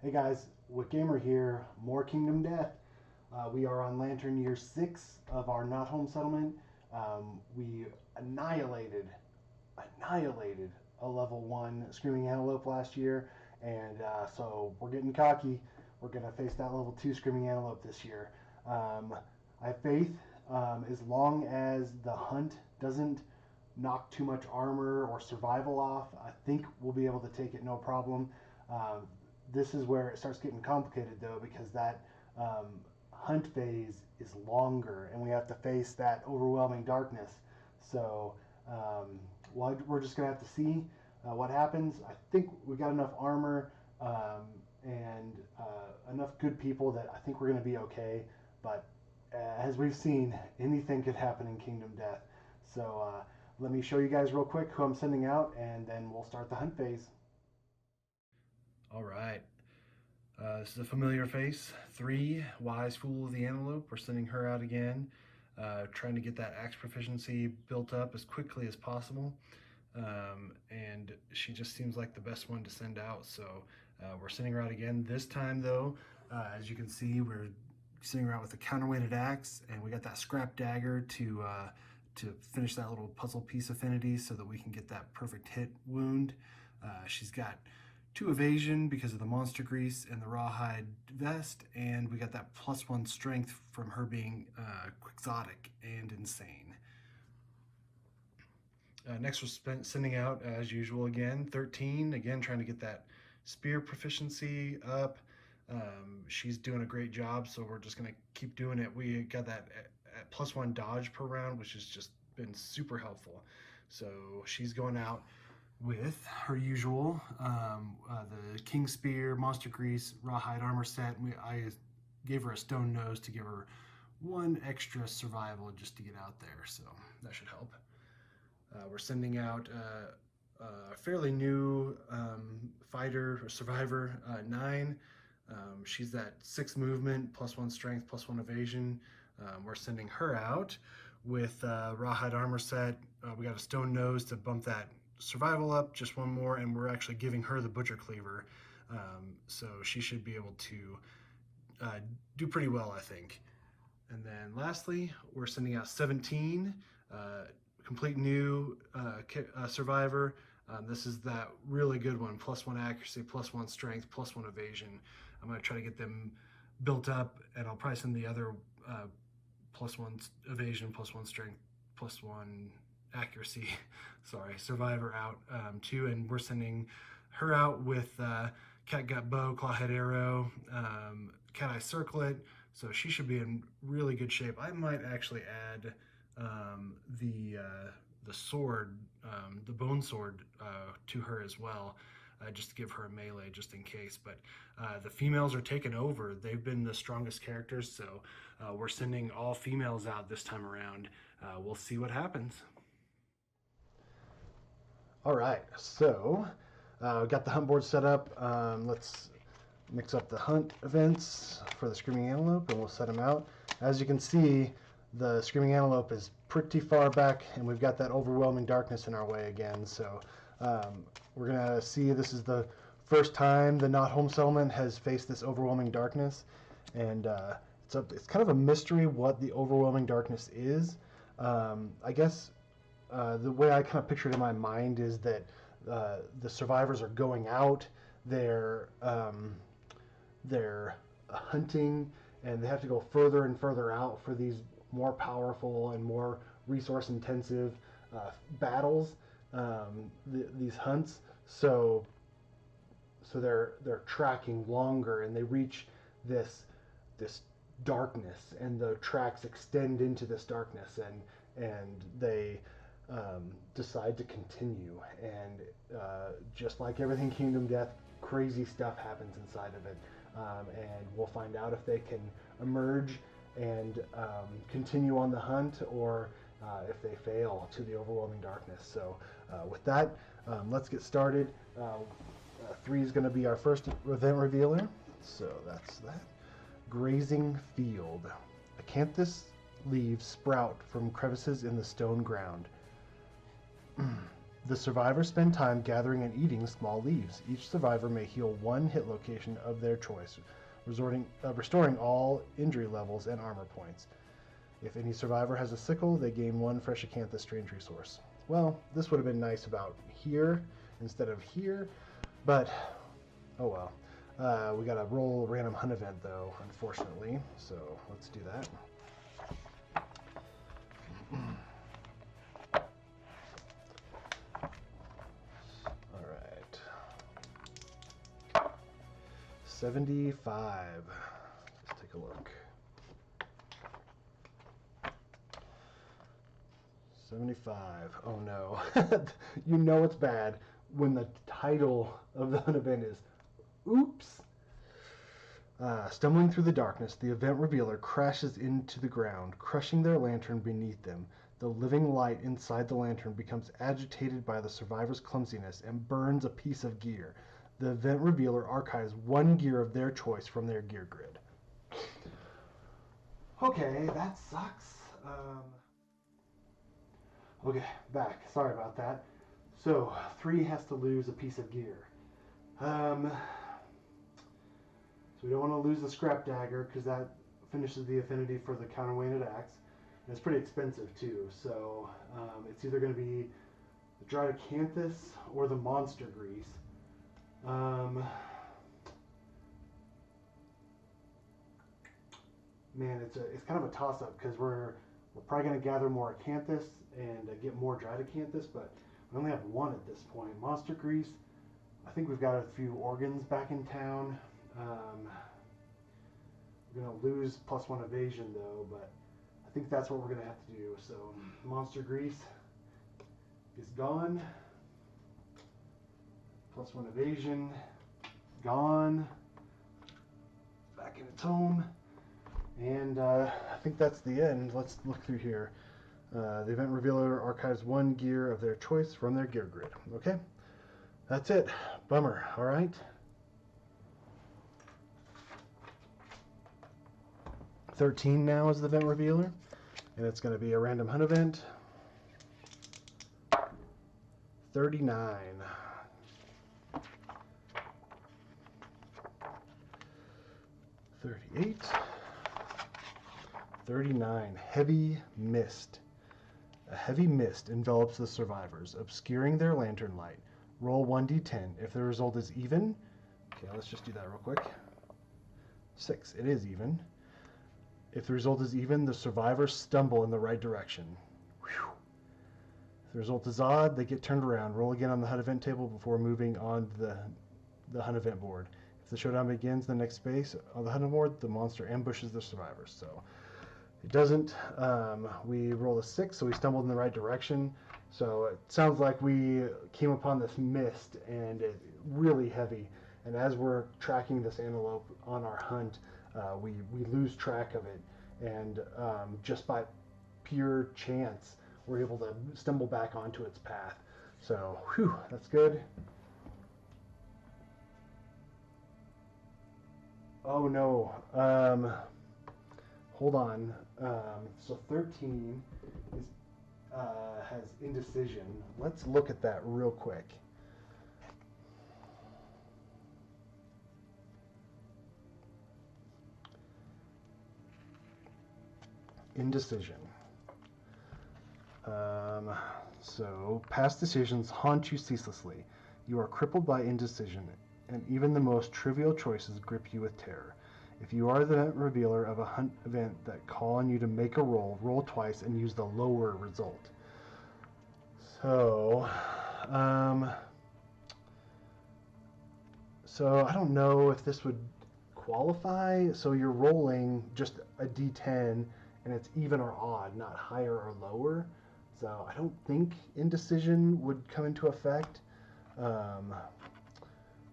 Hey guys, Gamer here, more Kingdom Death. We are on Lantern Year 6 of our Not Home settlement. We annihilated a level 1 Screaming Antelope last year, and so we're getting cocky. We're going to face that level 2 Screaming Antelope this year. I have faith, as long as the hunt doesn't knock too much armor or survival off, I think we'll be able to take it no problem. This is where it starts getting complicated though, because that hunt phase is longer and we have to face that overwhelming darkness. So we're just going to have to see what happens. I think we got enough armor and enough good people that I think we're going to be okay. But as we've seen, anything could happen in Kingdom Death. So let me show you guys real quick who I'm sending out, and then we'll start the hunt phase. All right. This is a familiar face. 3, Wise Fool of the Antelope. We're sending her out again, trying to get that axe proficiency built up as quickly as possible. And she just seems like the best one to send out, so we're sending her out again. This time, though, as you can see, we're sending her out with a counterweighted axe, and we got that scrap dagger to finish that little puzzle piece affinity so that we can get that perfect hit wound. She's got 2 evasion because of the monster grease and the rawhide vest, and we got that +1 strength from her being quixotic and insane. Next we're sending out, as usual, again 13, again trying to get that spear proficiency up. She's doing a great job, so we're just going to keep doing it. We got that at +1 dodge per round, which has just been super helpful. So she's going out with her usual the King Spear, Monster Grease, Rawhide armor set. I gave her a stone nose to give her 1 extra survival just to get out there, so that should help. We're sending out a fairly new fighter or survivor, 9. She's that 6 movement, +1 strength, +1 evasion. We're sending her out with Rawhide armor set. We got a stone nose to bump that survival up just 1 more, and we're actually giving her the butcher cleaver, so she should be able to do pretty well, I think. And then lastly, we're sending out 17, complete new survivor. This is that really good one, +1 accuracy, +1 strength, +1 evasion. I'm going to try to get them built up, and I'll probably send the other +1 evasion, +1 strength, +1 accuracy, sorry, survivor out too. And we're sending her out with catgut bow, clawhead arrow, cat eye circlet, so she should be in really good shape. I might actually add the sword, the bone sword, to her as well, just to give her a melee just in case. But the females are taking over. They've been the strongest characters, so we're sending all females out this time around. We'll see what happens. All right, so got the hunt board set up. Let's mix up the hunt events for the Screaming Antelope, and we'll set them out. As you can see, the Screaming Antelope is pretty far back, and we've got that overwhelming darkness in our way again. So we're going to see, this is the first time the Not Home settlement has faced this overwhelming darkness, and it's kind of a mystery what the overwhelming darkness is. I guess the way I kind of picture it in my mind is that the survivors are going out, they're hunting, and they have to go further and further out for these more powerful and more resource intensive battles, these hunts. So they're tracking longer, and they reach this darkness, and the tracks extend into this darkness, and they decide to continue. And just like everything Kingdom Death, crazy stuff happens inside of it, and we'll find out if they can emerge and continue on the hunt, or if they fail to the overwhelming darkness. So with that, let's get started. 3 is going to be our first event revealer, so that's that. Grazing Field. Acanthus leaves sprout from crevices in the stone ground. The survivors spend time gathering and eating small leaves. Each survivor may heal one hit location of their choice, restoring all injury levels and armor points. If any survivor has a sickle, they gain one fresh acanthus strange resource. Well, this would have been nice about here instead of here, but oh well. We got to roll a random hunt event though, unfortunately, so let's do that. All right. 75. Let's take a look. 75. Oh no. You know it's bad when the title of the event is Oops. Stumbling through the darkness, the event revealer crashes into the ground, crushing their lantern beneath them. The living light inside the lantern becomes agitated by the survivor's clumsiness and burns a piece of gear. The event revealer archives one gear of their choice from their gear grid. Okay, that sucks. Okay, back. Sorry about that. So, 3 has to lose a piece of gear. So we don't want to lose the scrap dagger because that finishes the affinity for the counterweighted axe. And it's pretty expensive too. So it's either going to be the dried acanthus or the monster grease. Man, it's kind of a toss-up because we're probably going to gather more acanthus and get more dried acanthus, but we only have 1 at this point. Monster grease. I think we've got a few organs back in town. We're going to lose +1 evasion though, but I think that's what we're going to have to do. So monster grease is gone. +1 evasion gone. Back in its home. And I think that's the end. Let's look through here. The event revealer archives 1 gear of their choice from their gear grid. Okay, that's it. Bummer. All right. 13 now is the event revealer, and it's going to be a random hunt event. 39. 38. 39. Heavy mist. A heavy mist envelops the survivors, obscuring their lantern light. Roll 1d10. If the result is even, okay, let's just do that real quick. 6. It is even. If the result is even, the survivors stumble in the right direction. Whew. If the result is odd, they get turned around. Roll again on the hunt event table before moving on to the hunt event board. If the showdown begins in the next space on the hunt board, the monster ambushes the survivors. So it doesn't. We roll a 6, so we stumbled in the right direction. So it sounds like we came upon this mist, and it's really heavy. And as we're tracking this antelope on our hunt, we lose track of it, and just by pure chance, we're able to stumble back onto its path. So, whew, that's good. Oh no, hold on. So 13 is, has indecision. Let's look at that real quick. Indecision. So past decisions haunt you ceaselessly. You are crippled by indecision, and even the most trivial choices grip you with terror. If you are the event revealer of a hunt event that call on you to make a roll twice and use the lower result. So, so I don't know if this would qualify. So you're rolling just a d10, and it's even or odd, not higher or lower. So I don't think indecision would come into effect.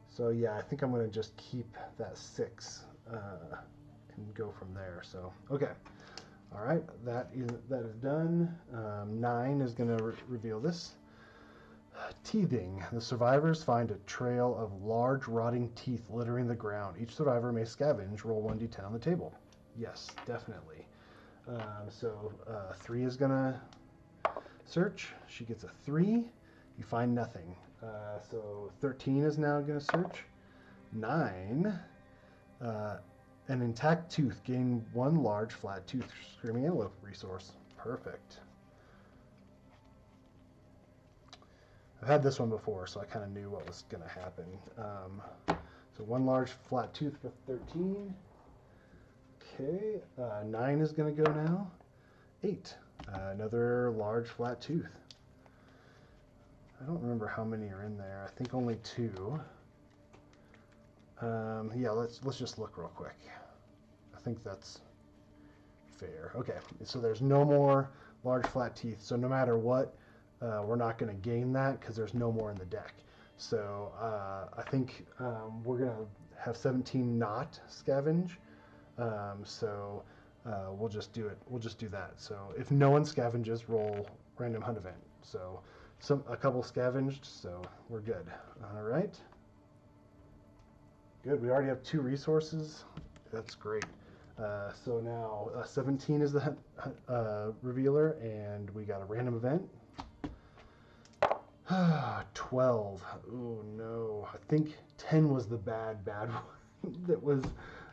So yeah, I think I'm going to just keep that 6 and go from there. So okay, all right, that is done. 9 is going to reveal this. Teething. The survivors find a trail of large rotting teeth littering the ground. Each survivor may scavenge. Roll 1d10 on the table. Yes, definitely. So 3 is going to search. She gets a 3. You find nothing. So 13 is now going to search. 9. An intact tooth. Gain 1 large flat tooth screaming antelope resource. Perfect. I've had this one before, so I kind of knew what was going to happen. So 1 large flat tooth for 13. Okay, 9 is going to go now. 8. Another large flat tooth. I don't remember how many are in there. I think only 2. Yeah, let's just look real quick. I think that's fair. Okay, so there's no more large flat teeth. So no matter what, we're not going to gain that because there's no more in the deck. So I think we're going to have 17 not scavenge. So we'll just do it. We'll just do that. So if no one scavenges, roll random hunt event. So a couple scavenged, so we're good. All right. Good. We already have 2 resources. That's great. So now 17 is the revealer, and we got a random event. 12. Oh no. I think 10 was the bad one. That was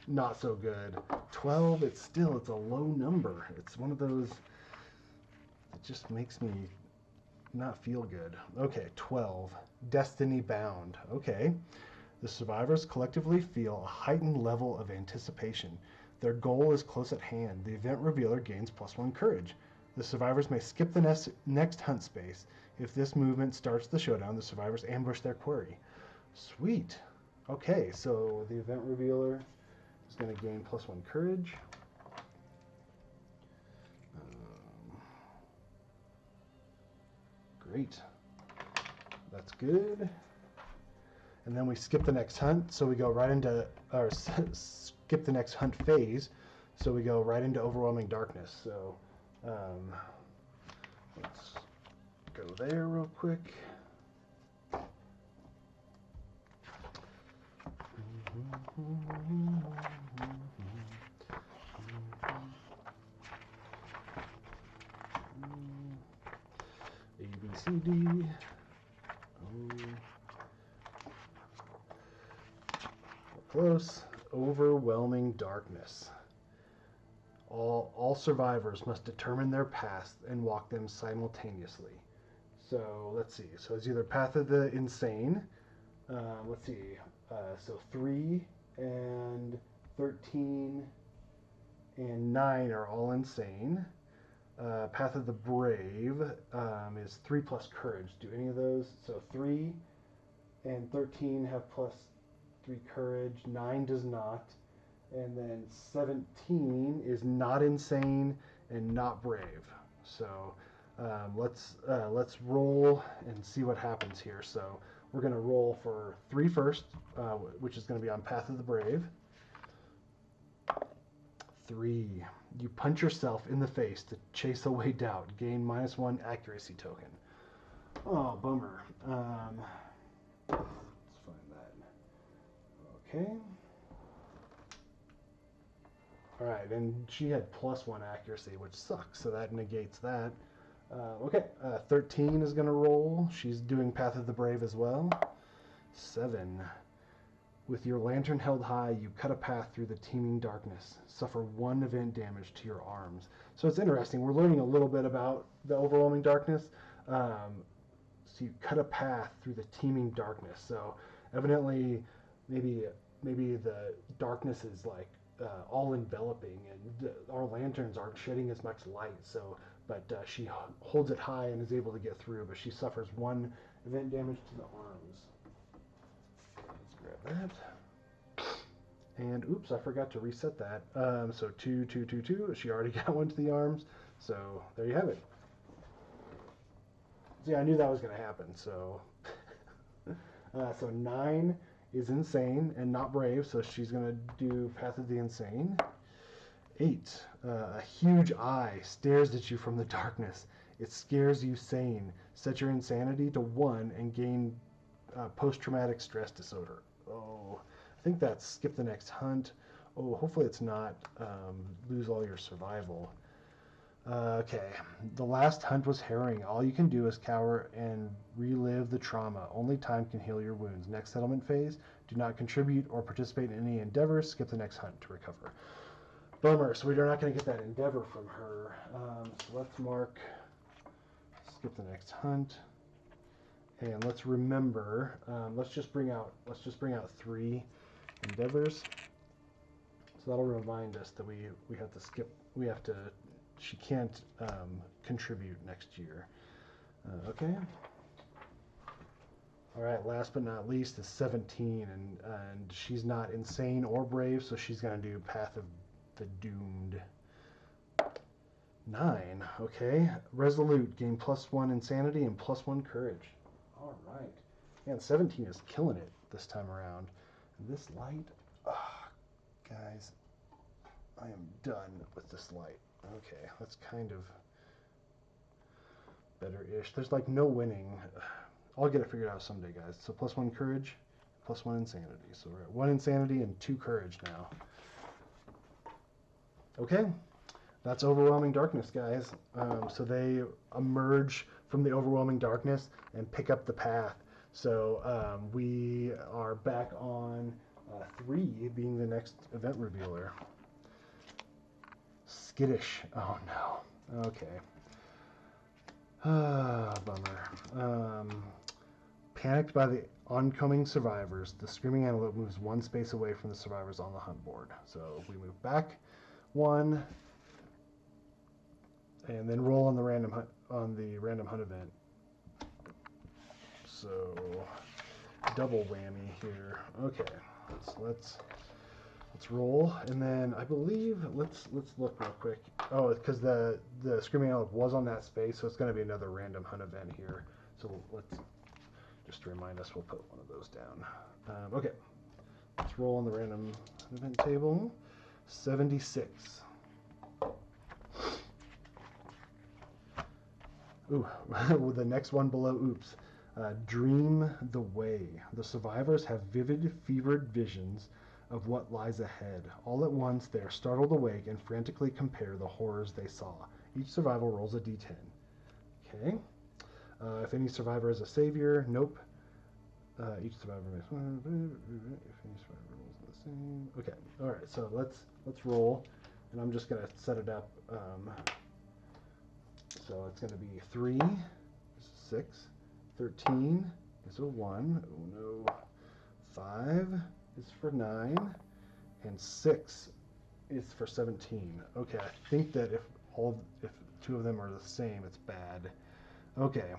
not so good. 12, it's a low number. It's one of those, it just makes me not feel good. Okay, 12. Destiny Bound. Okay. The survivors collectively feel a heightened level of anticipation. Their goal is close at hand. The event revealer gains +1 courage. The survivors may skip the next hunt space. If this movement starts the showdown, the survivors ambush their quarry. Sweet. Okay, so the event revealer is going to gain +1 courage. Great. That's good. And then we skip the next hunt, so we go right into, or skip the next hunt phase, so we go right into Overwhelming Darkness. So let's go there real quick. A, B, C, D. Close. Overwhelming Darkness. All survivors must determine their paths and walk them simultaneously. So let's see. So it's either Path of the Insane. Let's see. So 3 and 13 and 9 are all insane. Path of the Brave is 3 plus courage. Do any of those? So 3 and 13 have +3 courage. 9 does not. And then 17 is not insane and not brave. So let's roll and see what happens here. So we're going to roll for 3 first, which is going to be on Path of the Brave. 3. You punch yourself in the face to chase away doubt. Gain -1 accuracy token. Oh, bummer. Let's find that. Okay. All right, and she had +1 accuracy, which sucks, so that negates that. Okay, 13 is going to roll. She's doing Path of the Brave as well. 7. With your lantern held high, you cut a path through the teeming darkness. Suffer 1 event damage to your arms. So it's interesting. We're learning a little bit about the overwhelming darkness. So you cut a path through the teeming darkness. So evidently, maybe the darkness is like all enveloping, and our lanterns aren't shedding as much light. So, but she holds it high and is able to get through. But she suffers 1 event damage to the arms. Let's grab that. And oops, I forgot to reset that. So 2, 2, 2, 2. She already got 1 to the arms. So there you have it. So yeah, I knew that was going to happen. So so 9 is insane and not brave. So she's going to do Path of the Insane. 8. A huge eye stares at you from the darkness. It scares you sane. Set your insanity to 1 and gain post-traumatic stress disorder. Oh, I think that's skip the next hunt. Oh, hopefully it's not lose all your survival. Okay, the last hunt was harrowing. All you can do is cower and relive the trauma. Only time can heal your wounds. Next settlement phase, do not contribute or participate in any endeavors. Skip the next hunt to recover. Bummer, so we're not going to get that endeavor from her. So let's mark, skip the next hunt. And let's remember, let's just bring out 3 endeavors. So that'll remind us that we have to skip, she can't contribute next year. Okay. All right, last but not least is 17, and she's not insane or brave, so she's gonna do Path of the Doomed. 9, okay. Resolute, gain +1 insanity and +1 courage. All right. Man, 17 is killing it this time around. This light, guys, I am done with this light. Okay, that's kind of better-ish. There's like no winning. I'll get it figured out someday, guys. So +1 courage, +1 insanity. So we're at 1 insanity and 2 courage now. Okay, that's Overwhelming Darkness, guys. So they emerge from the overwhelming darkness and pick up the path. So we are back on 3 being the next event revealer. Skittish. Oh no. Okay. Bummer. Panicked by the oncoming survivors, the Screaming Antelope moves 1 space away from the survivors on the hunt board. So we move back 1, and then roll on the random hunt event. So double whammy here. Okay, so let's roll, and then I believe let's look real quick. Oh, because the Screaming Antelope was on that space, so it's going to be another random hunt event here. So let's just to remind us, we'll put one of those down. Okay, let's roll on the random event table. 76. Ooh, the next one below. Oops. Dream the way. The survivors have vivid, fevered visions of what lies ahead. All at once, they are startled awake and frantically compare the horrors they saw. Each survivor rolls a d10. Okay. If any survivor is a savior, nope. Each survivor makes one. If any survivor rolls the same. Okay. All right. So let's roll, and I'm just gonna set it up. So it's gonna be 3, 6, 13 is a 1. Oh no. 5 is for 9, and 6 is for 17. Okay, I think that if 2 of them are the same, it's bad. Okay.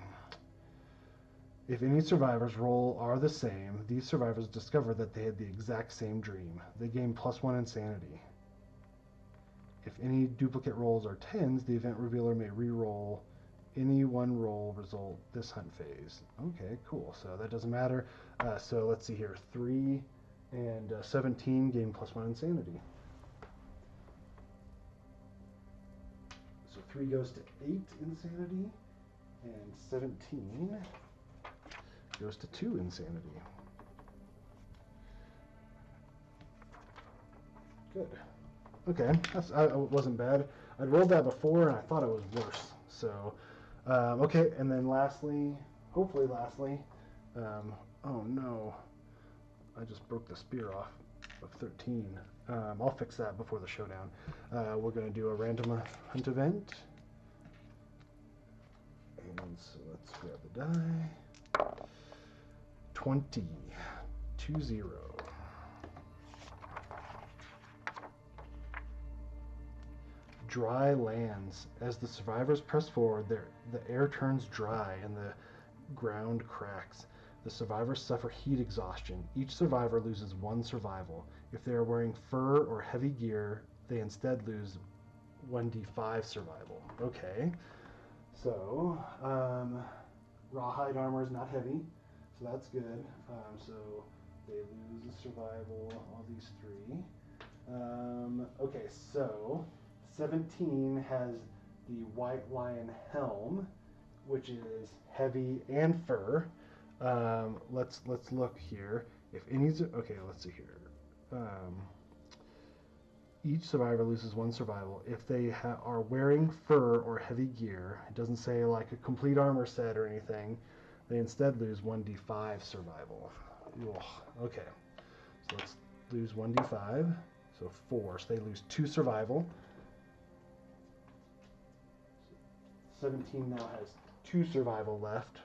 If any survivors' roll are the same, these survivors discover that they had the exact same dream. They gain +1 insanity. If any duplicate rolls are 10s, the event revealer may re-roll any one roll result this hunt phase. Okay, cool. So that doesn't matter. So let's see here. 3 and 17 gain +1 insanity. So 3 goes to 8 insanity, and 17 goes to 2 insanity. Good. Okay, it wasn't bad. I'd rolled that before, and I thought it was worse. So, okay, and then hopefully lastly, oh no, I just broke the spear off of 13. I'll fix that before the showdown. We're going to do a random hunt event. And so let's grab the die. 20. 2-0. Dry lands. As the survivors press forward, the air turns dry and the ground cracks. The survivors suffer heat exhaustion. Each survivor loses 1 survival. If they are wearing fur or heavy gear, they instead lose 1d5 survival. Okay. So, rawhide armor is not heavy, so that's good. So they lose a survival, all these 3. Okay, so 17 has the White Lion helm, which is heavy and fur. Let's look here. If any, okay, let's see here. each survivor loses 1 survival. If they are wearing fur or heavy gear, it doesn't say like a complete armor set or anything, they instead lose 1d5 survival. Ugh, okay, so let's lose 1d5, so 4, so they lose 2 survival. 17 now has 2 survival left.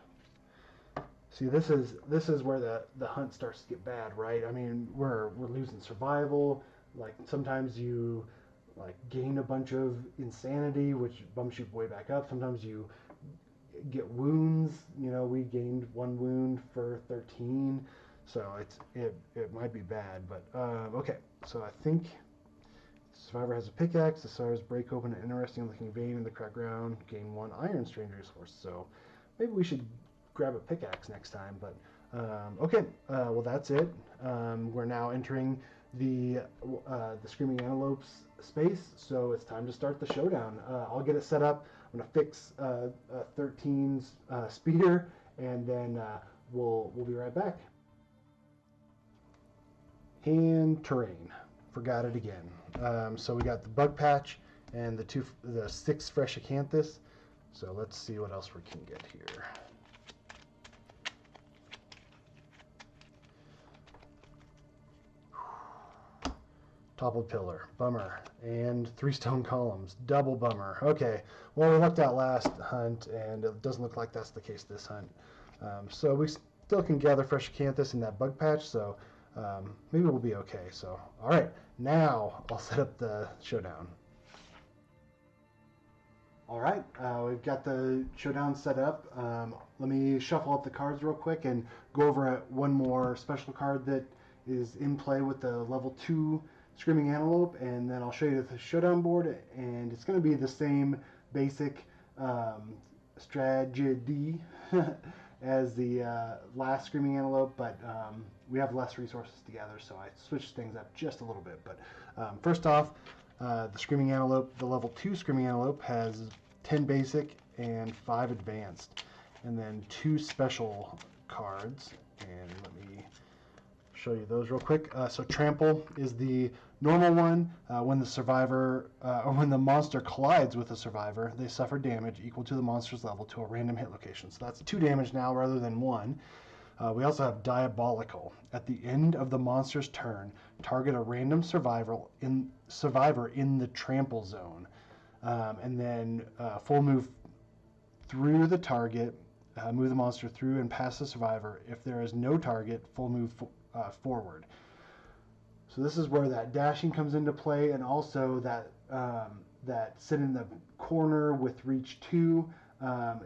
See, this is where the hunt starts to get bad, right? I mean, we're losing survival. Like sometimes you like gain a bunch of insanity, which bumps you way back up. Sometimes you get wounds. You know, we gained 1 wound for 13, so it might be bad. But okay, so I think survivor has a pickaxe. The survivors break open an interesting looking vein in the cracked ground, gain 1 iron strain resource. So maybe we should grab a pickaxe next time. But okay, well that's it. We're now entering the Screaming Antelope's space, so it's time to start the showdown. I'll get it set up. I'm gonna fix 13's speeder, and then we'll be right back. And terrain, forgot it again. So we got the bug patch and the 6 fresh acanthus. So let's see what else we can get here. Toppled pillar, bummer, and 3 stone columns, double bummer. Okay, well we lucked out last hunt, and it doesn't look like that's the case this hunt. So we still can gather fresh acanthus in that bug patch, so maybe we'll be okay. So, all right, now I'll set up the showdown. All right, we've got the showdown set up. Let me shuffle up the cards real quick and go over one more special card that is in play with the level 2 Screaming Antelope, and then I'll show you the showdown board, and it's going to be the same basic strategy as the last Screaming Antelope, but we have less resources together, so I switched things up just a little bit. But first off, the Screaming Antelope, the level 2 Screaming Antelope has 10 basic and 5 advanced, and then 2 special cards, and let me show you those real quick. So trample is the normal one. When the survivor or when the monster collides with a survivor, they suffer damage equal to the monster's level to a random hit location. So that's 2 damage now rather than 1. We also have diabolical. At the end of the monster's turn, target a random survivor in the trample zone, and then full move through the target. Move the monster through and past the survivor. If there is no target, full move forward. So this is where that dashing comes into play, and also that that sit in the corner with reach 2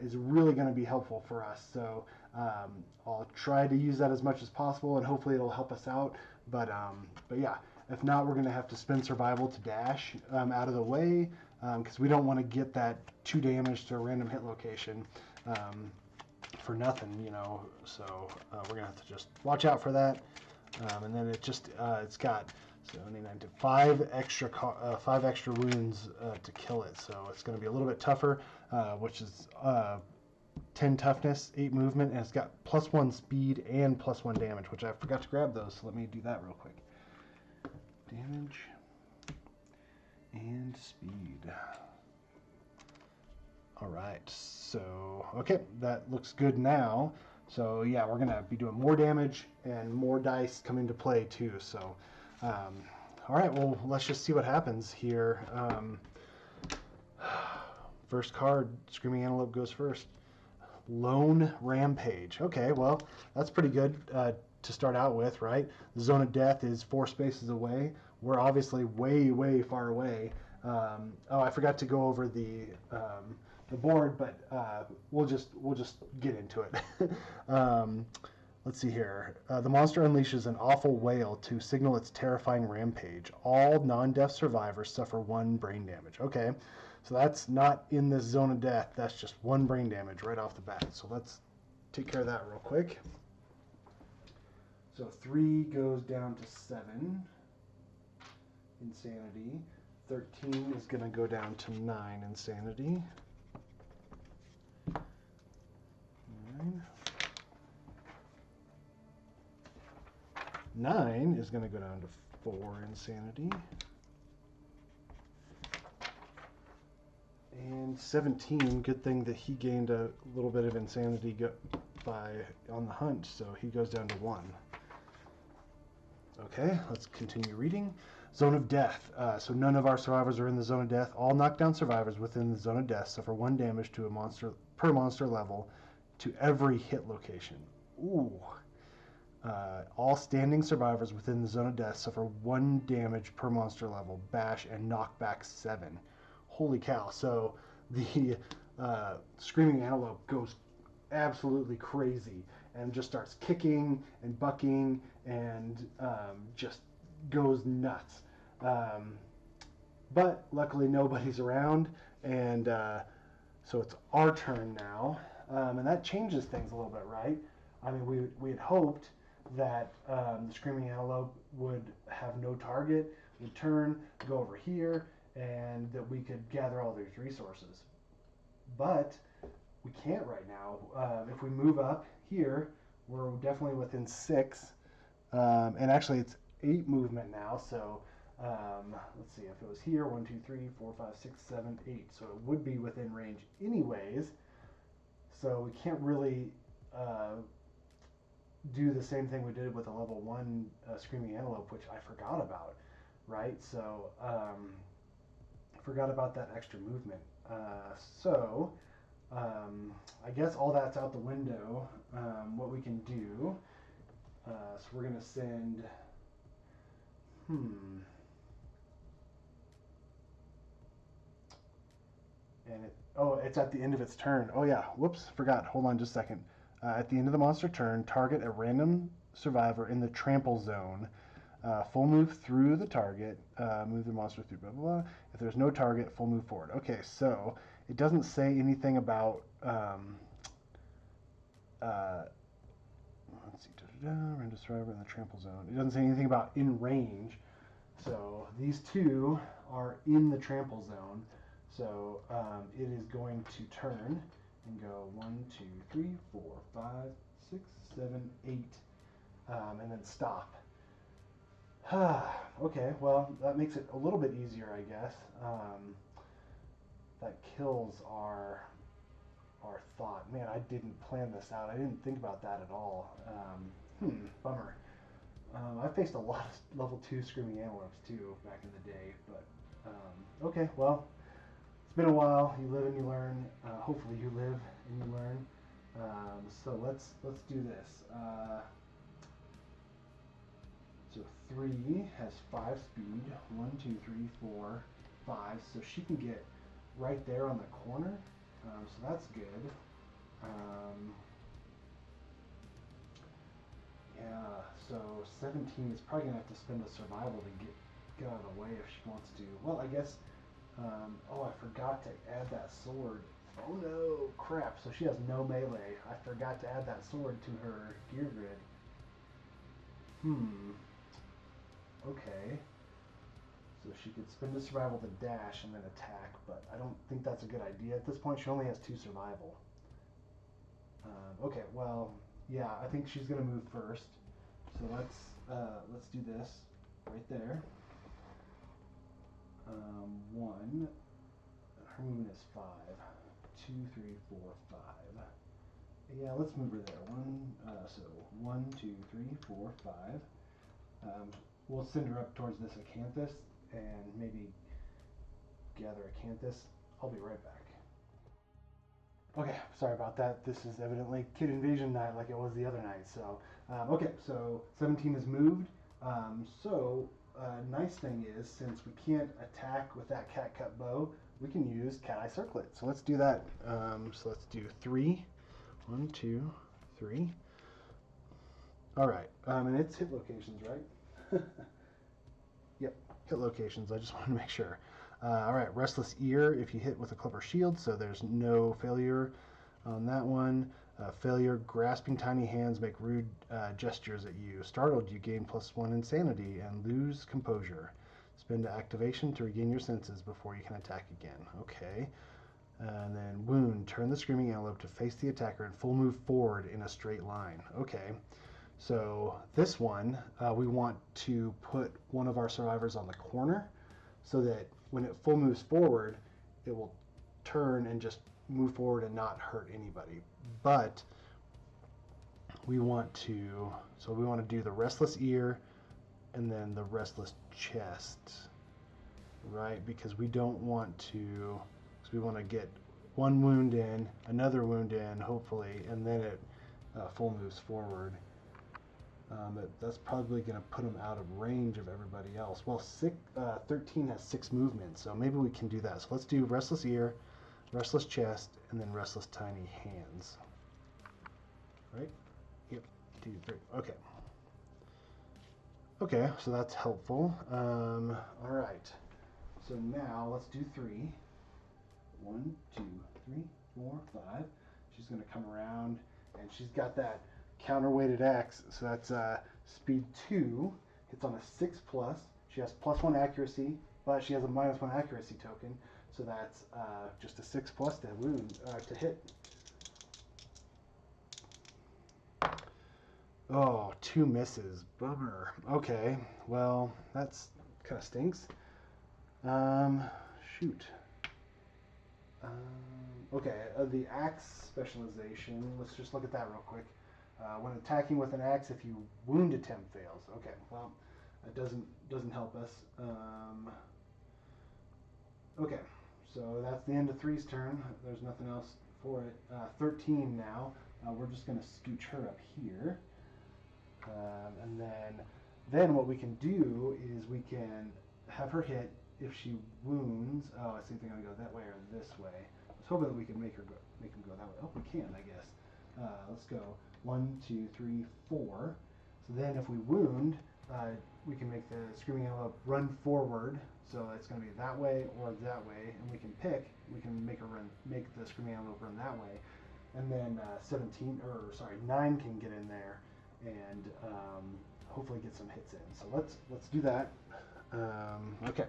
is really going to be helpful for us. So I'll try to use that as much as possible, and hopefully it'll help us out. But yeah, if not, we're going to have to spend survival to dash out of the way, because we don't want to get that 2 damage to a random hit location for nothing, you know. So we're gonna have to just watch out for that. And then it's got 79 to 5 extra wounds to kill it. So it's going to be a little bit tougher, which is 10 toughness, 8 movement, and it's got +1 speed and +1 damage, which I forgot to grab those. So let me do that real quick. Damage and speed. All right, so okay, that looks good now. So yeah, we're gonna be doing more damage, and more dice come into play too. So all right, well, let's just see what happens here. First card, Screaming Antelope goes first. Lone Rampage. Okay, well, that's pretty good to start out with, right? The zone of death is 4 spaces away. We're obviously way far away. Oh, I forgot to go over the board, but we'll just get into it. Let's see here. The monster unleashes an awful wail to signal its terrifying rampage. All non-death survivors suffer 1 brain damage. Okay, so that's not in this zone of death. That's just 1 brain damage right off the bat. So let's take care of that real quick. So 3 goes down to 7. Insanity. 13 is going to go down to 9 insanity. 9 is going to go down to 4 insanity. And 17, good thing that he gained a little bit of insanity on the hunt, so he goes down to 1. Okay, let's continue reading. Zone of death. So none of our survivors are in the zone of death. All knockdown survivors within the zone of death suffer 1 damage to a monster per monster level to every hit location. Ooh. All standing survivors within the zone of death suffer 1 damage per monster level, bash, and knockback 7. Holy cow. So the Screaming Antelope goes absolutely crazy and just starts kicking and bucking and just goes nuts. But luckily nobody's around, and so it's our turn now. And that changes things a little bit, right? I mean, we had hoped that the Screaming Antelope would have no target, would turn, go over here, and that we could gather all these resources. But we can't right now. If we move up here, we're definitely within 6. And actually it's 8 movement now, so let's see, if it was here, 1, 2, 3, 4, 5, 6, 7, 8. So it would be within range anyways. So we can't really do the same thing we did with a level 1 Screaming Antelope, which I forgot about, right? So forgot about that extra movement. So I guess all that's out the window. What we can do, so we're going to send, and it's at the end of its turn. Oh yeah, whoops, forgot. Hold on just a second. At the end of the monster turn, target a random survivor in the trample zone. Full move through the target, move the monster through blah, blah, blah. If there's no target, full move forward. Okay, so it doesn't say anything about, let's see, random survivor in the trample zone. It doesn't say anything about in range. So these two are in the trample zone. So it is going to turn and go 1, 2, 3, 4, 5, 6, 7, 8, and then stop. Okay, well, that makes it a little bit easier, I guess. That kills our thought. Man, I didn't plan this out. I didn't think about that at all. Bummer. I faced a lot of level 2 Screaming Antelopes too back in the day, but okay, well, it's been a while. You live and you learn. Hopefully you live and you learn. So let's do this. So 3 has 5 speed. 1, 2, 3, 4, 5. So she can get right there on the corner. So that's good. Yeah, so 17 is probably gonna have to spend a survival to get out of the way if she wants to. Well, I guess. Oh, I forgot to add that sword. Oh no, crap! So she has no melee. I forgot to add that sword to her gear grid. Okay. So she could spend a survival to dash and then attack, but I don't think that's a good idea at this point. She only has 2 survival. Okay, well, yeah, I think she's gonna move first. So let's do this right there. 1. Her movement is 5. 2, 3, 4, 5. Yeah, let's move her there. So 1, 2, 3, 4, 5. We'll send her up towards this acanthus and maybe gather acanthus. I'll be right back. Okay, sorry about that. This is evidently Kid Invasion night like it was the other night. So, okay, so 17 is moved. Nice thing is, since we can't attack with that cat cut bow, we can use cat eye circlet. So let's do that. So let's do 3. 1, 2, 3. All right, and it's hit locations, right? Yep, hit locations. I just want to make sure. All right, Restless Ear if you hit with a clever shield, so there's no failure on that one. Failure, grasping tiny hands make rude gestures at you. Startled, you gain +1 insanity and lose composure. Spend activation to regain your senses before you can attack again. Okay. And then wound, turn the Screaming Antelope to face the attacker and full move forward in a straight line. Okay. So this one, we want to put one of our survivors on the corner so that when it full moves forward, it will turn and just move forward and not hurt anybody. But we want to, so we want to do the restless ear and then the restless chest, right? Because we don't want to, because we want to get one wound in, another wound in, hopefully, and then it full moves forward. That's probably going to put him out of range of everybody else. Well, 13 has 6 movements, so maybe we can do that. So let's do restless ear, restless chest, and then restless tiny hands. Right? Yep. 2, 3. Okay. Okay, so that's helpful. All right. So now let's do 3. 1, 2, 3, 4, 5. She's going to come around, and she's got that counterweighted axe, so that's speed 2, hits on a 6+. She has +1 accuracy, but she has a -1 accuracy token, so that's just a 6+ to wound to hit. Oh, 2 misses. Bummer. Okay, well, that's kind of stinks. Shoot. Okay, the axe specialization, let's just look at that real quick. When attacking with an axe, if you wound attempt fails. Okay, well, that doesn't help us. Okay, so that's the end of 3's turn. There's nothing else for it. 13 now. We're just going to scooch her up here. And then what we can do is we can have her hit if she wounds. Oh, I see if they're going to go that way or this way. I was hoping that we could make him go that way. Oh, we can, I guess. Let's go 1, 2, 3, 4. So then if we wound, we can make the Screaming Antelope run forward. So it's going to be that way or that way, and we can pick. We can make the Screaming Antelope run that way, and then 9 can get in there and hopefully get some hits in. So let's do that. Okay.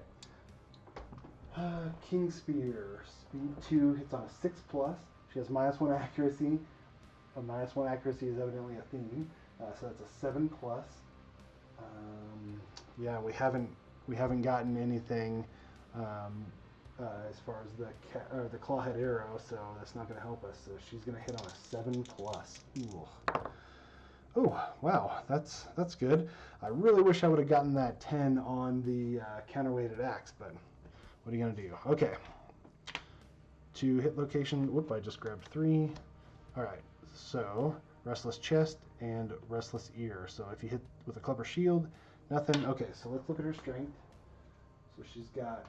King Spear, speed 2, hits on a 6+. She has -1 accuracy. A -1 accuracy is evidently a theme, so that's a 7+. Yeah, we haven't gotten anything as far as the clawhead arrow, so that's not going to help us. So she's going to hit on a 7+. Ooh. Oh, wow, that's good. I really wish I would have gotten that 10 on the counterweighted axe, but what are you going to do? Okay. To hit location, whoop, I just grabbed 3. All right, so restless chest and restless ear. So if you hit with a club or shield, nothing. Okay, so let's look at her strength. So she's got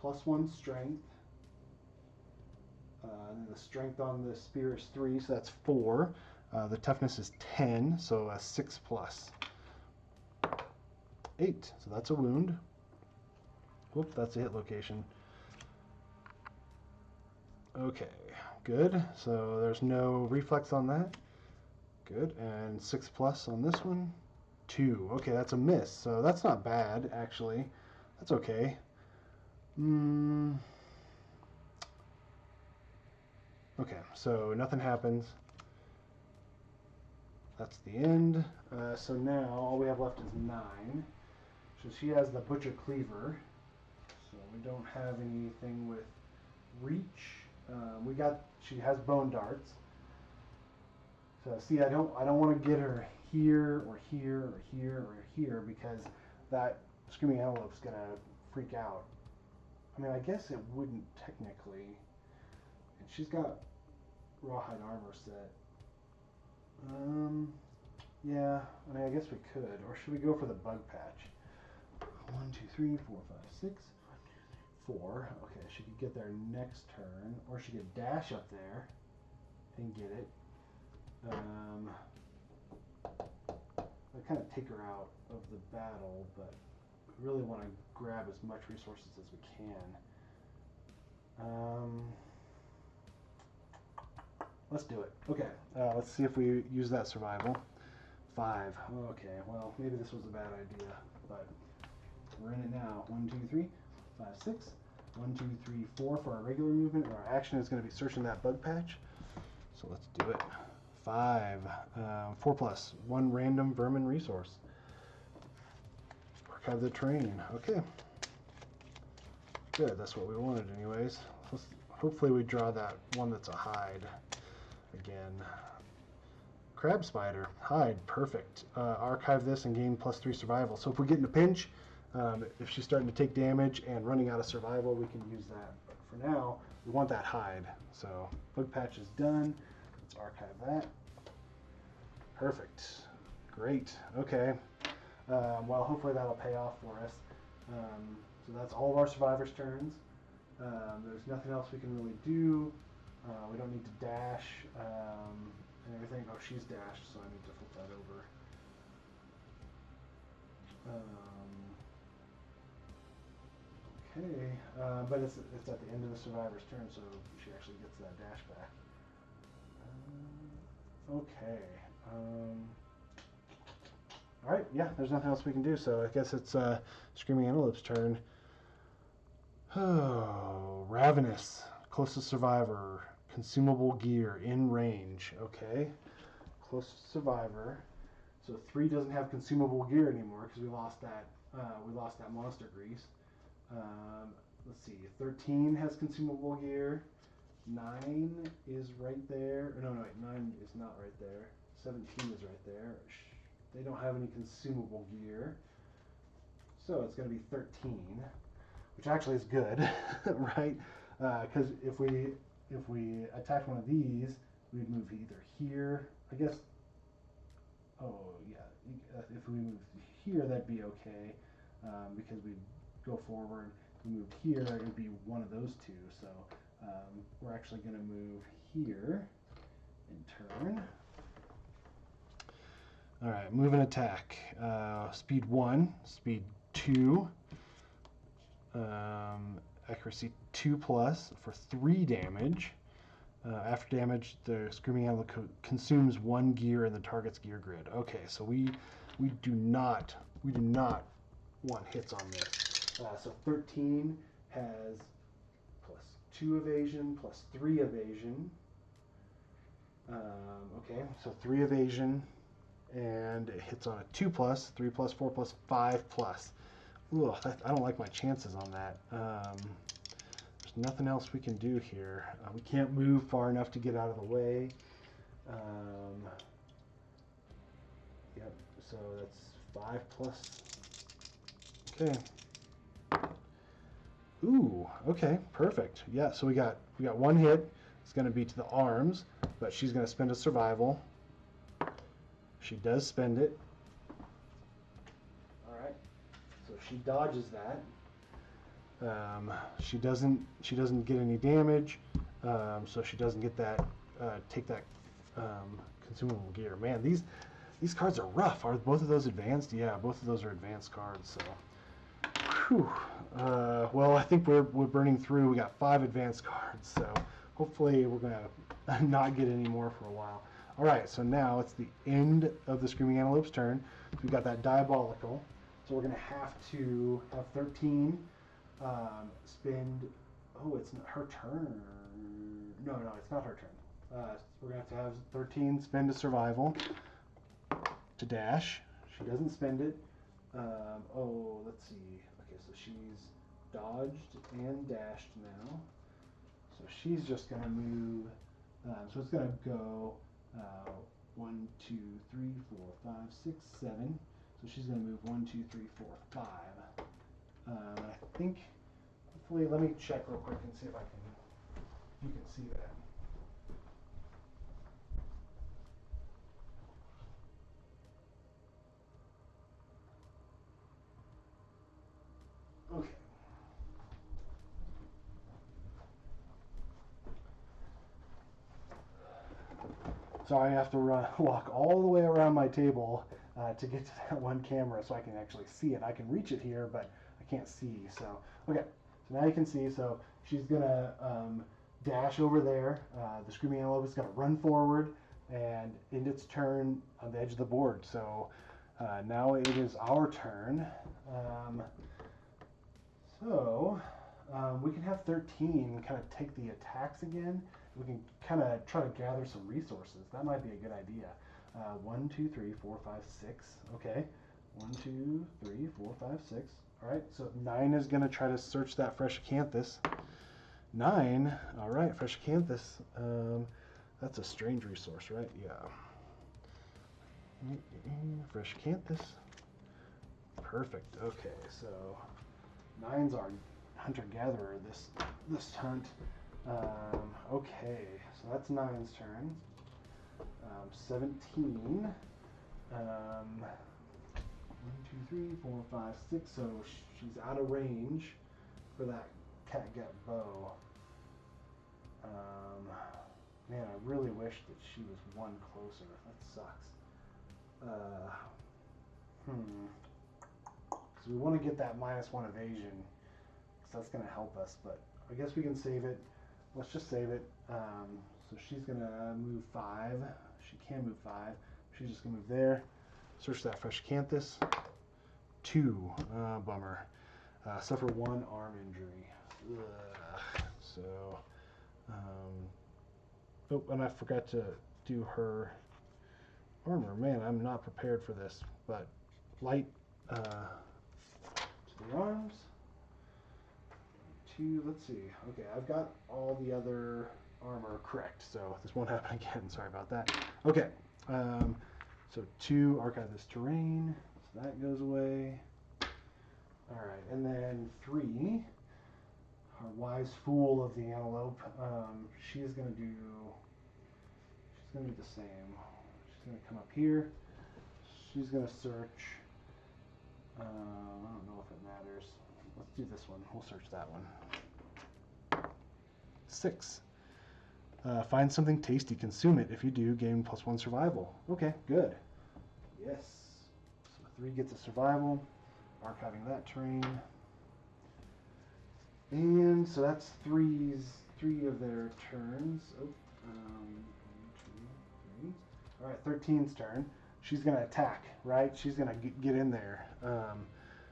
+1 strength. And the strength on the spear is 3, so that's 4. The toughness is 10, so a 6+. 8, so that's a wound. Whoop, that's a hit location. Okay, good. So there's no reflex on that. Good, and 6+ on this one. 2. Okay, that's a miss, so that's not bad, actually. That's okay. Okay, so nothing happens. That's the end. So now all we have left is 9. So she has the Butcher Cleaver. So we don't have anything with reach. She has Bone Darts. So see, I don't want to get her here or here or here or here because that Screaming Antelope's gonna freak out. I mean, I guess it wouldn't technically. And she's got rawhide armor set. Yeah, I mean, I guess we could. Or should we go for the bug patch? 1, 2, 3, 4, 5, 6. 4. Okay, she could get there next turn. Or she could dash up there and get it. I kind of take her out of the battle, but we really want to grab as much resources as we can. Let's do it. Okay, let's see if we use that survival. 5. Okay, well, maybe this was a bad idea, but we're in it now. 1, 2, 3, 5, 6. 1, 2, 3, 4 for our regular movement. Our action is going to be searching that bug patch. So let's do it. 5. 4+. 1 random vermin resource. Archive the terrain. Okay. Good, that's what we wanted anyways. hopefully we draw that one that's a hide again. Crab spider, hide, perfect. Archive this and gain +3 survival. So if we get in a pinch, if she's starting to take damage and running out of survival, we can use that. But for now, we want that hide. So bug patch is done. Let's archive that. Perfect. Great. Okay. Well, hopefully that'll pay off for us. So that's all of our survivors' turns. There's nothing else we can really do. We don't need to dash and everything. Oh, she's dashed, so I need to flip that over. Okay, but it's at the end of the survivor's turn, so she actually gets that dash back. Okay. All right. Yeah, there's nothing else we can do, so I guess it's Screaming Antelope's turn. Oh, Ravenous, closest survivor, consumable gear in range. Okay, closest survivor. So 3 doesn't have consumable gear anymore because we lost that. We lost that monster grease. Let's see. 13 has consumable gear. 9 is right there. No, wait. 9 is not right there. 17 is right there. They don't have any consumable gear, so it's going to be 13. Which actually is good, right? Because if we attack one of these, we'd move either here. I guess. Oh yeah. If we move here, that'd be okay, because we'd go forward. If we moved here, it would be one of those two. So we're actually going to move here in turn. All right, move and attack. Speed 1, speed 2. Accuracy 2+ for 3 damage. After damage, the Screaming Antelope consumes 1 gear in the target's gear grid. Okay, so we do not want hits on this. So 13 has +2 evasion, +3 evasion. Okay, so 3 evasion, and it hits on a 2+, 3+, 4+, 5+. Ugh, I don't like my chances on that. There's nothing else we can do here. We can't move far enough to get out of the way. Yep, so that's 5+. Okay. Ooh, okay, perfect. Yeah, so we got 1 hit. It's going to be to the arms, but she's going to spend a survival. She does spend it. So she dodges that. She doesn't get any damage, so she doesn't get that take that consumable gear. Man, these cards are rough. Are both of those advanced? Yeah, both of those are advanced cards. So, whew. Well, I think we're burning through. We got 5 advanced cards, so hopefully we're gonna not get any more for a while. All right, so now it's the end of the Screaming Antelope's turn. We've got that diabolical. So we're going to have to have 13 spend. Oh, it's not her turn. No, it's not her turn. We're going to have 13 spend a survival to dash. She doesn't spend it. Oh, let's see. Okay, so she's dodged and dashed now. So she's just going to move. So it's going to go 1, 2, 3, 4, 5, 6, 7. So she's going to move 1, 2, 3, 4, 5. I think, hopefully, let me check real quick and see if you can see that. Okay. So I have to walk all the way around my table to get to that one camera so I can actually see it. I can reach it here, but I can't see. So, okay, so now you can see. So she's going to dash over there. The Screaming Antelope is going to run forward and end its turn on the edge of the board. So now it is our turn. We can have 13 kind of take the attacks again. We can kind of try to gather some resources. That might be a good idea. 1, 2, 3, 4, 5, 6. Okay. 1, 2, 3, 4, 5, 6. All right. So 9 is going to try to search that fresh acanthus. 9. All right, fresh acanthus. That's a strange resource, right? Yeah. Fresh acanthus. Perfect. Okay, so 9's our hunter-gatherer this hunt. Okay, so that's 9's turn. 17. 1, 2, 3, 4, 5, 6. So she's out of range for that catgut bow. Man, I really wish that she was one closer. That sucks. Because we want to get that -1 evasion, because that's going to help us. But I guess we can save it. Let's just save it. So she's going to move 5. She can move 5. She's just going to move there. Search that fresh acanthus. 2. Bummer. Suffer 1 arm injury. Ugh. So, oh, and I forgot to do her armor. Man, I'm not prepared for this. But light to the arms. 2. Let's see. Okay, I've got all the other armor correct, so this won't happen again. Sorry about that. Okay. So 2, archive this terrain. So that goes away. All right, and then 3, our wise fool of the antelope. She's gonna do the same. She's gonna come up here. She's gonna search. I don't know if it matters. Let's do this one. We'll search that one. 6. Find something tasty. Consume it. If you do, gain +1 survival. Okay, good. Yes. So 3 gets a survival. Archiving that terrain. And so that's 3 of their turns. Oh, 1, 2, 3. All right, 13's turn. She's going to attack, right? She's going to get in there.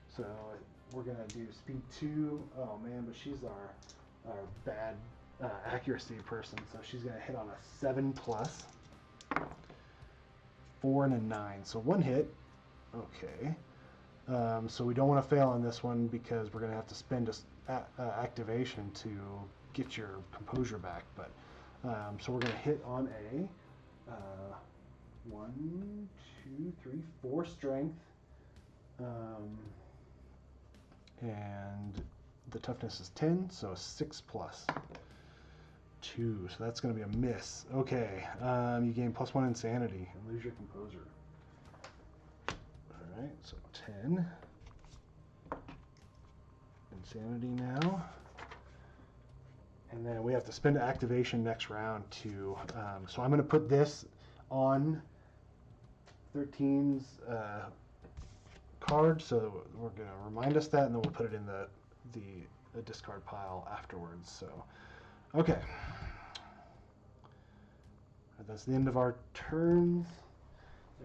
So we're going to do speed 2. Oh, man, but she's our bad accuracy person. So she's going to hit on a 7+. 4 and a 9. So 1 hit. Okay. So we don't want to fail on this one because we're going to have to spend activation to get your composure back. But so we're going to hit on a 1, 2, 3, 4 strength, and the toughness is 10, so 6+. 2, so that's going to be a miss. Okay, you gain +1 insanity and lose your composure. All right, so 10 insanity now, and then we have to spend activation next round to. So I'm going to put this on 13's card, so we're going to remind us that, and then we'll put it in the discard pile afterwards. So, okay. That's the end of our turns.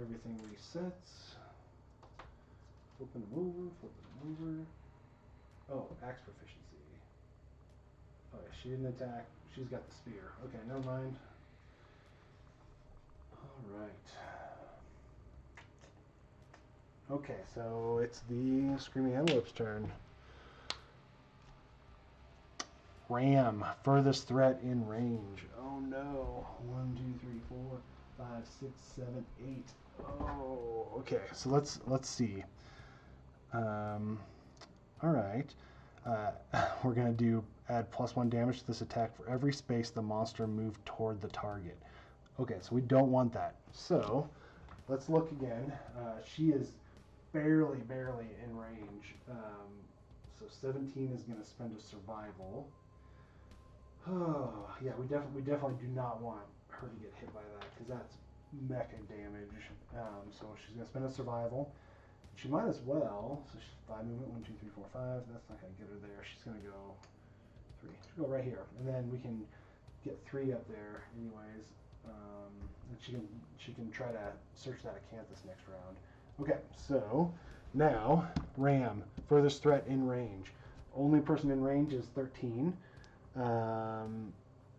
Everything resets. Flipping them over, flipping them over. Oh, axe proficiency. Oh, yeah, she didn't attack. She's got the spear. Okay, never mind. All right. Okay, so it's the Screaming Antelope's turn. Ram, furthest threat in range. Oh no. 1, 2, 3, 4, 5, 6, 7, 8. Oh, okay. So let's see. All right. We're gonna add +1 damage to this attack for every space the monster moved toward the target. Okay, so we don't want that. So let's look again. She is barely in range. So 17 is gonna spend a survival. Oh, yeah, we definitely do not want her to get hit by that because that's mecha damage. So she's gonna spend a survival. She might as well. So she's 5 movement. 1, 2, 3, 4, 5. That's not gonna get her there. She's gonna go 3. She'll go right here, and then we can get 3 up there anyways. And she can try to search that acanthus next round. Okay, so now Ram, furthest threat in range. Only person in range is 13.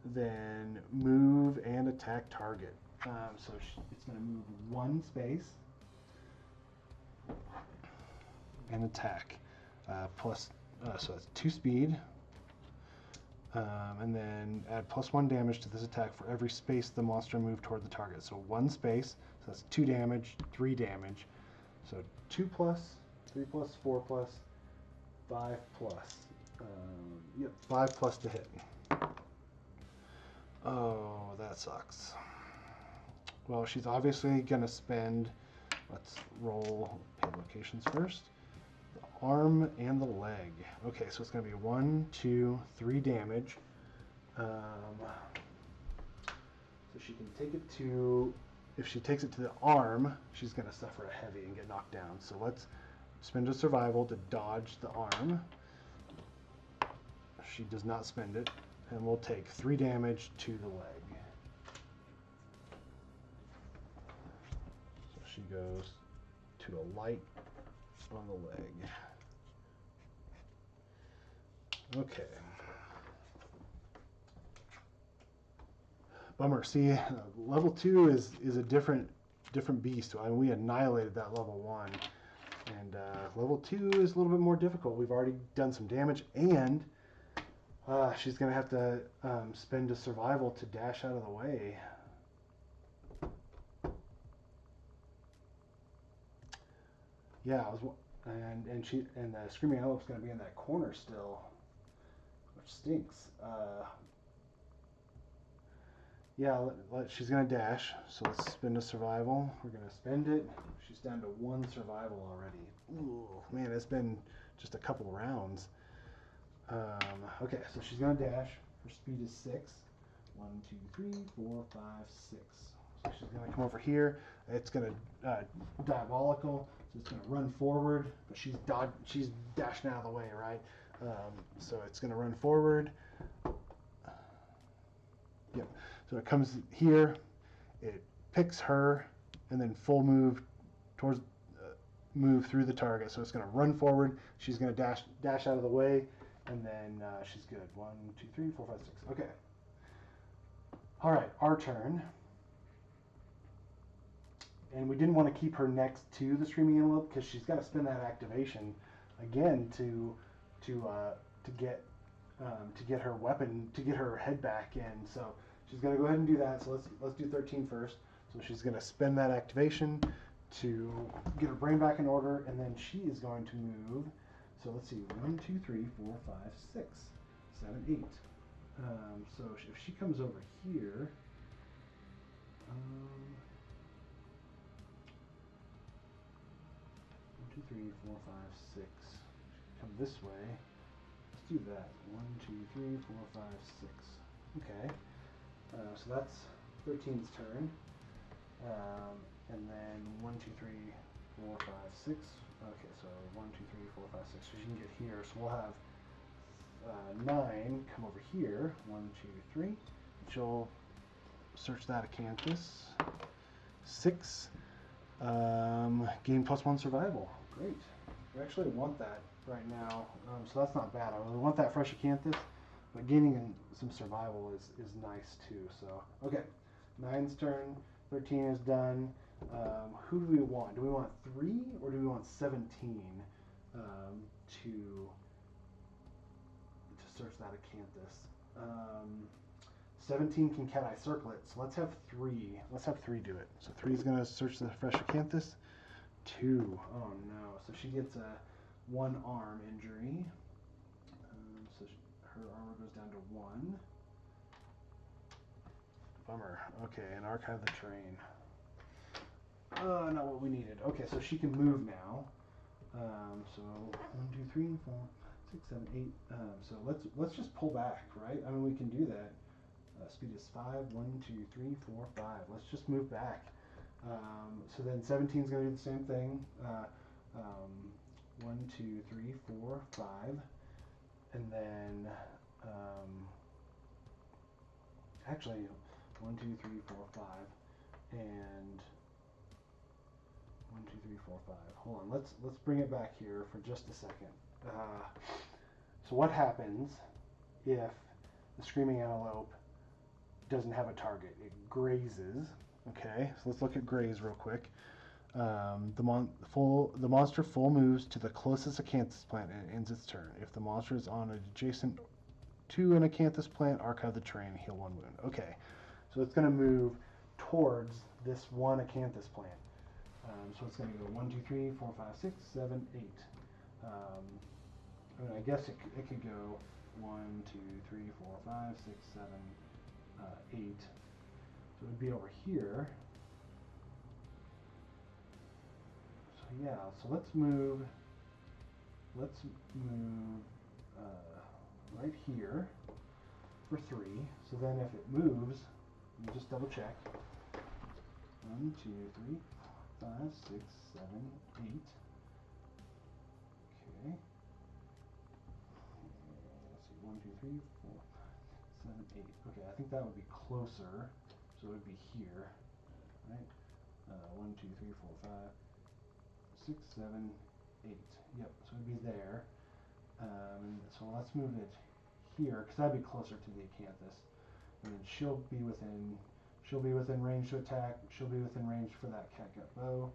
Then move and attack target. So it's going to move 1 space and attack. So that's 2 speed. And then add +1 damage to this attack for every space the monster moved toward the target. So 1 space, so that's 2 damage, 3 damage. So 2 plus, 3 plus, 4 plus, 5 plus. Yep, 5 plus to hit. Oh, that sucks. Well, she's obviously going to spend, let's roll pain locations first, the arm and the leg. Okay, so it's going to be 1, 2, 3 damage. So she can take it to, if she takes it to the arm, she's going to suffer a heavy and get knocked down. So let's spend a survival to dodge the arm. She does not spend it, and we'll take 3 damage to the leg. So she goes to a light on the leg. Okay. Bummer. See, level 2 is a different beast. I mean, we annihilated that level 1, and level 2 is a little bit more difficult. We've already done some damage, and she's gonna have to spend a survival to dash out of the way. Yeah, and the Screaming Antelope's gonna be in that corner still, which stinks. Yeah, she's gonna dash, so let's spend a survival. We're gonna spend it. She's down to 1 survival already. Ooh, man, it's been just a couple rounds. Okay, so she's gonna dash. Her speed is 6. 1, 2, 3, 4, 5, 6. So she's gonna come over here. It's gonna diabolical. So it's gonna run forward, but she's dashing out of the way, right? So it's gonna run forward. Yep. So it comes here. It picks her, and then full move towards move through the target. So it's gonna run forward. She's gonna dash out of the way. And then she's good. 1, 2, 3, 4, 5, 6. Okay. All right, our turn. And we didn't want to keep her next to the Screaming Antelope because she's got to spend that activation again to get her weapon, to get her head back in. So she's going to go ahead and do that. So let's do 13 first. So she's going to spend that activation to get her brain back in order, and then she is going to move. So let's see, 1, 2, 3, 4, 5, 6, 7, 8. So if she comes over here, 1, 2, 3, 4, 5, 6. Come this way. Let's do that. 1, 2, 3, 4, 5, 6. Okay. So that's 13's turn. And then 1, 2, 3, 4, 5, 6. Okay, so 1, 2, 3, 4, 5, 6. So she can get here. So we'll have 9 come over here. 1, 2, 3. She'll search that acanthus. 6. Gain +1 survival. Great. We actually want that right now. So that's not bad. I really want that fresh acanthus, but gaining some survival is nice too. So okay, 9's turn. 13 is done. Who do we want? Do we want 3 or do we want 17 to search that acanthus? 17 can cat eye circle it, so let's have 3. Let's have 3 do it. So 3 is going to search the fresh acanthus. 2. Oh no. So she gets a 1 arm injury. So her armor goes down to 1. Bummer. Okay, and archive the terrain. Not what we needed. Okay, so she can move now. So 1, 2, 3, 4, 6, 7, 8. So let's just pull back, right? I mean, we can do that. Speed is 5. 1, 2, 3, 4, 5. Let's just move back. So then 17 is going to do the same thing. 1, 2, 3, 4, 5. And then actually 1, 2, 3, 4, 5. And 1, 2, 3, 4, 5. Hold on. Let's bring it back here for just a second. So what happens if the Screaming Antelope doesn't have a target? It grazes. Okay, so let's look at graze real quick. The monster full moves to the closest acanthus plant and ends its turn. If the monster is on an adjacent 2 an acanthus plant, archive the terrain, heal 1 wound. Okay, so it's going to move towards this one acanthus plant. So it's going to go 1, 2, 3, 4, 5, 6, 7, 8. I mean, I guess it could go 1, 2, 3, 4, 5, 6, 7, 8. So it would be over here. So yeah, so let's move right here for 3. So then if it moves, let me just double check. 1, 2, 3, 5, 6, 7, 8. Okay. Let's see, 1, 2, 3, 4, 7, 8. Okay, I think that would be closer. So it would be here, right? 1, 2, 3, 4, 5, 6, 7, 8. Yep, so it'd be there. And so let's move it here, because that'd be closer to the acanthus. And then she'll be within range to attack. She'll be within range for that catgut bow.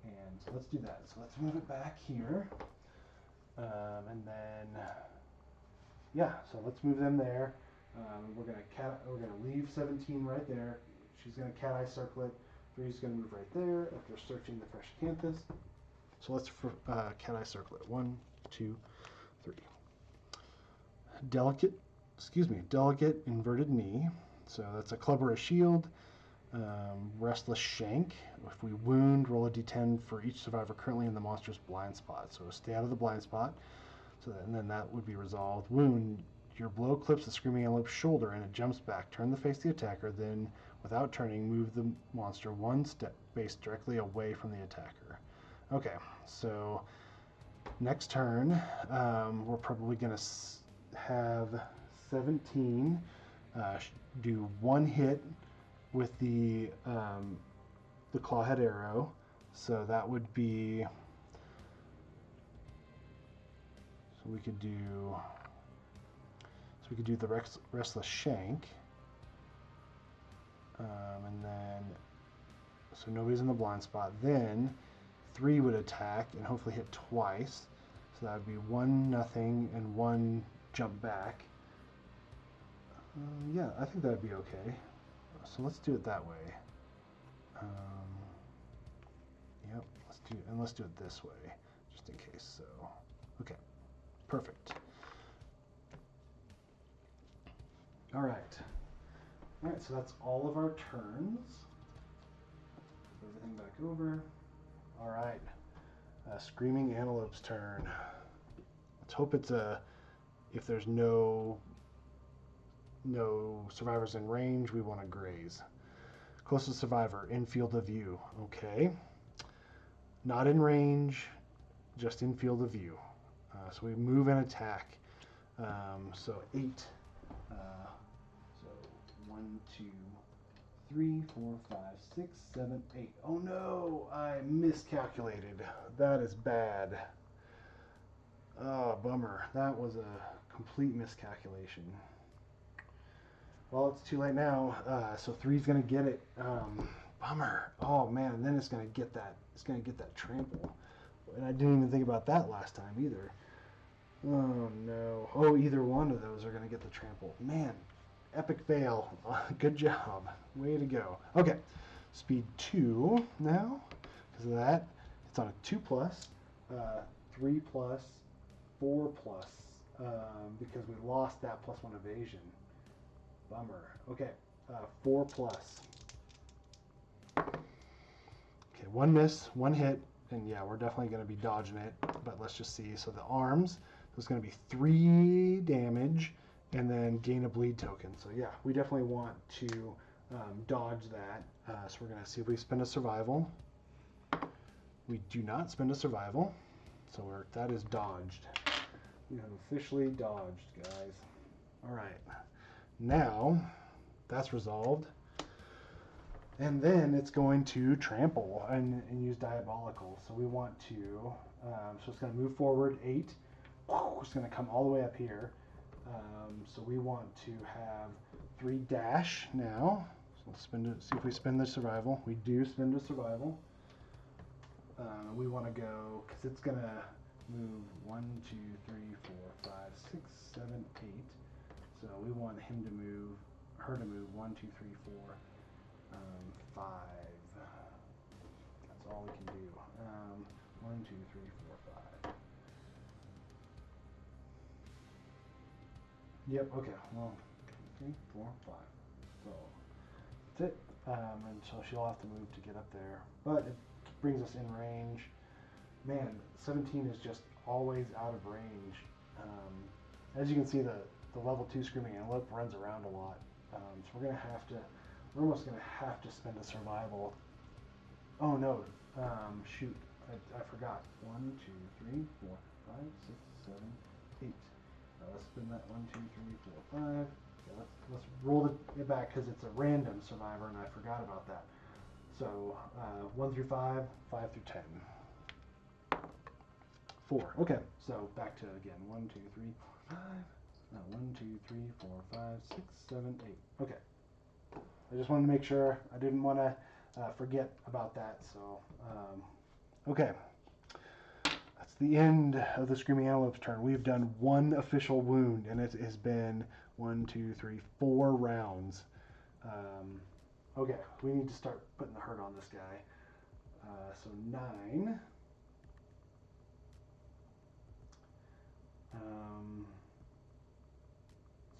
And so let's do that. So let's move it back here. And then, yeah, so let's move them there. We're gonna leave 17 right there. She's gonna cat eye circle it. 3 is gonna move right there after searching the fresh acanthus. So let's cat eye circle it. 1, 2, 3. Delicate inverted knee. So that's a club or a shield. Restless shank. If we wound, roll a d10 for each survivor currently in the monster's blind spot. So stay out of the blind spot. And then that would be resolved. Wound. Your blow clips the screaming antelope's shoulder and it jumps back. Turn the face of the attacker, then without turning, move the monster 1 step base directly away from the attacker. Okay, so next turn, we're probably going to have 17 do 1 hit with the clawhead arrow. So that would be, so we could do the restless shank, and then so nobody's in the blind spot. Then 3 would attack and hopefully hit twice. So that would be 1 nothing and 1 jump back. Yeah, I think that'd be okay. So let's do it that way. Yep, let's do it this way, just in case. So, okay, perfect. All right, so that's all of our turns. Flip everything back over. All right, Screaming Antelope's turn. Let's hope it's if there's no survivors in range, we want to graze. Closest survivor, in field of view. Okay. Not in range, just in field of view. So we move and attack. So 8. So 1, 2, 3, 4, 5, 6, 7, 8. Oh no, I miscalculated. That is bad. Oh, bummer. That was a complete miscalculation. Well, it's too late now. So 3's gonna get it. Bummer. Oh man, and then it's gonna get that. It's gonna get that trample. And I didn't even think about that last time either. Oh no. Oh, either one of those are gonna get the trample. Man, epic fail. Good job. Way to go. Okay, speed 2 now. Because of that, it's on a 2+, 3+, 4+. Because we lost that +1 evasion. Bummer. Okay, 4+. Okay, 1 miss, 1 hit, and yeah, we're definitely going to be dodging it, but let's just see. So the arms, there's going to be 3 damage, and then gain a bleed token. So yeah, we definitely want to dodge that. So we're going to see if we spend a survival. We do not spend a survival, so that is dodged. We have officially dodged, guys. All right. Now, that's resolved. And then it's going to trample and use diabolical. So we want to, so it's going to move forward 8. It's going to come all the way up here. So we want to have 3 dash now. So let's spend it, see if we spend the survival. We do spend a survival. We want to go, because it's going to move 1, 2, 3, 4, 5, 6, 7, 8. So we want him to move, her to move 1, 2, 3, 4, 5. That's all we can do. 1, 2, 3, 4, 5. Yep. Okay. Well, 3, 4, 5. So that's it. And so she'll have to move to get up there, but it brings us in range. Man, 17 is just always out of range. As you can see, the level 2 Screaming Antelope runs around a lot. So we're almost gonna have to spend a survival. Oh no, shoot, I forgot. 1, 2, 3, 4, 5, 6, 7, 8. Let's spin that 1, 2, 3, 4, 5. Okay, let's roll it back because it's a random survivor and I forgot about that. So 1 through 5, 5 through 10. 4. Okay, so back to again 1, 2, 3, 4, 5. 1, 2, 3, 4, 5, 6, 7, 8. Okay. I just wanted to make sure. I didn't want to forget about that. So, okay. That's the end of the Screaming Antelope's turn. We've done 1 official wound, and it has been 1, 2, 3, 4 rounds. Okay, we need to start putting the hurt on this guy. So 9.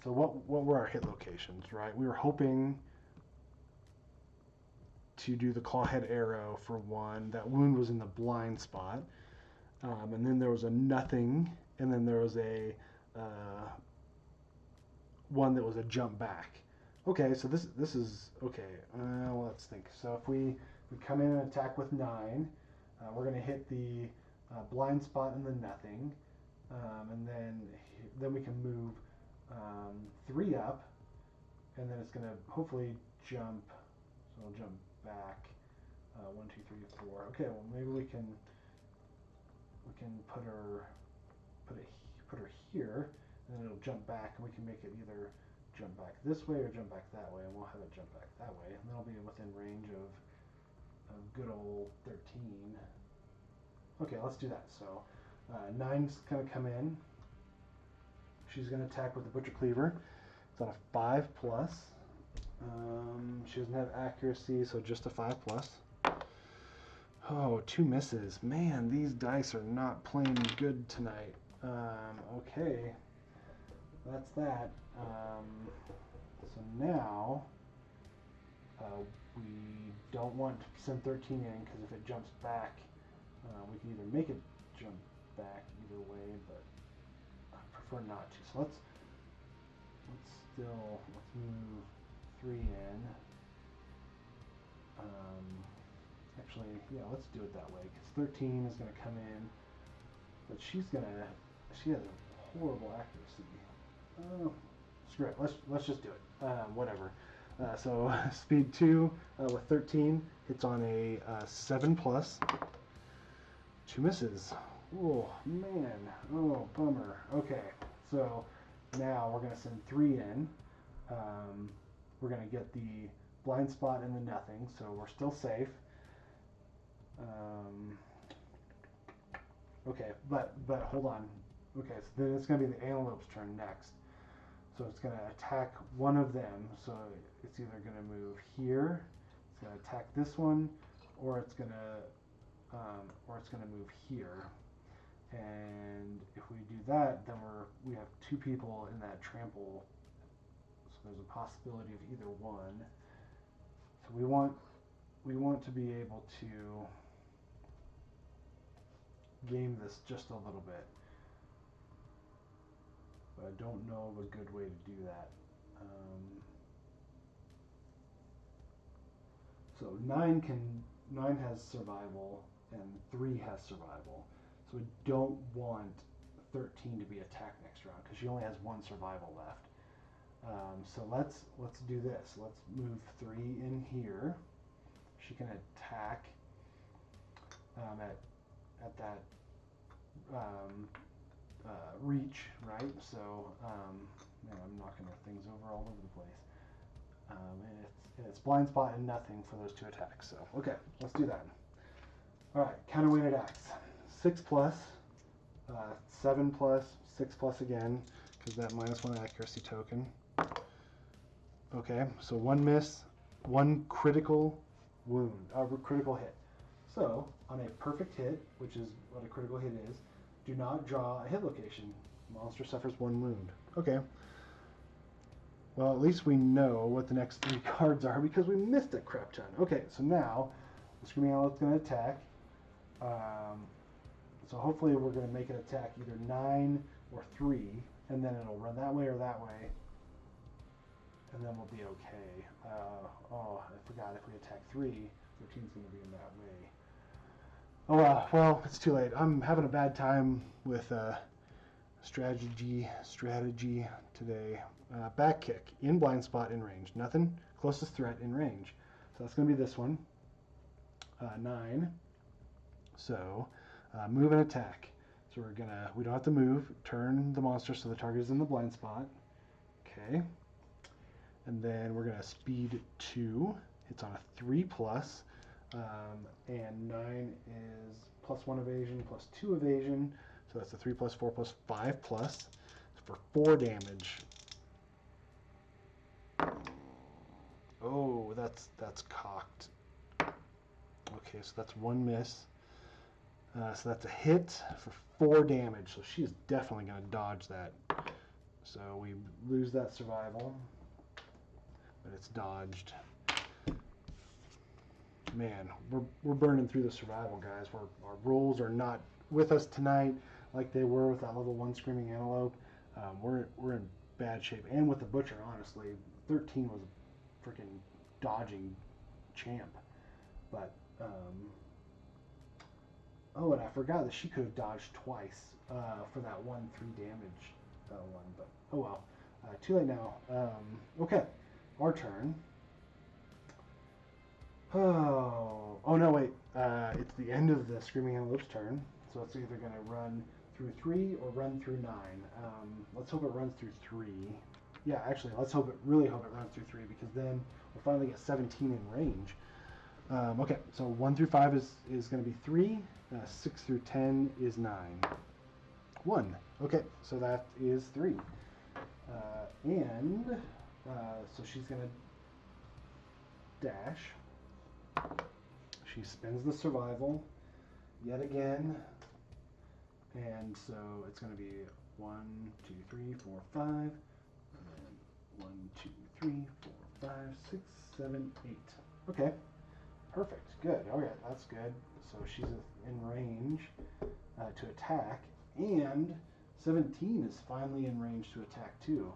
So what were our hit locations, right? We were hoping to do the clawhead arrow for 1. That wound was in the blind spot. And then there was a nothing, and then there was a one that was a jump back. Okay, so this is okay. Let's think. So if we come in and attack with 9, we're going to hit the blind spot and the nothing, and then we can move 3 up, and then it's going to hopefully jump. So we'll jump back 1, 2, 3, 4. Okay, well maybe we can put her here, and then it'll jump back, and we can make it either jump back this way or jump back that way, and we'll have it jump back that way, and then I'll be within range of good old 13. Okay, let's do that. So 9's gonna come in. She's gonna attack with the Butcher Cleaver. It's on a 5+. She doesn't have accuracy, so just a 5+. Oh, 2 misses. Man, these dice are not playing good tonight. Okay, that's that. So now we don't want to send 13 in because if it jumps back, we can either make it jump back either way, but I prefer not to. So let's move 3 in. Actually, yeah, let's do it that way because 13 is going to come in, but she has a horrible accuracy. Screw it. Let's just do it. Whatever. So speed 2 with 13 hits on a 7+. 2 misses. Oh man. Oh bummer. Okay. So now we're going to send 3 in. We're going to get the blind spot and the nothing, so we're still safe. Okay, but hold on. Okay, so then it's going to be the Antelope's turn next. So it's going to attack one of them. So it's either going to move here, it's going to attack this one, or it's going to move here. And if we do that, then we have 2 people in that trample. So there's a possibility of either one. So we want to be able to game this just a little bit, but I don't know of a good way to do that. So 9 has survival and 3 has survival. So we don't want 13 to be attacked next round because she only has 1 survival left. So let's do this. Let's move 3 in here. She can attack at that reach, right? So man, I'm knocking things over all over the place. And it's blind spot and nothing for those 2 attacks. So okay, let's do that. All right, counterweighted axe. 6+, 7+, 6+ again. because that -1 accuracy token. Okay, so 1 miss, 1 critical wound, critical hit. So, on a perfect hit, which is what a critical hit is, do not draw a hit location. Monster suffers 1 wound. Okay. Well, at least we know what the next 3 cards are because we missed a crap ton. Okay, so now the Screaming Antelope's going to attack. So hopefully we're going to make it attack either 9 or 3, and then it'll run that way or that way, and then we'll be okay. Oh, I forgot if we attack 3, 13's going to be in that way. Oh well, it's too late. I'm having a bad time with strategy today. Back kick, in blind spot, in range. Nothing, closest threat, in range. So that's going to be this one. 9. So, move and attack. So we don't have to move. Turn the monster so the target is in the blind spot. Okay. And then we're going to speed 2. It's on a 3+. And 9 is +1 evasion, +2 evasion. So that's a 3+, 4+, 5+. For 4 damage. Oh, that's cocked. Okay, so that's 1 miss. So that's a hit for 4 damage. So she is definitely going to dodge that. So we lose that survival, but it's dodged. Man, we're burning through the survival, guys. Our rolls are not with us tonight like they were with that level 1 Screaming Antelope. We're in bad shape, and with the Butcher, honestly, 13 was a freaking dodging champ. But oh, and I forgot that she could have dodged twice for that 1 3 damage one. But oh well, too late now. Okay, our turn. Oh no, wait. It's the end of the Screaming Antelope's turn, so it's either going to run through 3 or run through 9. Let's hope it runs through 3. Yeah, actually, really hope it runs through 3, because then we'll finally get 17 in range. Okay, so 1 through 5 is going to be 3. 6 through 10 is 9. 1. Okay, so that is 3. So she's going to dash. She spends the survival yet again. And so it's going to be 1, 2, 3, 4, 5. And then 1, 2, 3, 4, 5, 6, 7, 8. Okay. Perfect. Good. Okay, that's good. So she's in range to attack, and 17 is finally in range to attack too.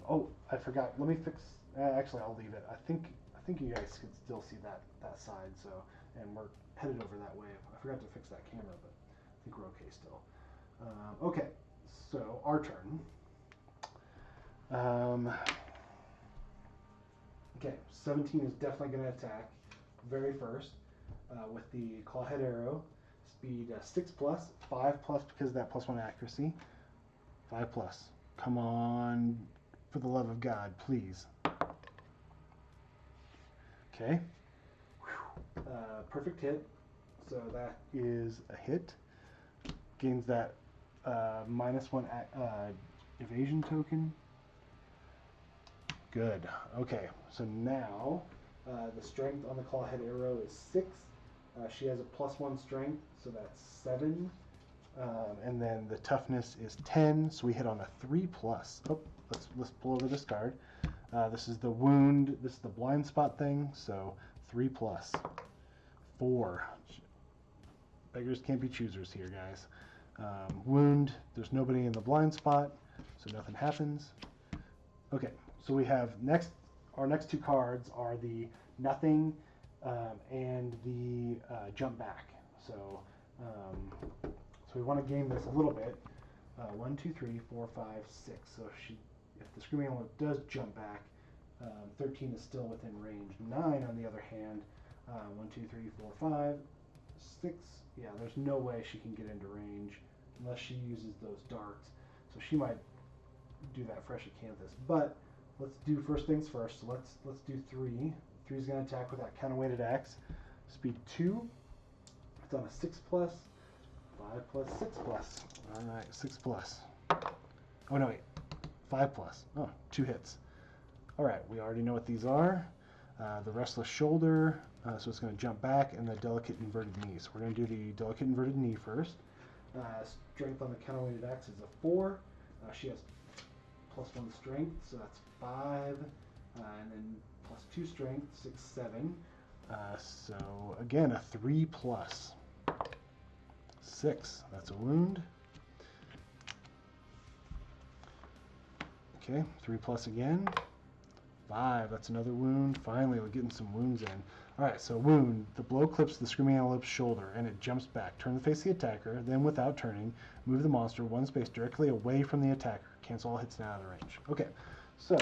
Oh, I forgot. Let me fix. Actually, I'll leave it. I think you guys can still see that side. So, and we're headed over that way. I forgot to fix that camera, but I think we're okay still. Okay, so our turn. Okay, 17 is definitely going to attack very first with the clawhead arrow. Speed 6+, 5+ because of that +1 accuracy. 5+. Come on, for the love of God, please. Okay. Perfect hit. So that is a hit. Gains that -1 evasion token. Good. Okay, so now the strength on the clawhead arrow is 6. She has a +1 strength, so that's 7. And then the toughness is 10, so we hit on a 3+. Oh, let's pull over this card. This is the wound. This is the blind spot thing, so 3+. 4. Beggars can't be choosers here, guys. Wound. There's nobody in the blind spot, so nothing happens. Okay, so we have our next 2 cards are the nothing and the jump back. So we want to game this a little bit. 1, 2, 3, 4, 5, 6. So if the Screaming Antelope does jump back, 13 is still within range. 9, on the other hand, 1, 2, 3, 4, 5, 6. Yeah, there's no way she can get into range unless she uses those darts. So she might do that fresh acanthus. But let's do first things first. So let's do 3. 3 is going to attack with that counterweighted axe. Speed 2. It's on a 6+. 5+, 6+. All right, 6+. Oh no, wait. 5+. Oh, 2 hits. All right, we already know what these are. The restless shoulder, so it's going to jump back, and the delicate inverted knee. So we're going to do the delicate inverted knee first. Strength on the counterweighted axe is a 4. She has +1 strength, so that's 5, and then +2 strength, 6, 7. So again, a 3+. 6, that's a wound. Okay, 3+ again. 5, that's another wound. Finally, we're getting some wounds in. Alright, so wound. The blow clips the Screaming Antelope's shoulder, and it jumps back. Turn the face of the attacker, then without turning, move the monster 1 space directly away from the attacker. Cancel all hits now out of the range. Okay, so,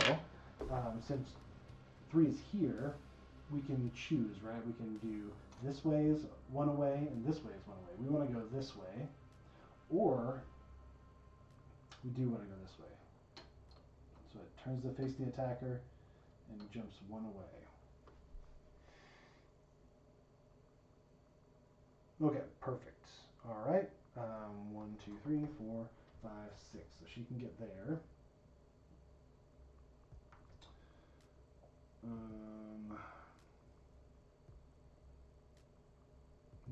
since 3 is here, we can choose, right? We can do this way is 1 away, and this way is 1 away. We want to go this way, or we do want to go this way. So it turns the face of the attacker and jumps 1 away. Okay, perfect. All right. 1, 2, 3, 4, 5, 6. So she can get there.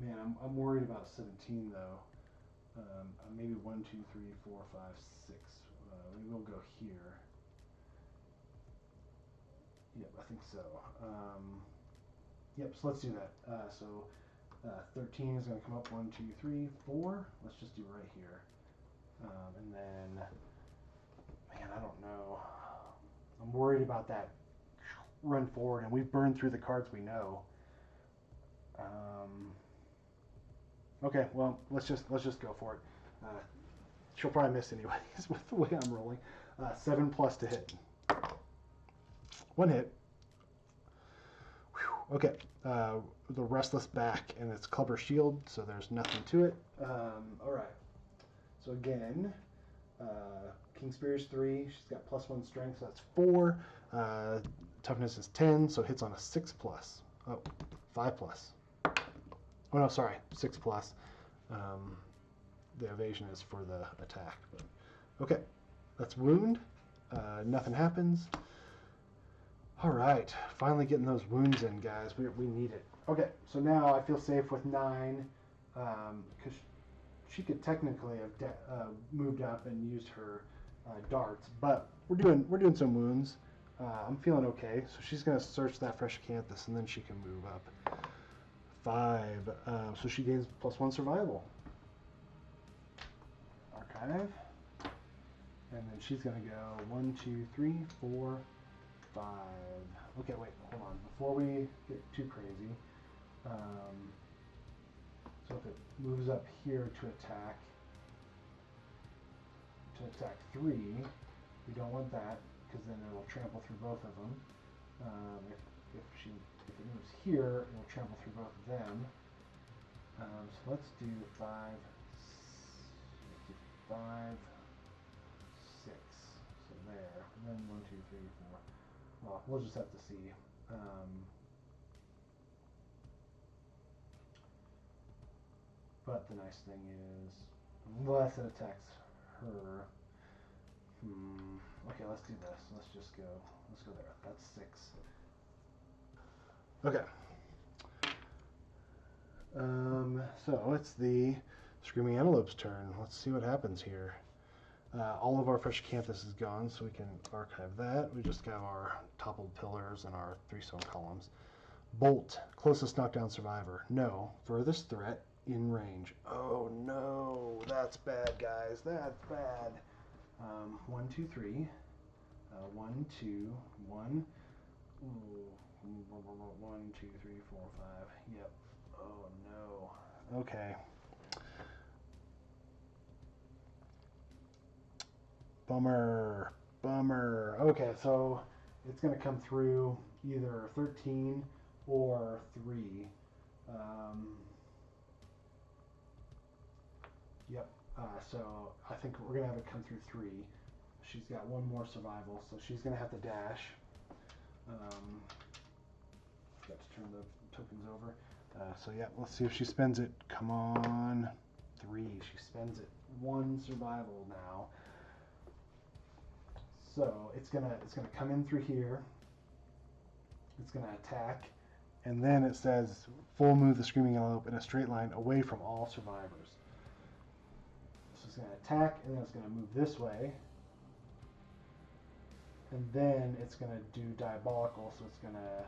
Man, I'm worried about 17 though. Maybe 1, 2, 3, 4, 5, 6. Maybe we'll go here. Yep, I think so. Yep, so let's do that. 13 is going to come up 1, 2, 3, 4. Let's just do right here. And then, man, I don't know. I'm worried about that run forward, and we've burned through the cards we know. Okay, well, let's just go for it. She'll probably miss anyways with the way I'm rolling. 7+ to hit. 1 hit. Whew. Okay, the restless back, and it's clubber shield, so there's nothing to it. All right. So again, King Spear's 3. She's got +1 strength, so that's 4. Toughness is 10, so hits on a 6+. Oh, 5+. Oh no, sorry, 6+. The evasion is for the attack. But, okay, that's wound. Nothing happens. All right, finally getting those wounds in, guys. We need it. Okay, so now I feel safe with 9, because she could technically have moved up and used her darts, but we're doing some wounds. I'm feeling okay, so she's gonna search that fresh acanthus, and then she can move up. 5, so she gains +1 survival. Archive, and then she's gonna go 1, 2, 3, 4, 5. Okay, wait, hold on. Before we get too crazy, so if it moves up here to attack 3, we don't want that, because then it will trample through both of them. If it moves here, it will trample through both of them. So let's do 5, 6. So there, and then 1, 2, 3, 4. Well, we'll just have to see. But the nice thing is, unless it attacks her. Okay, let's do this. Let's go there. That's 6. Okay. So it's the Screaming Antelope's turn. Let's see what happens here. All of our fresh acanthus is gone, so we can archive that. We just have our toppled pillars and our 3 stone columns. Bolt, closest knockdown survivor. No. Furthest threat in range. Oh no, that's bad, guys. That's bad. 1, 2, 3. 1, 2, 1. Ooh. 1, 2, 3, 4, 5. Yep. Oh no. Okay. Bummer. Okay, so it's going to come through either 13 or 3. Yep. So I think we're going to have it come through 3. She's got 1 more survival, so she's going to have to dash. Got to turn the tokens over. So yeah, let's see if she spends it. Come on. 3. She spends it. 1 survival now. So it's gonna come in through here. It's gonna attack, and then it says full move the Screaming Antelope in a straight line away from all survivors. So it's gonna attack, and then it's gonna move this way, and then it's gonna do diabolical. So it's gonna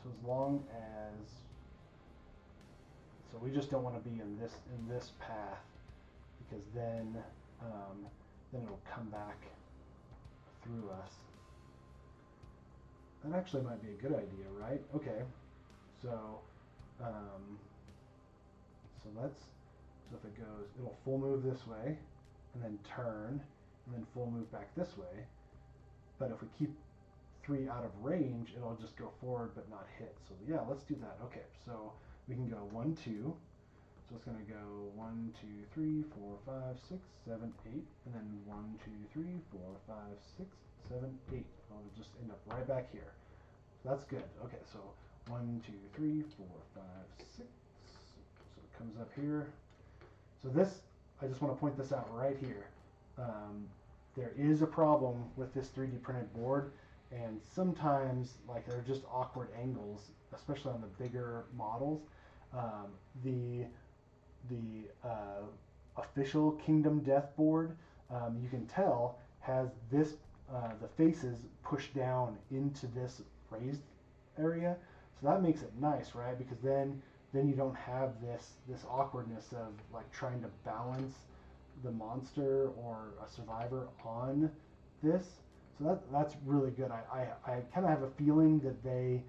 as long as we just don't want to be in this path, because then it'll come back through us. That actually might be a good idea, right? Okay, so so if it goes, it'll full move this way, and then turn, and then full move back this way. But if we keep 3 out of range, it'll just go forward but not hit. So yeah, let's do that. Okay, so we can go 1, 2. So it's going to go 1, 2, 3, 4, 5, 6, 7, 8, and then 1, 2, 3, 4, 5, 6, 7, 8. It'll just end up right back here. So that's good. Okay, so 1, 2, 3, 4, 5, 6. So it comes up here. So this, I just want to point this out right here. There is a problem with this 3D printed board, and sometimes like they're just awkward angles, especially on the bigger models. The official Kingdom Death board, you can tell, has this the faces pushed down into this raised area, so that makes it nice, right? Because then you don't have this awkwardness of like trying to balance the monster or a survivor on this. So that's really good. I kind of have a feeling that they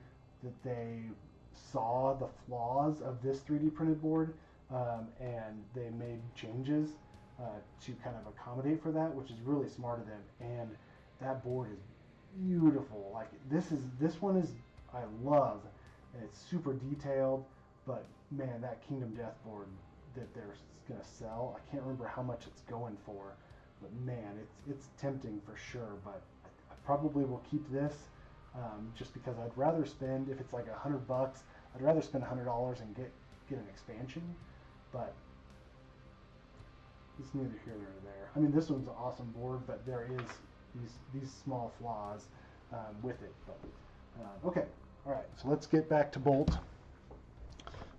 saw the flaws of this 3D printed board, and they made changes to kind of accommodate for that, which is really smart of them. And that board is beautiful. Like this one is, I love, and it's super detailed. But man, that Kingdom Death board that they're gonna sell, I can't remember how much it's going for, but man, it's tempting for sure. But I probably will keep this, just because I'd rather spend, if it's like $100, I'd rather spend $100 and get an expansion. But it's neither here nor there. I mean, this one's an awesome board, but there is these small flaws with it. But okay, all right. So let's get back to Bolt.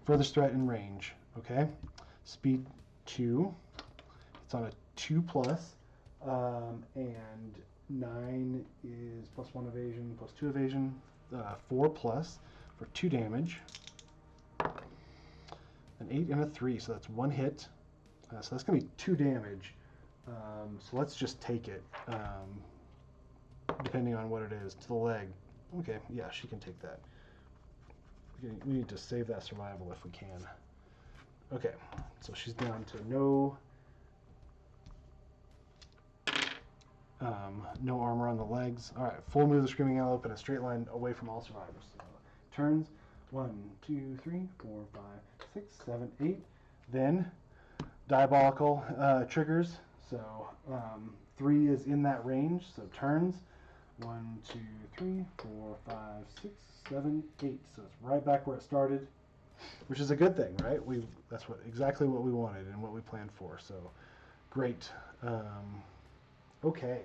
Furthest threat in range. Okay, speed 2. It's on a 2+, and 9 is +1 evasion, +2 evasion, 4+ for 2 damage. An 8 and a 3, so that's 1 hit. So that's going to be 2 damage. So let's just take it, depending on what it is, to the leg. Okay, yeah, she can take that. We need to save that survival if we can. Okay, so she's down to no armor on the legs. All right, full move the Screaming Antelope in a straight line away from all survivors. So, turns 1, 2, 3, 4, 5, 6, 7, 8. Then diabolical triggers. So 3 is in that range. So turns 1, 2, 3, 4, 5, 6, 7, 8. So it's right back where it started, which is a good thing, right? That's exactly what we wanted and what we planned for. So great. Okay,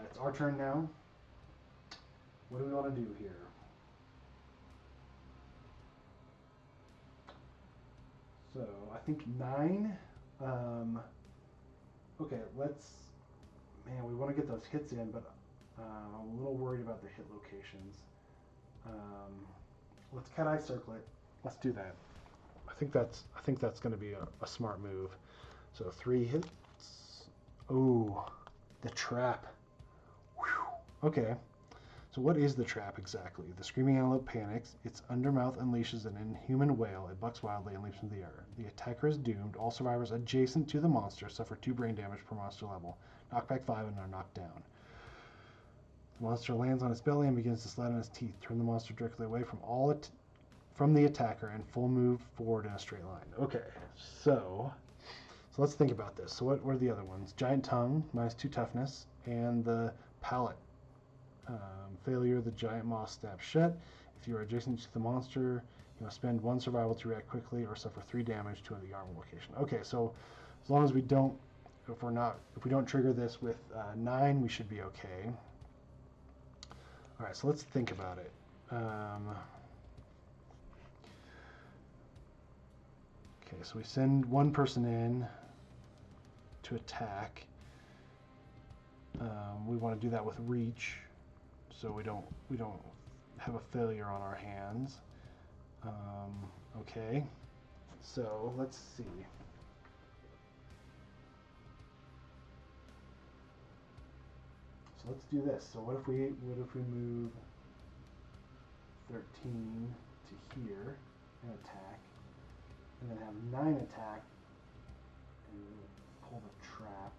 it's our turn now. What do we want to do here? So I think 9. Okay, man, we want to get those hits in, but I'm a little worried about the hit locations. Let's cat eye circle it. Let's do that. I think that's going to be a smart move. So 3 hits. Oh, the trap. Whew. Okay. So what is the trap exactly? The Screaming Antelope panics. Its undermouth unleashes an inhuman wail. It bucks wildly and leaps into the air. The attacker is doomed. All survivors adjacent to the monster suffer 2 brain damage per monster level. Knockback 5 and are knocked down. The monster lands on its belly and begins to slide on its teeth. Turn the monster directly away from the attacker and full move forward in a straight line. Okay, so let's think about this. So what are the other ones? Giant tongue, -2 toughness, and the palate. Failure, the giant maw stabs shut. If you are adjacent to the monster, you must spend 1 survival to react quickly or suffer 3 damage to the armor location. Okay, so as long as we don't if we don't trigger this with 9, we should be okay. All right, so let's think about it. Okay, so we send one person in to attack. We want to do that with reach, so we don't have a failure on our hands. Okay, so let's see. So let's do this. So what if we move 13 to here and attack, and then have 9 attack and pull the trap?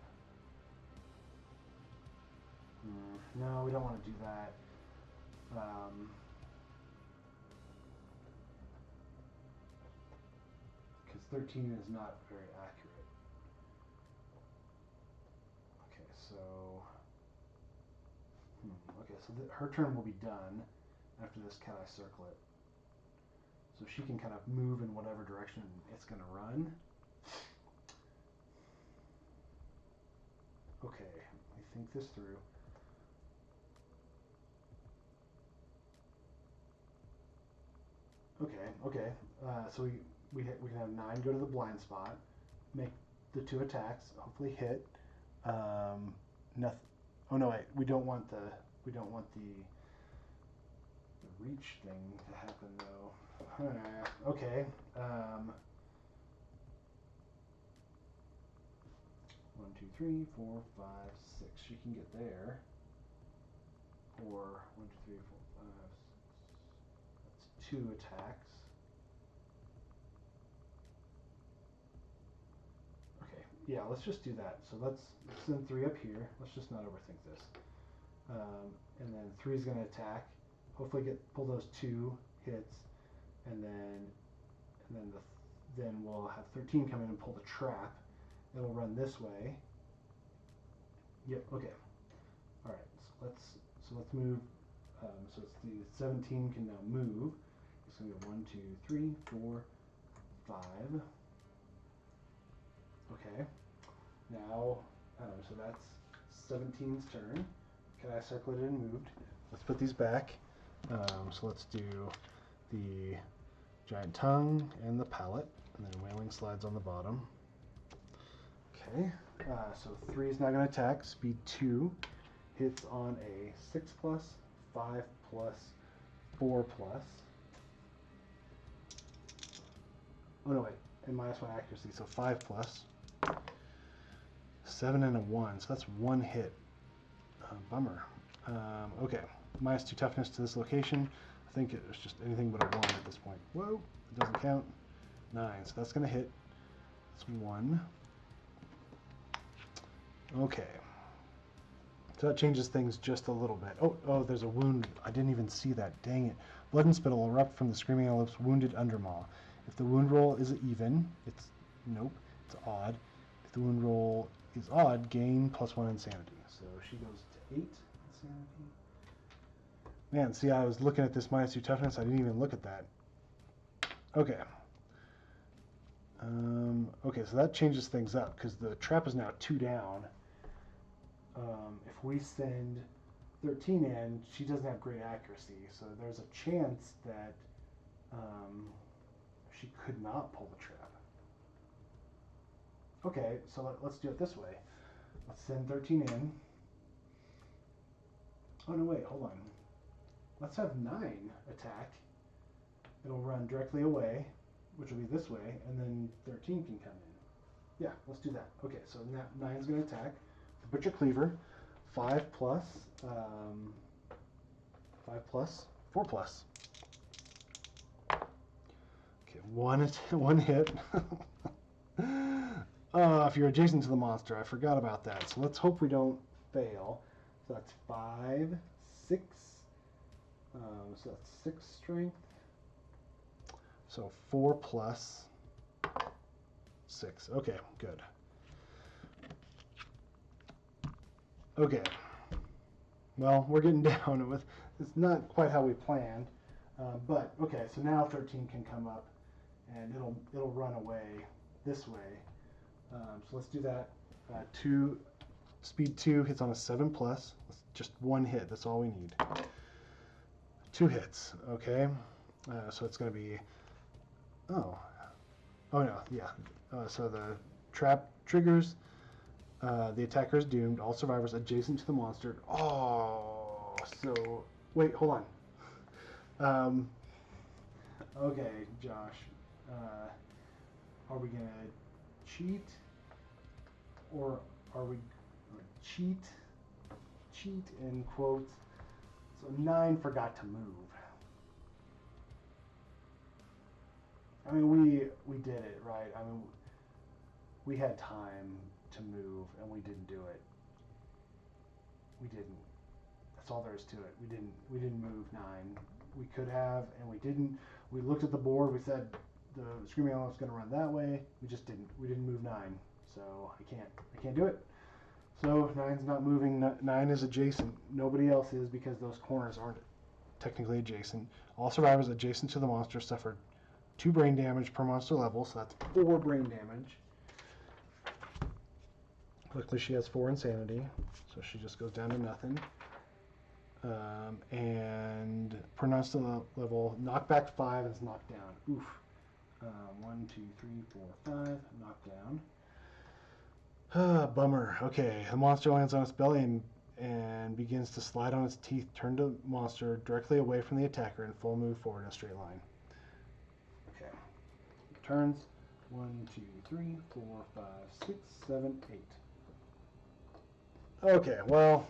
No, we don't want to do that. Because 13 is not very accurate. Okay, so her turn will be done after this cat eye circlet. So she can kind of move in whatever direction it's going to run. Okay, let me think this through. Okay. So we can have 9 go to the blind spot, make the 2 attacks, hopefully hit. Nothing. Oh no, wait. We don't want the reach thing to happen though. Okay. 1, 2, 3, 4, 5, 6. She can get there. Or 1, 2, 3, 4, 5, 6. That's 2 attacks. Okay, yeah, let's just do that. So let's send 3 up here. Let's just not overthink this. And then 3 is going to attack. Hopefully pull those 2 hits, and then we'll have 13 come in and pull the trap. It'll run this way. Yep. Okay. All right. So let's move. So it's the 17 can now move. It's going to be 1, 2, 3, 4, 5. Okay. Now, so that's 17's turn. Can I circle it and moved? Let's put these back. So let's do the giant tongue and the palate, and then wailing slides on the bottom. Okay. So 3 is now going to attack. Speed 2 hits on a 6+, 5+, 4+. Oh no, wait. And -1 accuracy, so 5+. 7 and a 1, so that's 1 hit. Bummer. Okay, -2 toughness to this location. I think it was just anything but a 1 at this point. Whoa, it doesn't count. 9, so that's going to hit. That's 1. Okay. So that changes things just a little bit. Oh, there's a wound. I didn't even see that. Dang it. Blood and spit will erupt from the Screaming Antelope's wounded undermaw. If the wound roll is even, it's odd. If the wound roll is odd, gain +1 insanity. So she goes to 8 insanity. Man, see, I was looking at this -2 toughness. I didn't even look at that. Okay. Okay, so that changes things up because the trap is now 2 down. If we send 13 in, she doesn't have great accuracy, so there's a chance that she could not pull the trap. Okay, so let's do it this way. Let's send 13 in. Oh no, wait, hold on. Let's have 9 attack. It'll run directly away, which will be this way, and then 13 can come in. Yeah, let's do that. Okay, so now 9's going to attack. Butcher Cleaver, 5+, 5+, 4+. Okay, one hit. If you're adjacent to the monster, I forgot about that. So let's hope we don't fail. So that's 5, 6. So that's 6 strength. So 4+6. Okay, good. Okay. Well, we're getting down with. It's not quite how we planned, but okay. So now 13 can come up, and it'll run away this way. So let's do that. Speed 2 hits on a 7+. Just one hit. That's all we need. 2 hits. Okay. So it's going to be. Oh no. Yeah. So the trap triggers. The attacker is doomed. All survivors adjacent to the monster. Oh. So wait. Hold on. Okay, Josh. Are we gonna cheat, or are we cheat in quotes? So 9 forgot to move. I mean, we did it, right? I mean, we had time to move and we didn't do it. We didn't. That's all there is to it. We didn't move 9. We could have, and we didn't. We looked at the board. We said the Screaming Antelope's going to run that way. We just didn't. We didn't move 9, so I can't do it. So 9's not moving. 9 is adjacent. Nobody else is, because those corners aren't technically adjacent. All survivors adjacent to the monster suffer 2 brain damage per monster level, so that's 4 brain damage. Luckily she has 4 insanity, so she just goes down to nothing. And per monster level, knockback 5 is knocked down. Oof. 1, 2, 3, 4, 5, knocked down. Bummer. Okay, the monster lands on its belly and begins to slide on its teeth, turn the monster directly away from the attacker and full move forward in a straight line. Okay. Turns. 1, 2, 3, 4, 5, 6, 7, 8. Okay, well,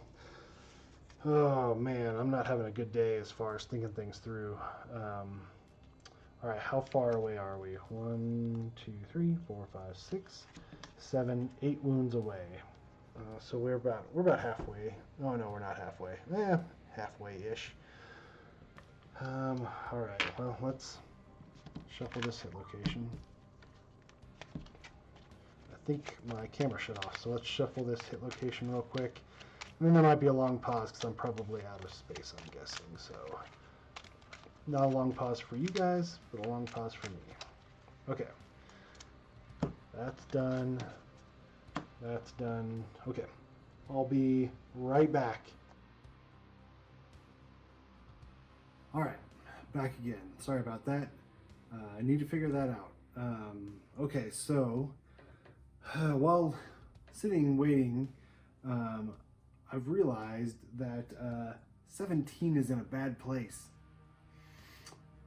oh man, I'm not having a good day as far as thinking things through. All right, how far away are we? 1, 2, 3, 4, 5, 6, 7, 8 wounds away. So we're about halfway. Oh no, we're not halfway. Halfway-ish. All right. Well, let's shuffle this hit location. I think my camera shut off, so let's shuffle this hit location real quick. And then there might be a long pause because I'm probably out of space, I'm guessing. So not a long pause for you guys, but a long pause for me. Okay. That's done. That's done. Okay. I'll be right back. All right. Back again. Sorry about that. I need to figure that out. Okay, so while sitting waiting, I've realized that 17 is in a bad place.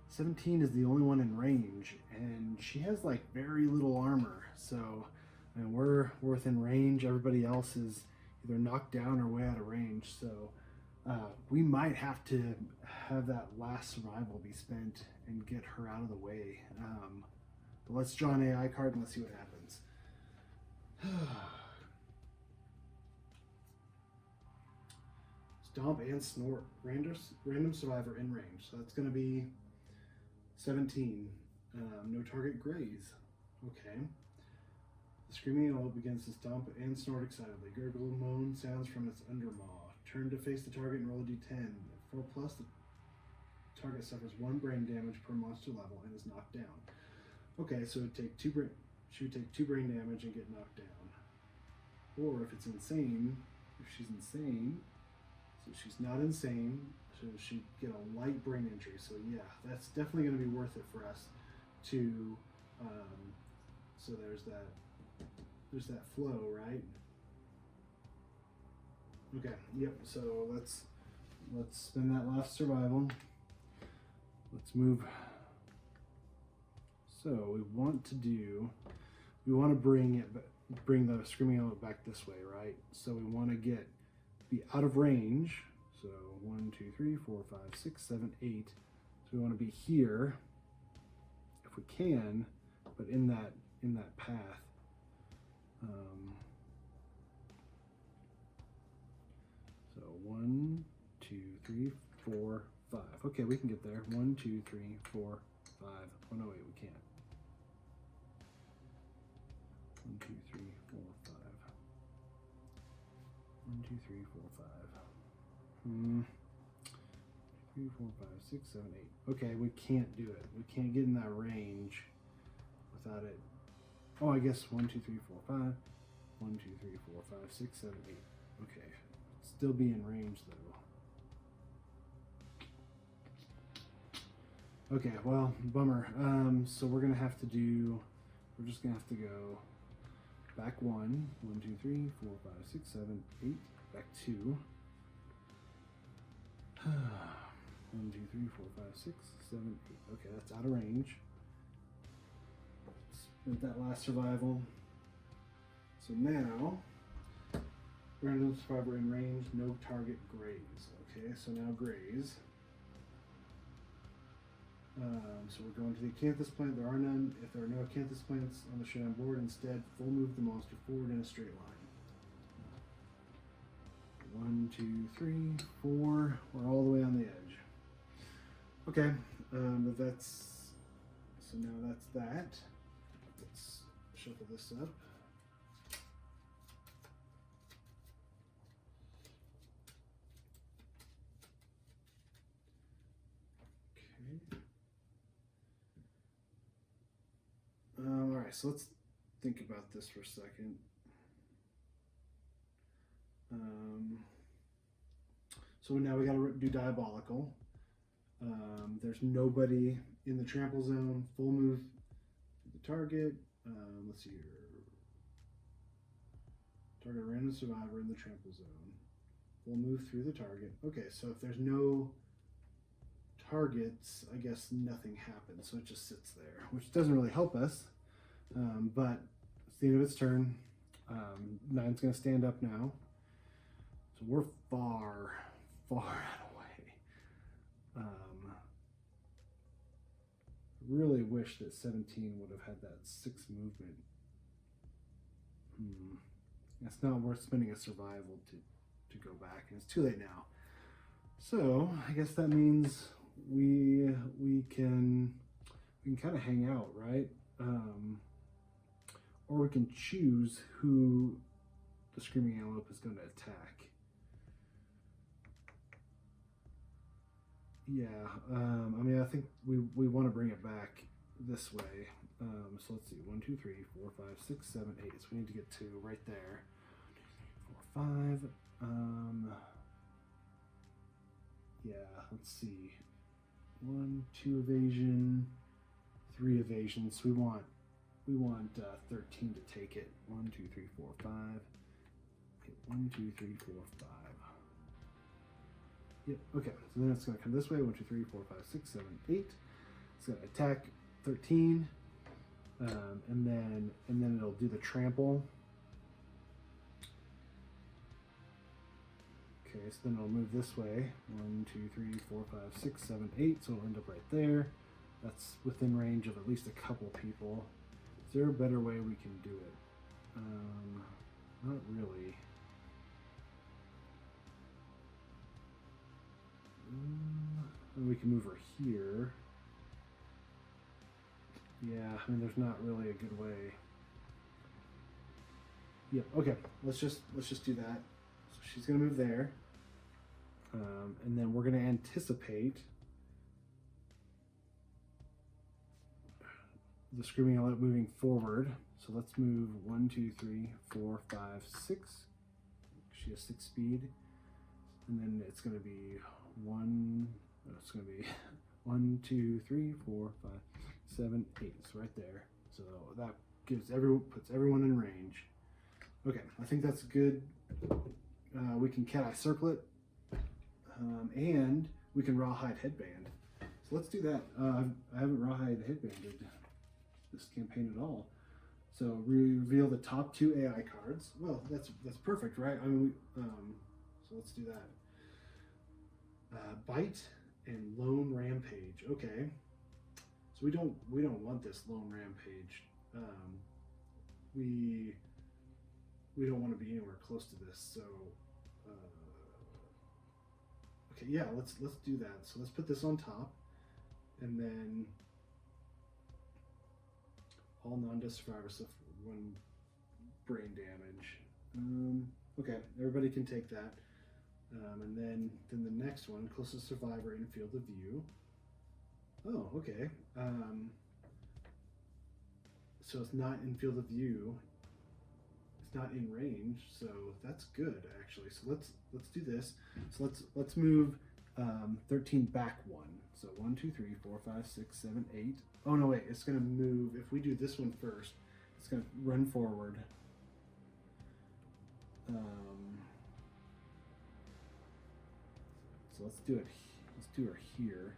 17 is the only one in range, and she has like very little armor. So, and we're within range. Everybody else is either knocked down or way out of range. So, we might have to have that last survival be spent and get her out of the way. But let's draw an AI card and let's see what happens. Stomp and Snort. Random survivor in range. So that's going to be 17. No target graze. Okay. The Screaming Antelope begins to stomp and snort excitedly. Gurgle moan sounds from its undermaw. Turn to face the target and roll a d10. 4+, the target suffers 1 brain damage per monster level and is knocked down. Okay, so she would take 2 brain damage and get knocked down. Or if it's insane, if she's insane, so she's not insane, so she'd get a light brain injury. So yeah, that's definitely going to be worth it for us to, so there's that flow, right? Okay, yep, so let's spend that last survival. Let's move. So we want to bring the Screaming Antelope back this way, right? So we want to be out of range. So 1, 2, 3, 4, 5, 6, 7, 8. So we want to be here if we can, but in that path. So 1, 2, 3, 4, 5. Okay, we can get there. 1, 2, 3, 4, 5. Oh no, wait, we can't. 1, 2, 3, 4, 5. 1, 2, 3, 4, 5. 3, 4, 5, 6, 7, 8. Okay, we can't do it. We can't get in that range without it Oh, I guess 1, 2, 3, 4, 5. 1, 2, 3, 4, 5, 6, 7, 8. Okay. Still be in range though. Okay, well, bummer. So we're gonna have to do. We're just gonna have to go back 1, 1, 2, 3, 4, 5, 6, 7, 8. Back 2. 1, 2, 3, 4, 5, 6, 7, 8. Okay, that's out of range. Spent that last survival. So now random survivor in range, no target graze. Okay, so now graze. So we're going to the acanthus plant. There are none. If there are no acanthus plants on the showdown board, instead full move the monster forward in a straight line. 1, 2, 3, 4. We're all the way on the edge. Okay, but that's so now that's that. Let's shuffle this up. All right, so let's think about this for a second. So now we got to do diabolical. There's nobody in the trample zone. Full move to the target. Let's see here. Target a random survivor in the trample zone. Full move through the target. Okay, so if there's no targets, I guess nothing happens, so it just sits there, which doesn't really help us. But it's the end of its turn. 9's going to stand up now, so we're far away. Really wish that 17 would have had that 6 movement. It's not worth spending a survival to go back, and it's too late now. So I guess that means we can kind of hang out, right? Or we can choose who the Screaming Antelope is going to attack. Yeah, I mean, I think we want to bring it back this way. So let's see, 1, 2, 3, 4, 5, 6, 7, 8. So we need to get to right there. 4, 5. Yeah, let's see. 1, 2 evasion, 3 evasion. So we want 13 to take it. 1, 2, 3, 4, 5. Okay, 1, 2, 3, 4, 5. Yep. Okay. So then it's going to come this way. 1, 2, 3, 4, 5, 6, 7, 8. It's going to attack 13, and then it'll do the trample. Okay, so then it'll move this way. 1, 2, 3, 4, 5, 6, 7, 8. So it'll end up right there. That's within range of at least a couple people. Is there a better way we can do it? Not really. And we can move her here. Yeah, I mean, there's not really a good way. Yep. Okay. Let's just do that. So she's gonna move there, and then we're gonna anticipate the Screaming Antelope moving forward. So let's move 1, 2, 3, 4, 5, 6. She has 6 speed, and then it's gonna be 1. It's gonna be 1, 2, 3, 4, 5, 7, 8. So right there. So that puts everyone in range. Okay, I think that's good. We can cat eye circlet, and we can rawhide headband. So let's do that. I haven't rawhide headbanded this campaign at all. So reveal the top 2 AI cards. Well, that's perfect, right? I mean, so let's do that. Bite and Lone Rampage. Okay, so we don't want this Lone Rampage. We don't want to be anywhere close to this. So okay, yeah, let's do that. So let's put this on top, and then all non-death survivors suffer 1 brain damage. Okay, everybody can take that. And then the next one, closest survivor in field of view. Oh, okay. so it's not in field of view. It's not in range, so that's good actually. So let's do this. So let's move 13 back one. So 1, 2, 3, 4, 5, 6, 7, 8. Oh no, wait, it's gonna move. If we do this one first, it's gonna run forward. So let's do it. Let's do her here.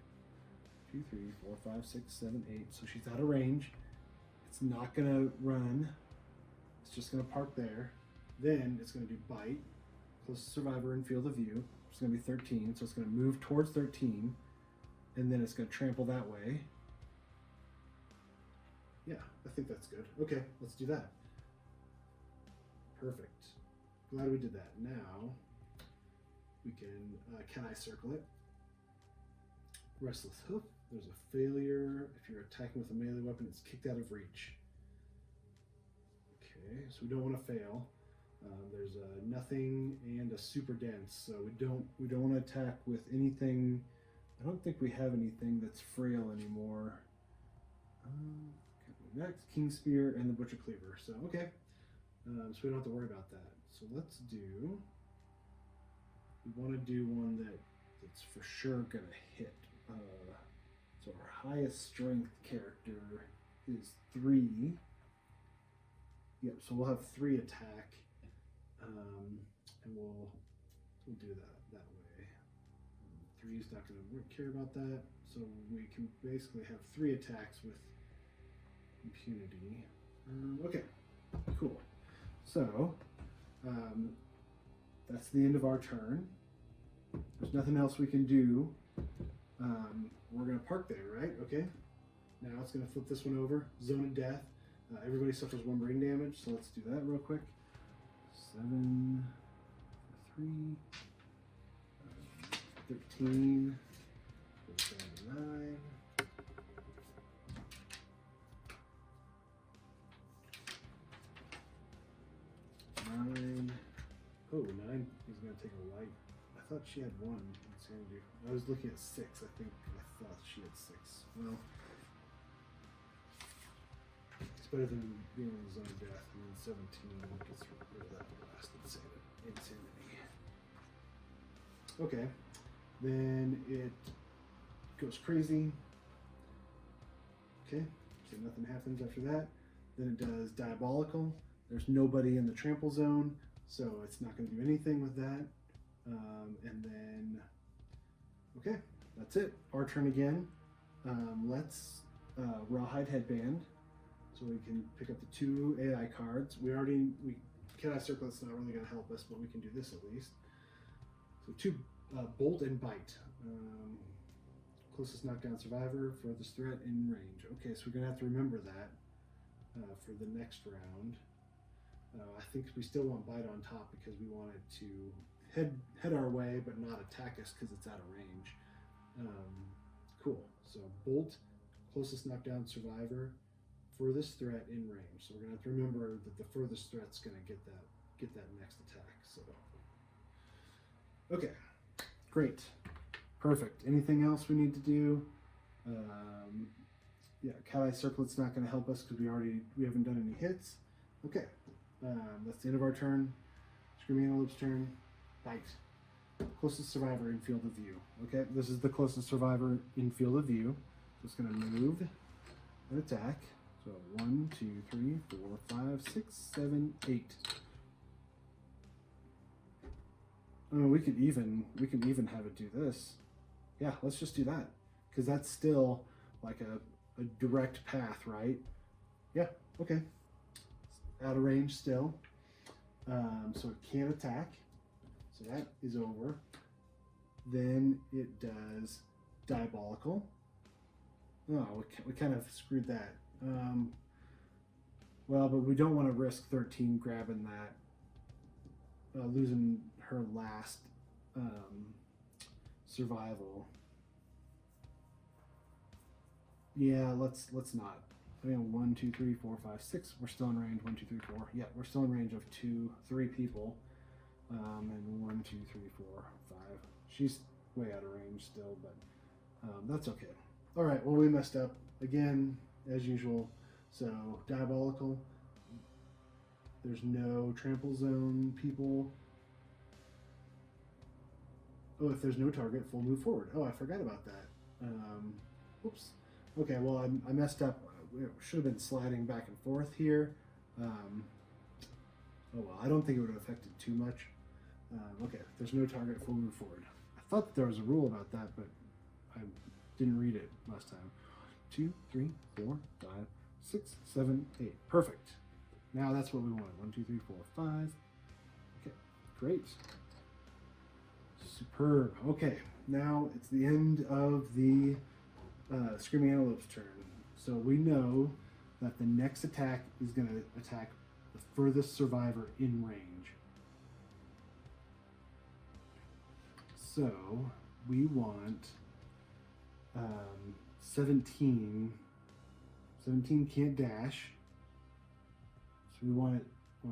2, 3, 4, 5, 6, 7, 8. So she's out of range. It's not gonna run. It's just gonna park there. Then it's gonna do bite. Closest survivor in field of view. It's gonna be 13. So it's gonna move towards 13, and then it's gonna trample that way. Yeah, I think that's good. Okay, let's do that. Perfect. Glad we did that. Now we can I circle it? Restless hoof. There's a failure. If you're attacking with a melee weapon, it's kicked out of reach. Okay, so we don't want to fail. There's a nothing and a super dense, so we don't want to attack with anything. I don't think we have anything that's frail anymore. Next, King Spear and the Butcher Cleaver. So okay, so we don't have to worry about that. So let's do. We want to do one that's for sure gonna hit. So our highest strength character is 3. Yep. So we'll have 3 attack, and we'll do that way. 3 is not gonna care about that. So we can basically have 3 attacks with impunity. Okay, cool. So that's the end of our turn. There's nothing else we can do. We're gonna park there, right? Okay. Now it's gonna flip this one over. Zone of death. Everybody suffers 1 brain damage, so let's do that real quick. 7, 3, 13, 9. 9. Oh, 9 is going to take a light. I thought she had 1 insanity. I was looking at 6. I think I thought she had 6. Well, it's better than being in the zone of death. And then 17 gets rid of that last insanity. Okay. Then it goes crazy. Okay. So nothing happens after that. Then it does diabolical. There's nobody in the trample zone, so it's not going to do anything with that. And then, okay, that's it. Our turn again. Let's Rawhide Headband, so we can pick up the 2 AI cards. Can I circle? It's not really going to help us, but we can do this at least. So 2 Bolt and Bite. Closest knockdown survivor, furthest threat in range. Okay, so we're going to have to remember that for the next round. I think we still want Bite on top because we want it to head our way but not attack us because it's out of range. Cool. So Bolt, closest knockdown survivor, furthest threat in range. So we're gonna have to remember that the furthest threat's gonna get that next attack. So okay, great, perfect. Anything else we need to do? Yeah, Cat-Eye Circlet's not gonna help us because we haven't done any hits. Okay. That's the end of our turn. Screaming Antelope's turn. Bite. Closest survivor in field of view. Okay, this is the closest survivor in field of view. So it's going to move and attack. So 1, 2, 3, 4, 5, 6, 7, 8. I mean, we can even have it do this. Yeah, let's just do that because that's still like a direct path, right? Yeah. Okay. Out of range still, so it can't attack, so that is over. Then it does diabolical. Oh, we kind of screwed that. Well, but we don't want to risk 13 grabbing that, losing her last survival. Yeah, let's not. I mean, 1, 2, 3, 4, 5, 6. We're still in range. 1, 2, 3, 4. Yeah, we're still in range of 3 people. And 1, 2, 3, 4, 5. She's way out of range still, but that's okay. All right. Well, we messed up again as usual. So diabolical. There's no trample zone people. Oh, if there's no target, full move forward. Oh, I forgot about that. Oops. Okay, well, I messed up. It should have been sliding back and forth here. Oh well, I don't think it would have affected too much. Okay, if there's no target, full move forward. I thought that there was a rule about that, but I didn't read it last time. 2, 3, 4, 5, 6, 7, 8. Perfect. Now that's what we wanted. 1, 2, 3, 4, 5. Okay, great. Superb. Okay, now it's the end of the Screaming Antelope's turn. So we know that the next attack is going to attack the furthest survivor in range. So we want 17. 17 can't dash. So we want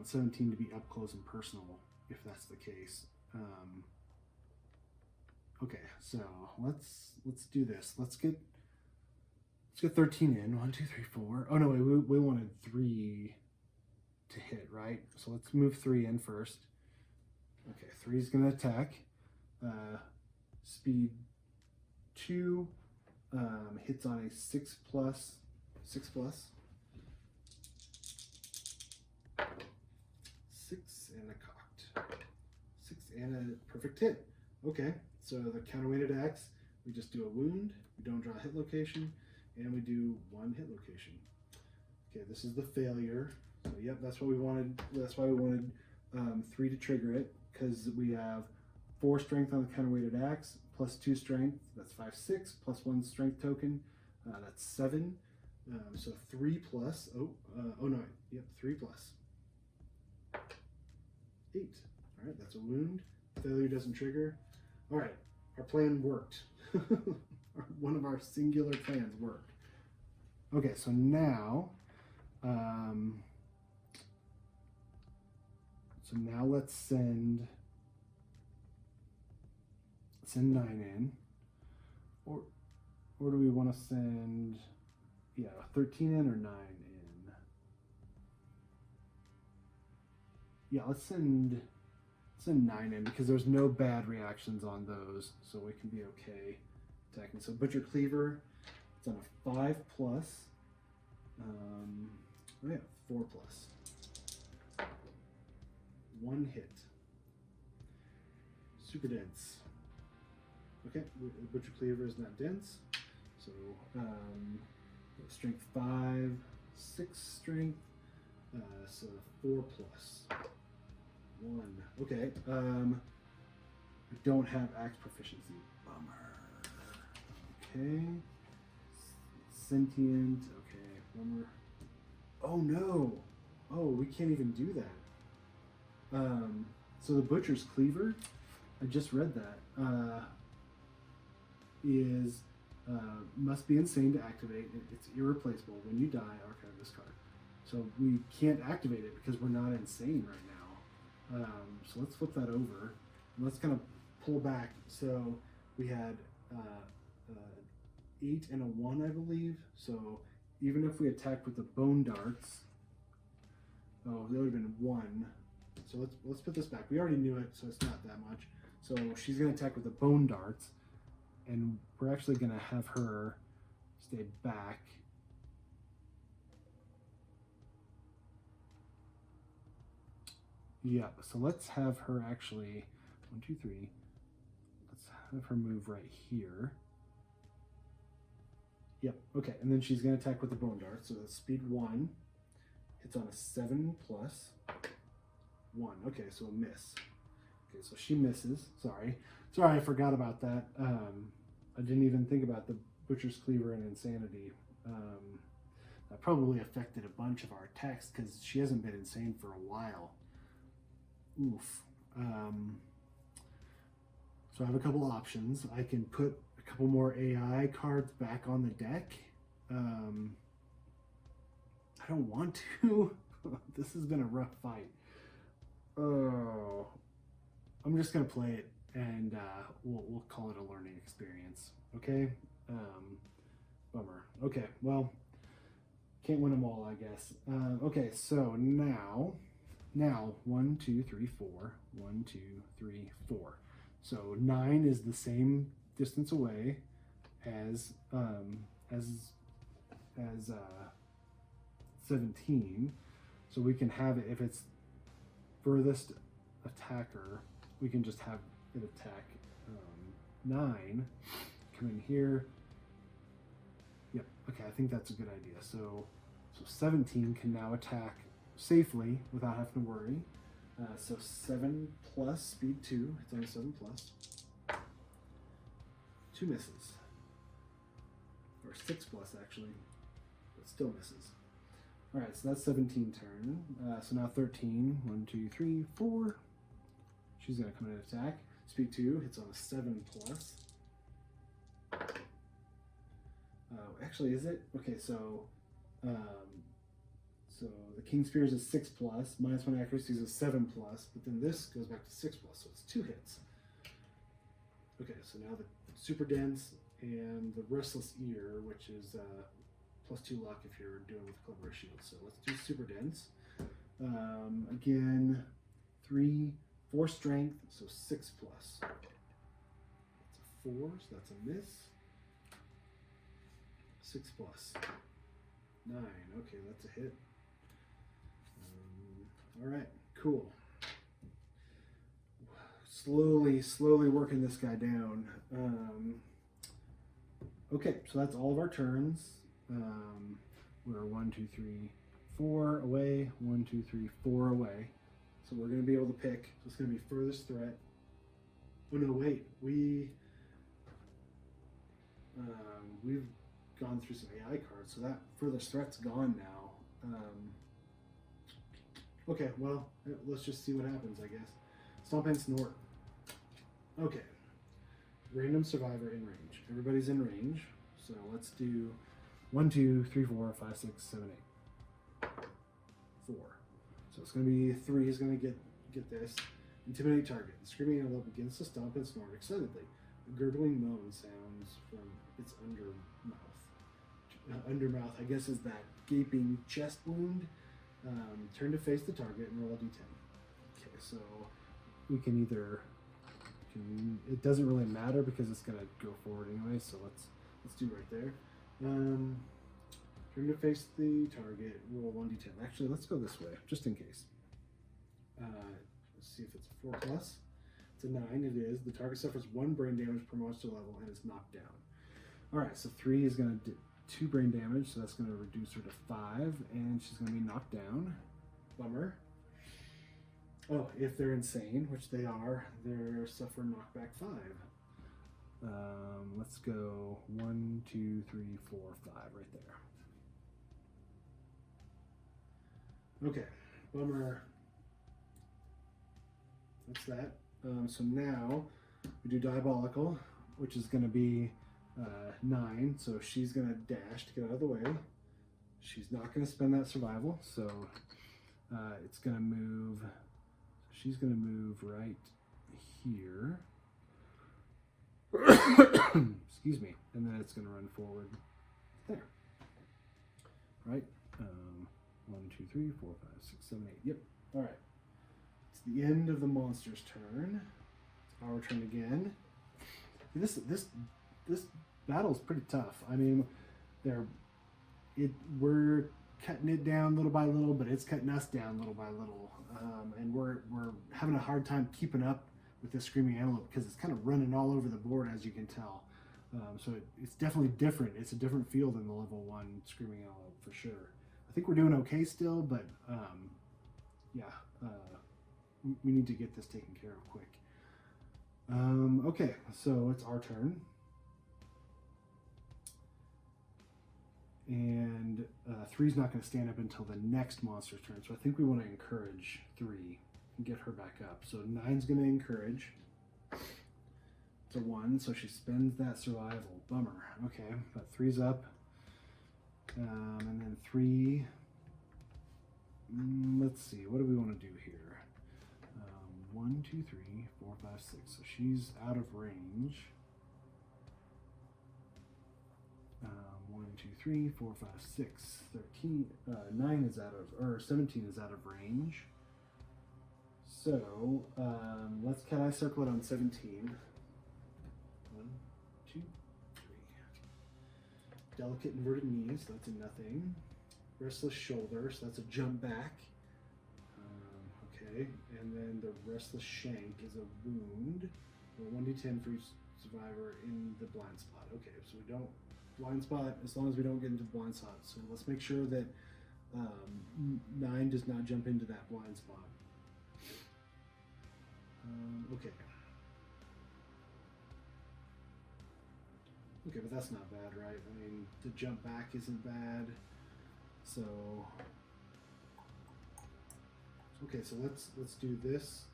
17 to be up close and personal, if that's the case. Okay, so let's do this. Let's get 13 in. 1, 2, 3, 4. Oh no, we wanted 3 to hit, right? So let's move 3 in first. Okay, 3 is gonna attack. Speed 2 hits on a 6 plus. 6 and a cocked. 6 and a perfect hit. Okay, so the counterweighted axe, we just do a wound, we don't draw a hit location, and we do 1 hit location. Okay, this is the failure. So yep, that's what we wanted. That's why we wanted 3 to trigger it, because we have 4 strength on the counterweighted axe, plus 2 strength, that's 5, 6, plus 1 strength token, that's 7. So 3 plus, oh no, yep, 3 plus 8. All right, that's a wound. Failure doesn't trigger. All right, our plan worked. One of our singular plans worked. Okay, so now, let's send 9 in, or do we want to send 13 in or 9 in? Yeah, let's send 9 in, because there's no bad reactions on those, so we can be okay attacking. So Butcher Cleaver, it's on a 5 plus. 4 plus. 1 hit. Super dense. Okay, Butcher Cleaver is not dense, so strength 5, 6 strength, so 4 plus 1. Okay, I don't have axe proficiency. Bummer. Okay, sentient. Okay, bummer. Oh no! Oh, we can't even do that. So the Butcher's Cleaver, I just read that, is must be insane to activate. It's irreplaceable. When you die, archive this card. So we can't activate it because we're not insane right now. So let's flip that over. And let's kind of pull back. So we had 8 and a 1, I believe. So even if we attacked with the bone darts, oh, that would have been 1. So let's put this back. We already knew it, so it's not that much. So she's going to attack with the bone darts, and we're actually going to have her stay back. Yeah, so let's have her actually, 1, 2, 3. Let's have her move right here. Yep, okay, and then she's going to attack with the bone dart. So that's speed 1. Hits on a 7 plus 1. Okay, so a miss. Okay, so she misses. Sorry, I forgot about that. I didn't even think about the Butcher's Cleaver and Insanity. That probably affected a bunch of our attacks because she hasn't been insane for a while. Oof. So I have a couple options. I can put a couple more AI cards back on the deck. I don't want to. This has been a rough fight. Oh, I'm just gonna play it, and we'll call it a learning experience. Okay. Bummer. Okay. Well, can't win them all, I guess. Okay, so now 1, 2, 3, 4. 1, 2, 3, 4. So 9 is the same distance away as 17. So we can have it, if it's furthest attacker, we can just have it attack 9. Come in here. Yep. Okay, I think that's a good idea. So 17 can now attack safely without having to worry. So 7 plus speed 2. It's only 7 plus. 2 misses. Or 6 plus actually, but still misses. All right, so that's 17 turn. So now 13. 1, 2, 3, 4. She's gonna come in and attack. Speed 2 hits on a 7 plus. Actually, is it? Okay, so the King Spears is 6 plus, -1 accuracy is a 7 plus, but then this goes back to 6 plus, so it's 2 hits. Okay, so now the super dense and the restless ear, which is +2 luck if you're doing with clever shield. So let's do super dense. Again, 3, 4 strength, so 6 plus. That's a 4, so that's a miss. 6 plus. 9, okay, that's a hit. All right, cool. Slowly working this guy down. Okay, so that's all of our turns. We're 1, 2, 3, 4 away. 1, 2, 3, 4 away. So we're going to be able to pick. So it's going to be furthest threat. Oh no, wait. We've gone through some AI cards, so that furthest threat's gone now. Okay, well, let's just see what happens, I guess. Stomp and Snort. Okay. Random survivor in range. Everybody's in range. So let's do 1, 2, 3, 4, 5, 6, 7, 8. 4. So it's going to be 3 is going to get this. Intimidate target. The screaming antelope begins to stomp and snort excitedly. A gurgling moan sounds from its undermouth, I guess, is that gaping chest wound. Turn to face the target and roll a d10. Okay, so we can either... it doesn't really matter because it's going to go forward anyway, so let's do right there. Turn to face the target, roll 1d10. Actually, let's go this way, just in case. Let's see if it's a 4 plus. It's a 9, it is. The target suffers 1 brain damage per monster level and is knocked down. Alright, so 3 is going to do 2 brain damage, so that's going to reduce her to 5, and she's going to be knocked down. Bummer. Oh, if they're insane, which they are, they're suffer knockback 5. Let's go 1, 2, 3, 4, 5 right there. Okay, bummer. That's that. So now we do Diabolical, which is going to be 9. So she's going to dash to get out of the way. She's not going to spend that survival, so it's going to move. She's going to move right here. Excuse me. And then it's going to run forward there. Right? 1, 2, 3, 4, 5, 6, 7, 8. Yep. All right. It's the end of the monster's turn. It's our turn again. This battle's pretty tough. I mean, we're cutting it down little by little, but it's cutting us down little by little. And we're having a hard time keeping up with this Screaming Antelope because it's kind of running all over the board, as you can tell. So it's definitely different. It's a different feel than the level 1 Screaming Antelope for sure. I think we're doing okay still, but we need to get this taken care of quick. Okay, so it's our turn. And 3's not going to stand up until the next monster's turn, so I think we want to encourage 3 and get her back up. So 9's going to encourage. It's a 1, so she spends that survival. Bummer. Okay, but 3's up. And then 3... let's see, what do we want to do here? 1, 2, 3, 4, 5, 6. So she's out of range. 1, 2, 3, 4, 5, 6, 13. 9 is out of, or 17 is out of range. So can I circle it on 17? 1, 2, 3. Delicate inverted knees, that's a nothing. Restless shoulder, so that's a jump back. Okay, and then the restless shank is a wound. 1d10 for each survivor in the blind spot. Okay, so we don't blind spot as long as we don't get into the blind spot. So let's make sure that 9 does not jump into that blind spot. Okay. Okay, but that's not bad, right? I mean, the jump back isn't bad. So okay, so let's do this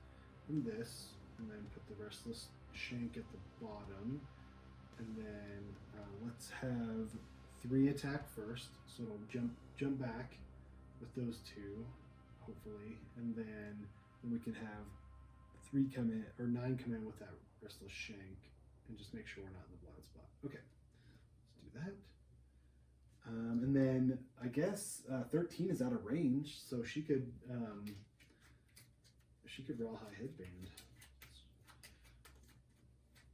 and this, and then put the restless shank at the bottom, and then let's have 3 attack first, so it'll jump back with those 2, hopefully, and then we can have 3 come in, or 9 come in with that restless shank, and just make sure we're not in the blind spot. Okay, let's do that. And then I guess 13 is out of range, so she could rawhide headband.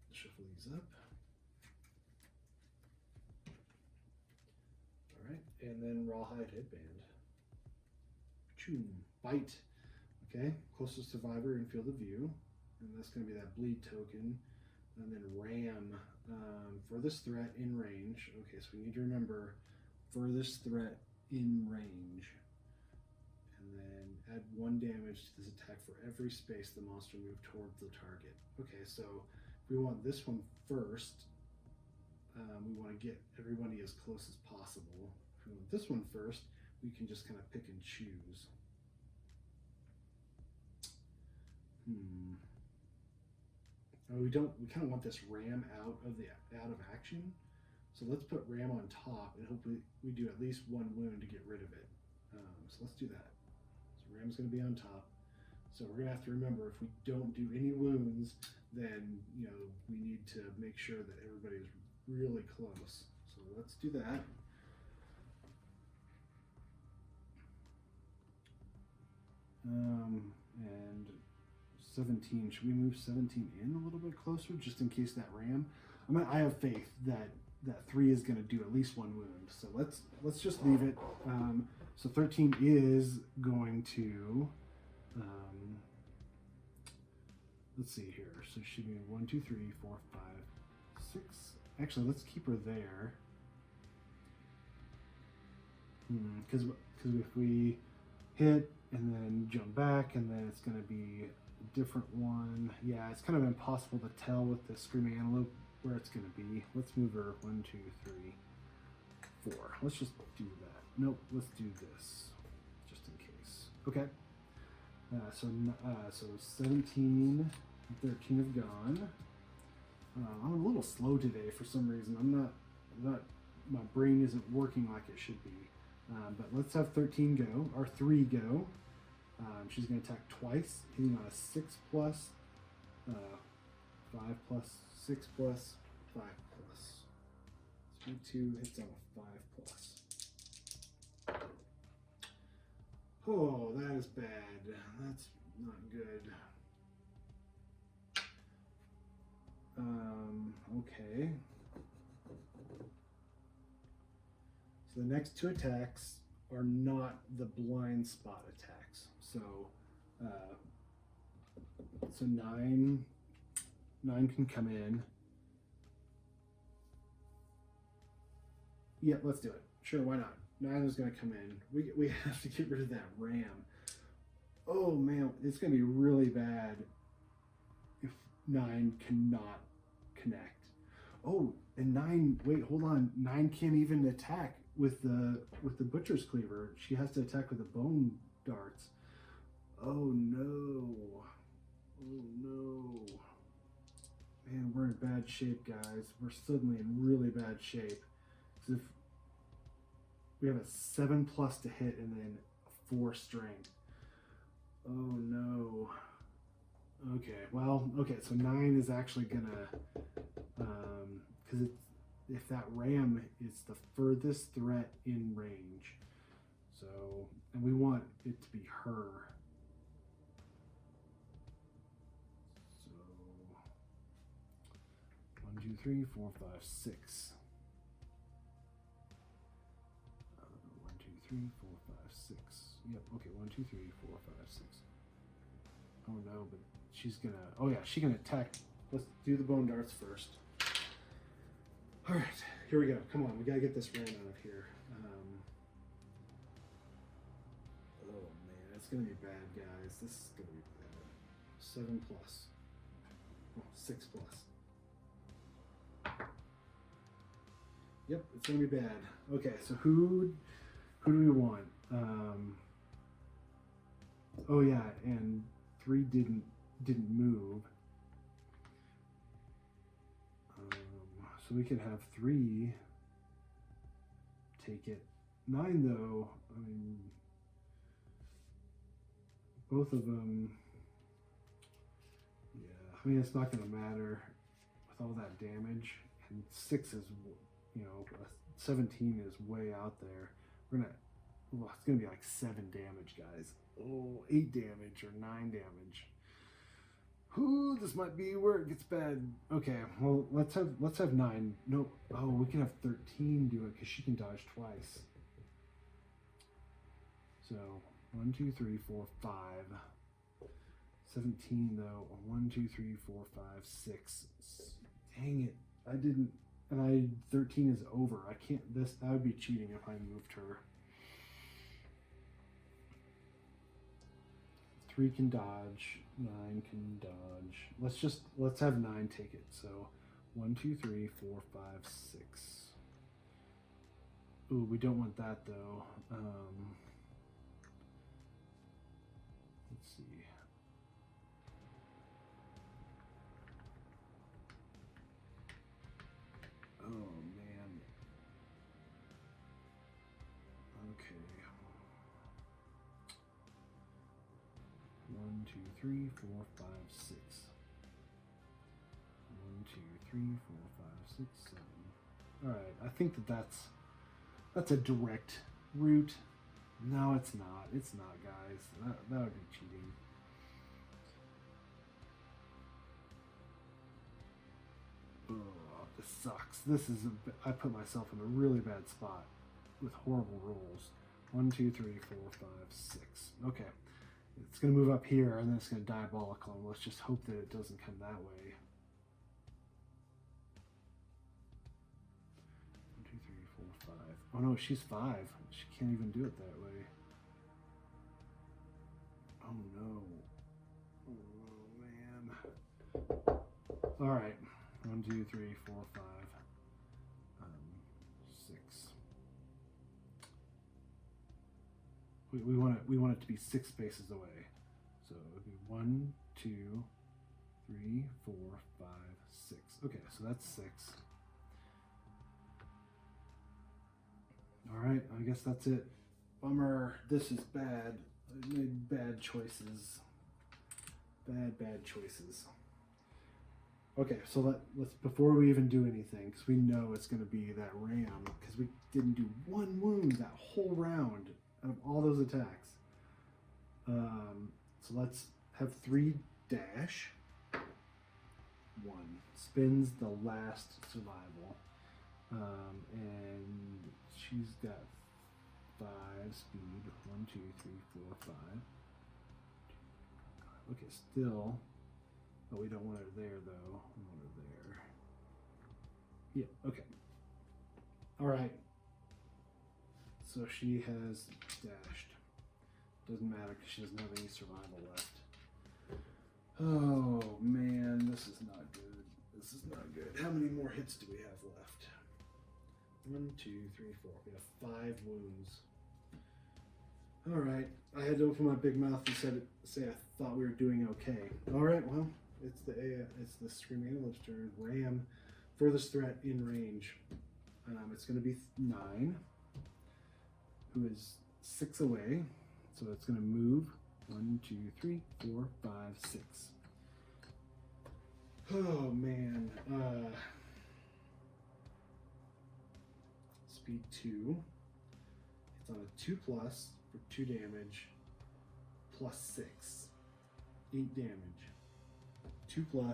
Let's shuffle these up. All right, and then rawhide headband. Choom, bite. Okay, closest survivor in field of view, and that's going to be that bleed token. And then ram, furthest threat in range. Okay, so we need to remember furthest threat in range. And then add 1 damage to this attack for every space the monster moved towards the target. Okay, so if we want this one first, we want to get everybody as close as possible. If we want this one first, we can just kind of pick and choose. We kind of want this ram out of action. So let's put ram on top, and hopefully we do at least 1 wound to get rid of it. So let's do that. So ram's going to be on top. So we're going to have to remember, if we don't do any wounds, then we need to make sure that everybody's really close. So let's do that. And 17. Should we move 17 in a little bit closer, just in case that ram? I have faith that 3 is going to do at least 1 wound. So let's just leave it. So 13 is going to. Let's see here. So she be 1, 2, 3, 4, 5, 6. Actually, let's keep her there. Because if we hit and then jump back, and then it's going to be a different one. Yeah, it's kind of impossible to tell with the Screaming Antelope where it's going to be. Let's move her 1, 2, 3, 4. Let's just do that. Nope, let's do this just in case. Okay. So 17, 13 have gone. I'm a little slow today for some reason. My brain isn't working like it should be. But let's have 13 go, or 3 go. She's going to attack twice, hitting on a 6 plus, 5 plus, 6 plus, 5 plus. 3, 2 hits on a 5 plus. Oh, that is bad. That's not good. Okay. So the next 2 attacks are not the blind spot attacks. So, so 9 can come in. Yeah, let's do it. Sure, why not? 9 is going to come in. We have to get rid of that ram. Oh man, it's going to be really bad if 9 cannot connect. Oh, and 9. Wait, hold on. 9 can't even attack with the butcher's cleaver. She has to attack with the bone darts. Oh no. Oh no. Man, we're in bad shape, guys. We're suddenly in really bad shape. Because if we have a 7 plus to hit and then 4 strength. Oh no. Okay, well, okay, so 9 is actually gonna, because if that ram is the furthest threat in range. So, and we want it to be her. So, 1, 2, 3, 4, 5, 6. 1, 2, 3, 4, 5, 6. Yep. Okay. 1, 2, 3, 4, 5, 6. Oh no, but she's gonna. Oh yeah, she's gonna attack. Let's do the bone darts first. All right, here we go. Come on, we gotta get this ram out of here. Oh man, it's gonna be bad, guys. This is gonna be bad. 7 plus. Oh, 6 plus. Yep, it's gonna be bad. Okay, so who do we want? Oh yeah, and 3 didn't move. So we could have 3 take it. 9 though, I mean, both of them, yeah, I mean, it's not going to matter with all that damage. And 6 is, you know, 17 is way out there. We're going to, well, it's going to be like 7 damage, guys. Oh, 8 damage or 9 damage. Ooh, this might be where it gets bad. Okay, well, let's have 9. No, oh, we can have 13 do it because she can dodge twice. So 1, 2, 3, 4, 5. 17 though. 1, 2, 3, 4, 5, 6. Dang it! I didn't. And 13 is over. I can't. That would be cheating if I moved her. 3 can dodge. 9 can dodge. Let's have 9 take it. So 1, 2, 3, 4, 5, 6. Ooh, we don't want that though. Let's see. Oh man. Okay. 1, 2, 3, 4, 5, 6. 1, 2, 3, 4, 5, 6, 7. All right, I think that's a direct route. No, it's not. It's not, guys. That would be cheating. Oh, this sucks. I put myself in a really bad spot with horrible rolls. 1, 2, 3, 4, 5, 6. Okay. It's going to move up here, and then it's going to diabolical, and let's just hope that it doesn't come that way. 1, 2, 3, 4, 5. Oh no, she's 5. She can't even do it that way. Oh no. Oh man. Alright. 1, 2, 3, 4, 5. 6. We want it to be 6 spaces away. So it would be 1, 2, 3, 4, 5, 6. Okay, so that's 6. Alright, I guess that's it. Bummer. This is bad. I made bad choices. Bad choices. Okay, so let's before we even do anything, because we know it's going to be that ram, because we didn't do 1 wound that whole round out of all those attacks. So let's have 3 dash. 1 spins the last survival, and she's got 5 speed. 1, 2, 3, 4, 5. Okay, still. But we don't want her there though. We want her there. Yeah. Okay. All right. So she has dashed. Doesn't matter because she doesn't have any survival left. Oh man, this is not good. This is not good. How many more hits do we have left? 1, 2, 3, 4. We have 5 wounds. All right. I had to open my big mouth and say I thought we were doing okay. All right. Well, it's the Screaming Antelope's turn. Ram, furthest threat in range. It's going to be 9, who is 6 away. So it's going to move. 1, 2, 3, 4, 5, 6. Oh man. speed 2. It's on a 2+ for 2 damage, plus 6. 8 damage. 2+, 3+,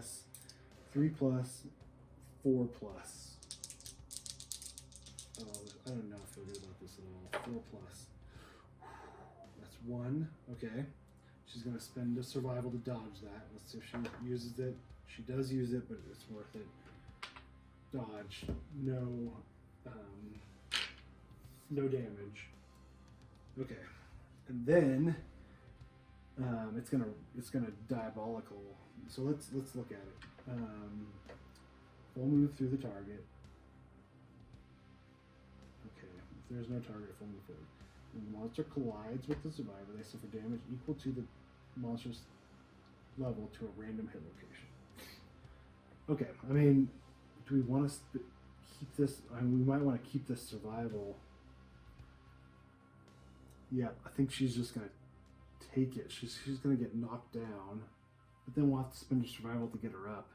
4+. I don't know if I feel good about this at all. 4+. That's 1. Okay. She's going to spend a survival to dodge that. Let's see if she uses it. She does use it, but it's worth it. Dodge. No. No damage. Okay. And then it's gonna diabolical. So let's look at it. Full move through the target. Okay. If there's no target, full move forward. When the monster collides with the survivor, they suffer damage equal to the monster's level to a random hit location. Okay, I mean, do we want to keep this? I mean, we might want to keep this survival. Yeah, I think she's just going to take it. She's going to get knocked down, but then we'll have to spend a survival to get her up.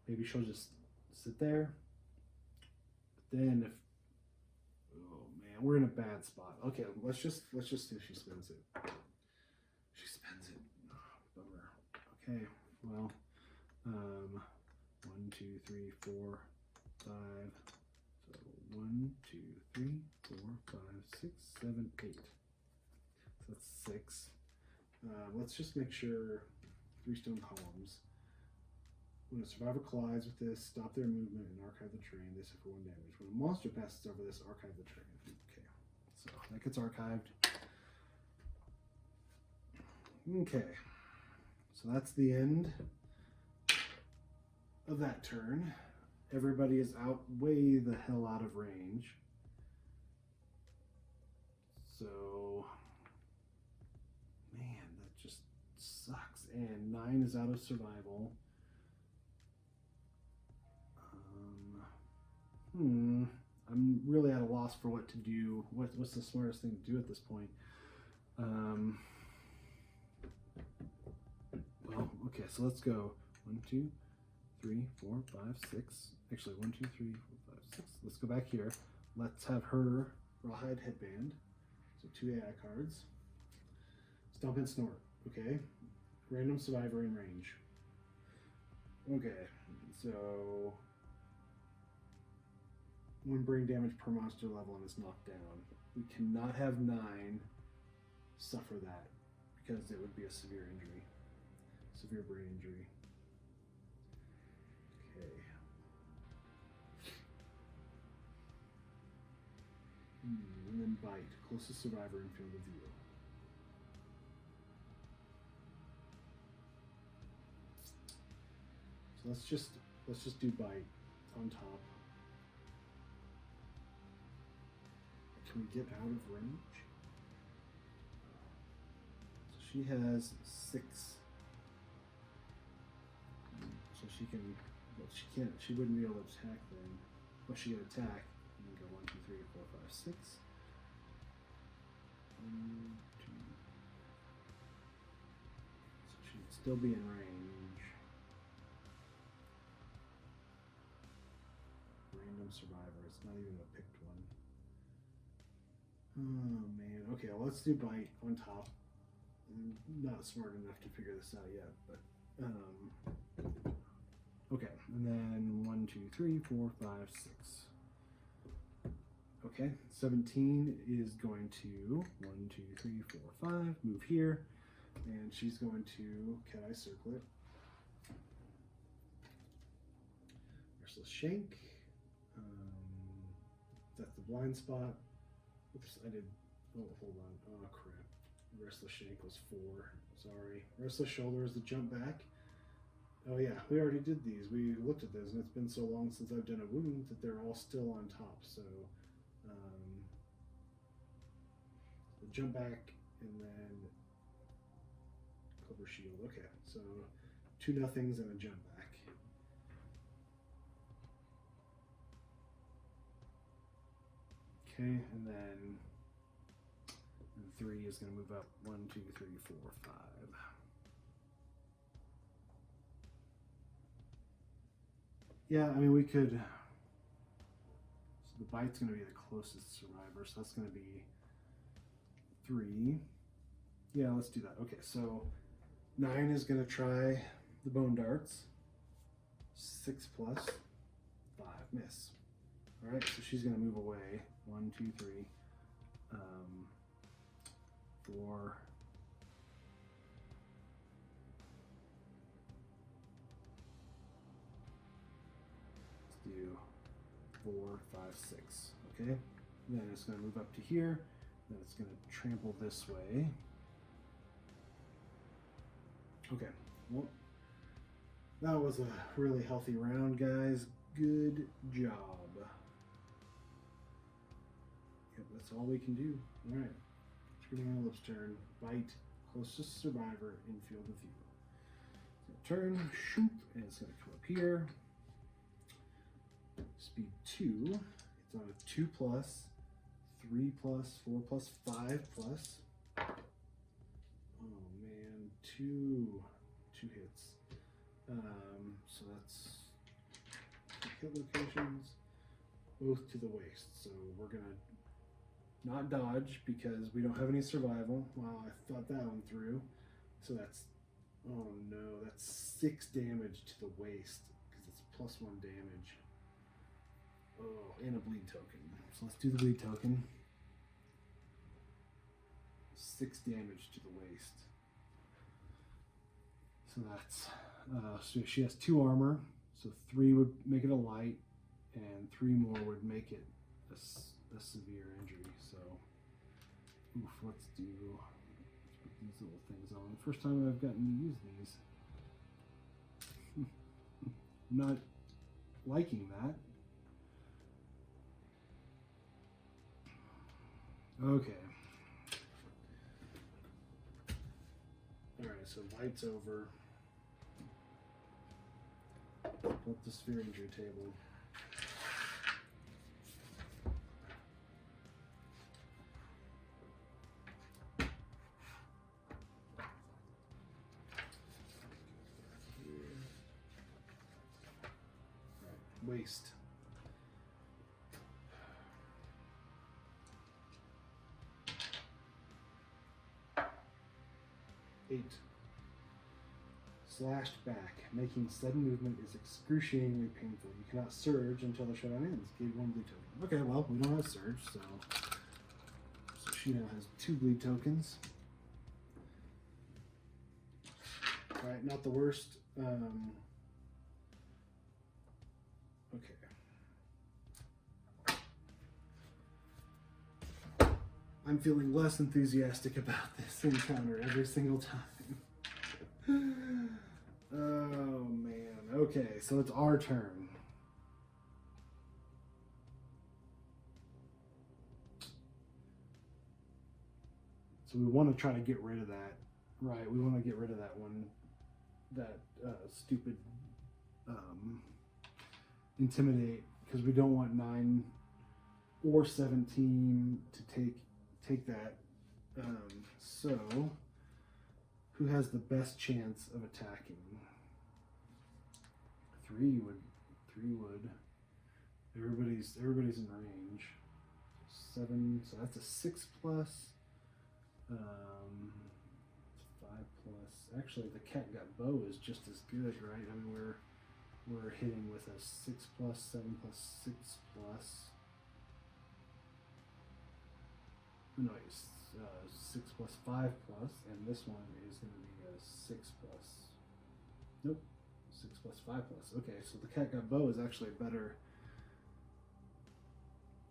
Maybe she'll just sit there. But then if... Oh, man, we're in a bad spot. Okay, let's just see if she spends it. She spends it. Oh, bummer. Okay, well... 1, 2, 3, 4, 5. So 1, 2, 3, 4, 5, 6, 7, 8. So that's 6. Let's just make sure 3 stone columns. When a survivor collides with this, stop their movement and archive the terrain. They suffer 1 damage. When a monster passes over this, archive the terrain. Okay, so that gets archived. Okay, so that's the end of that turn. Everybody is out way the hell out of range. So, man, that just sucks. And 9 is out of survival. I'm really at a loss for what to do. What's the smartest thing to do at this point? Well, okay, so let's go 1, 2, 3, 4, 5, 6. Actually, 1, 2, 3, 4, 5, 6. Let's go back here. Let's have her rawhide headband. So 2 AI cards. Stomp and snort. Okay. Random survivor in range. Okay. So 1 brain damage per monster level and is knocked down. We cannot have 9 suffer that because it would be a severe injury. Severe brain injury. Okay. And then bite. Closest survivor in field of view. So let's just do bite on top. Can we get out of range? So she has 6. So she can, well, she can't, she wouldn't be able to attack then. Well, she can attack. And then go 1, 2, 3, 4, 5, 6. 1, 2. So she would still be in range. Random survivor. It's not even a picked one. Oh man. Okay, well, let's do bite on top. I'm not smart enough to figure this out yet, but okay, and then 1, 2, 3, 4, 5, 6. Okay, 17 is going to 1, 2, 3, 4, 5 move here, and she's going to cat eye circlet. Merciless shank. That's the blind spot. Oops, I did. Oh, hold on. Oh crap. Restless shank was 4. Sorry. Restless shoulder is the jump back. Oh yeah, we already did these. We looked at this, and it's been so long since I've done a wound that they're all still on top. So, the jump back and then cover shield. Okay, so 2 nothings and a jump back. Okay, and then 3 is going to move up 1, 2, 3, 4, 5. Yeah, I mean, we could the bite's going to be the closest survivor, so that's going to be 3. Yeah, let's do that. Okay, so 9 is going to try the bone darts. 6 plus 5, miss. All right, so she's going to move away. 1, 2, 3, 4. Let's do 4, 5, 6. Okay, then it's going to move up to here. Then it's going to trample this way. Okay, well, that was a really healthy round, guys. Good job. Yep, that's all we can do. All right, Screaming Antelope's turn. Bite, closest survivor in field of view. It's gonna turn, shoot, and it's going to come up here. Speed 2. It's on a 2 plus, 3 plus, 4 plus, 5 plus. Oh man, two hits. So that's hit locations, both to the waist. So we're gonna not dodge because we don't have any survival. Wow, I thought that one through. So that's, oh no, that's 6 damage to the waist because it's +1 damage. Oh, and a bleed token. So let's do the bleed token. 6 damage to the waist. So that's, so she has 2 armor, so 3 would make it a light, and 3 more would make it a severe injury. So, oof, let's put these little things on. First time I've gotten to use these. I'm not liking that. Okay. Alright, so light's over. Flip the sphere injury table. Right, waste. 8. Slashed back. Making sudden movement is excruciatingly painful. You cannot surge until the showdown ends. Gave 1 bleed token. Okay, well, we don't have surge, so she now has 2 bleed tokens. Alright, not the worst. Okay. I'm feeling less enthusiastic about this encounter every single time. Oh man. Okay, so it's our turn. So we want to try to get rid of that. Right, we want to get rid of that one. That stupid intimidate, because we don't want 9 or 17 to take that. So who has the best chance of attacking? 3 would. Everybody's in range. 7, so that's a 6 plus. 5 plus. Actually, the cat got bow is just as good, right? I mean, we're hitting with a 6 plus, 7 plus, 6 plus. No, it's 6 plus, 5 plus, and this one is going to be a 6 plus. Nope, 6 plus, 5 plus. Okay, so the cat got bow is actually better.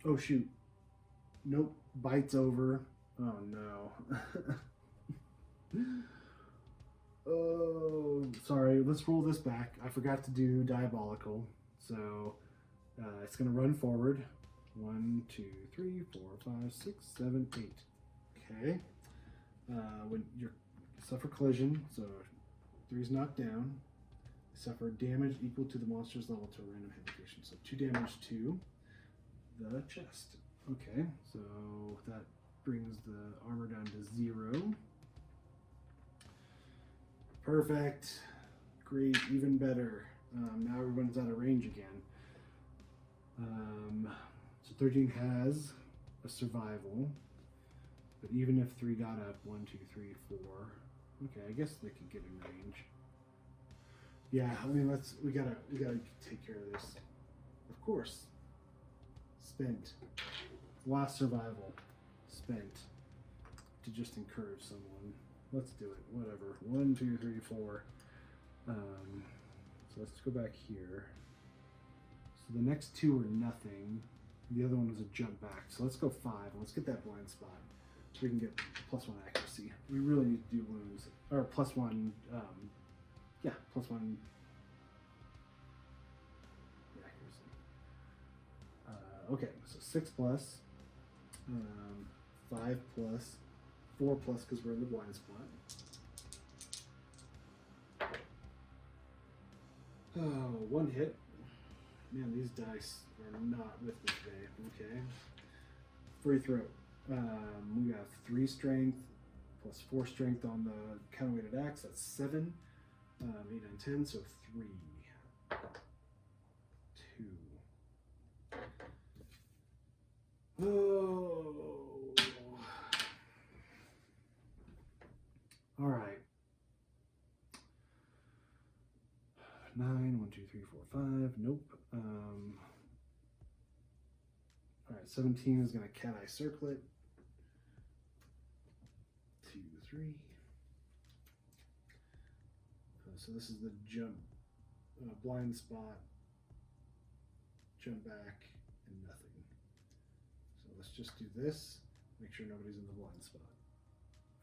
Oh shoot. Nope, bites over. Oh no. Oh, sorry. Let's roll this back. I forgot to do diabolical. So it's going to run forward. 1, 2, 3, 4, 5, 6, 7, 8. Okay. When you suffer collision, so 3 is knocked down. Suffer damage equal to the monster's level to a random hit location. So 2 damage to the chest. Okay, so that brings the armor down to 0. Perfect. Great, even better. Now everyone's out of range again. So 13 has a survival, but even if 3 got up, 1, 2, 3, 4. Okay, I guess they could get in range. Yeah, I mean, we gotta take care of this. Of course. Spent. Last survival. Spent. To just encourage someone. Let's do it. Whatever. 1, 2, 3, 4. So let's go back here. So the next 2 are nothing. The other one was a jump back. So let's go 5. Let's get that blind spot. So we can get +1 accuracy. We really need to do wounds. Or +1, yeah, +1 accuracy. Okay, so 6 plus, 5 plus, 4 plus because we're in the blind spot. Oh, 1 hit. Man, these dice are not with me today. Okay. Free throw. We have 3 strength plus 4 strength on the counterweighted axe. That's 7. 8, 9, 10. So 3, 2. Oh. All right. 9, 1, 2, 3, 4, 5. Nope. All right, 17 is going to cat eye circlet. 2, 3. So this is the jump, blind spot, jump back, and nothing. So let's just do this. Make sure nobody's in the blind spot.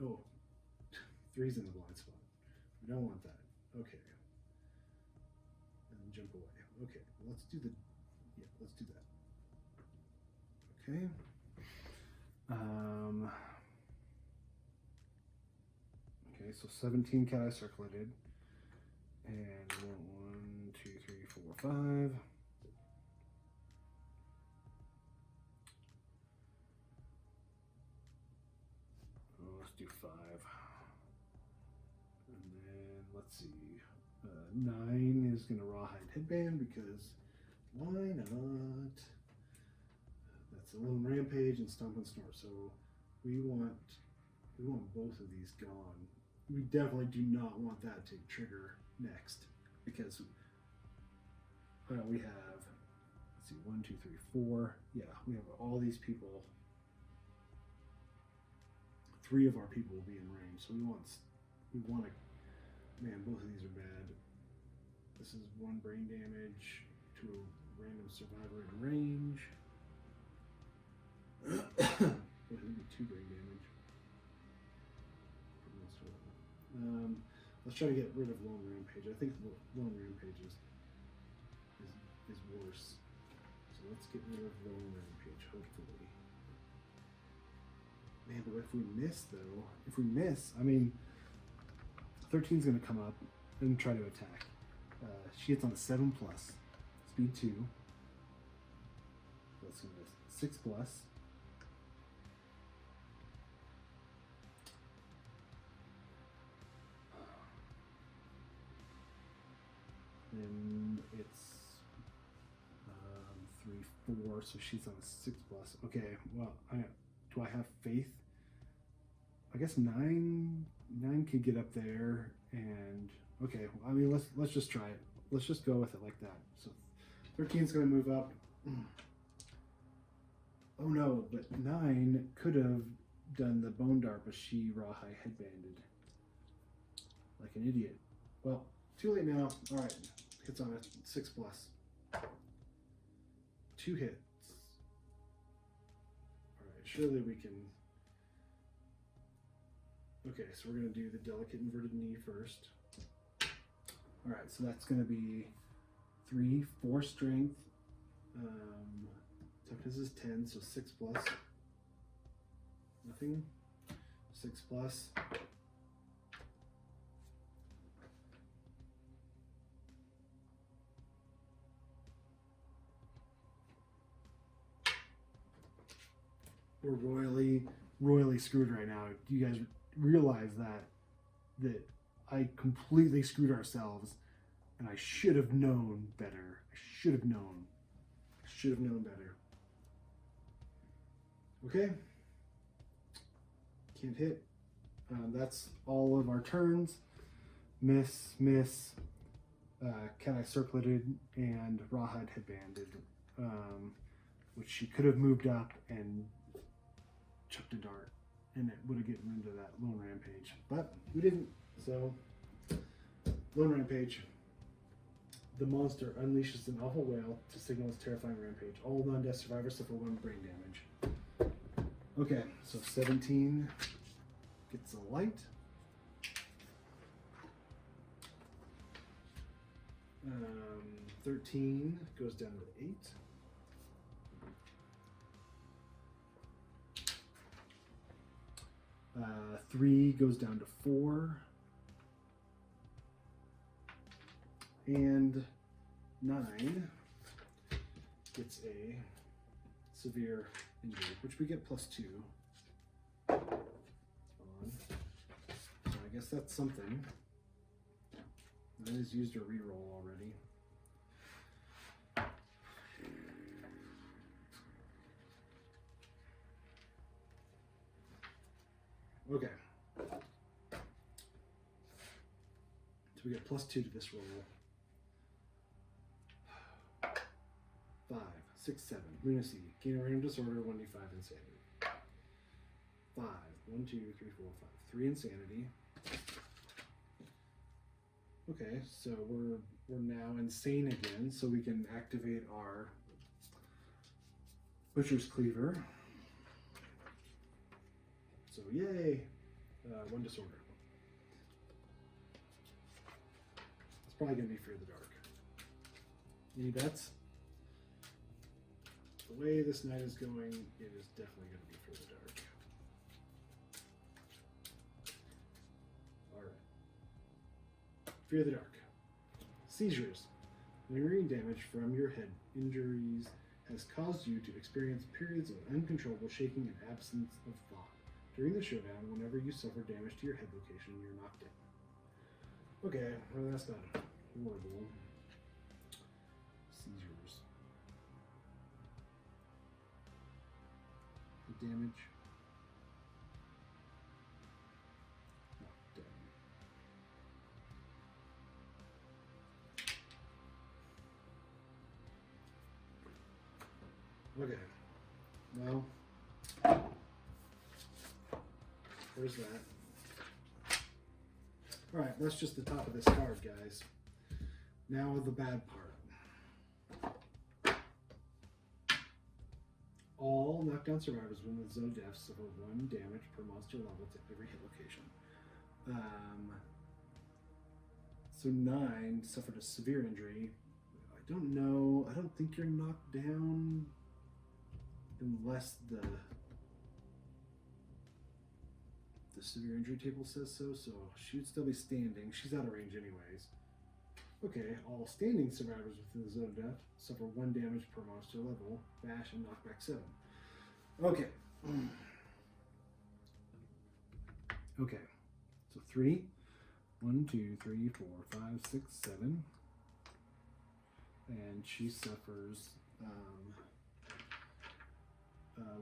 Oh, 3's in the blind spot. We don't want that. Okay. And then jump away. Okay, let's do let's do that. Okay. Okay, so 17 cat eye circleted. And 1, 2, 3, 4, 5. Oh, let's do 5. And then let's see. 9 is going to rawhide headband because why not? That's a lone rampage and stomp and snort. So we want both of these gone. We definitely do not want that to trigger next because we have, let's see, 1, 2, 3, 4. Yeah, we have all these people. 3 of our people will be in range, so we want to. Man, both of these are bad. This is 1 brain damage to a random survivor in range. It would be 2 brain damage. Let's try to get rid of Lone Rampage. I think Lone Rampage is worse. So let's get rid of Lone Rampage, hopefully. Man, but if we miss, I mean, 13's going to come up and try to attack. She hits on a 7 plus, speed 2. That's going to be 6 plus. And it's 3, 4, so she's on a 6 plus. Okay, well, do I have faith? I guess 9 could get up there, and okay. I mean, let's just try it. Let's just go with it like that. So 13's going to move up. Oh no, but 9 could have done the bone dart, but she rawhide headbanded like an idiot. Well, too late now. All right, hits on a 6 plus. 2 hits. All right, surely we can. Okay, so we're going to do the delicate inverted knee first. All right, so that's going to be 3, 4 strength. Toughness is 10, so 6 plus. Nothing. 6 plus. We're royally screwed right now. Do you guys realize that I completely screwed ourselves, and I should have known better. I should have known better. Okay. Can't hit. That's all of our turns. Miss, miss, Cat Eye Circleted, and Rawhide Headbanded, which she could have moved up and chucked a dart, and it would have gotten into that Lone Rampage. But we didn't, so Lone Rampage. The monster unleashes an awful wail to signal its terrifying rampage. All non-death survivors suffer 1 brain damage. Okay, so 17 gets a light. 13 goes down to 8. 3 goes down to 4. And 9 gets a severe injury, which we get +2 on. So I guess that's something. That is used a reroll already. Okay. So we get +2 to this roll. 5, 6, 7. Lunacy. Gain a random disorder, 1d5 insanity. 5. 1, 2, 3, 4, 5. 3 insanity. Okay, so we're now insane again, so we can activate our Butcher's Cleaver. So yay! 1 disorder. It's probably going to be Fear the Dark. Any bets? The way this night is going, it is definitely going to be Fear the Dark. Alright. Fear the Dark. Seizures. Lingering damage from your head injuries has caused you to experience periods of uncontrollable shaking and absence of thought. During the showdown, whenever you suffer damage to your head location, you're knocked down. Okay, well that's not horrible. Seizures. The damage. Knocked down. Okay. Well, there's that. Alright, that's just the top of this card, guys. Now the bad part. All knockdown survivors within the zone of death suffer 1 damage per monster level to every hit location. So 9 suffered a severe injury. I don't know. I don't think you're knocked down unless the severe injury table says so, so she would still be standing. She's out of range anyways. Okay, all standing survivors within the zone of death suffer 1 damage per monster level, bash and knockback 7. Okay. Okay, so 3. 1, 2, 3, 4, 5, 6, 7. And she suffers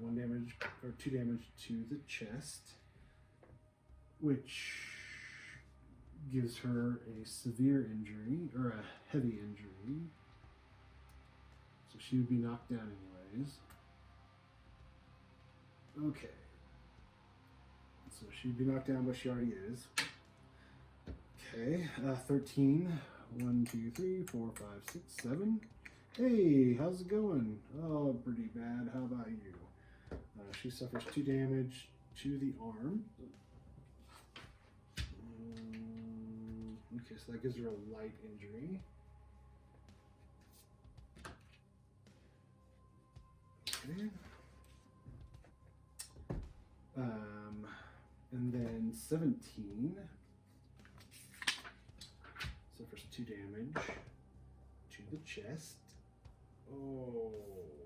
1 damage, or 2 damage to the chest, which gives her a severe injury, or a heavy injury. So she would be knocked down anyways. Okay. So she'd be knocked down, but she already is. Okay, 13. 1, 2, 3, 4, 5, 6, 7. Hey, how's it going? Oh, pretty bad. How about you? She suffers 2 damage to the arm. Okay, so that gives her a light injury. Okay. And then 17 suffers 2 damage to the chest. Oh,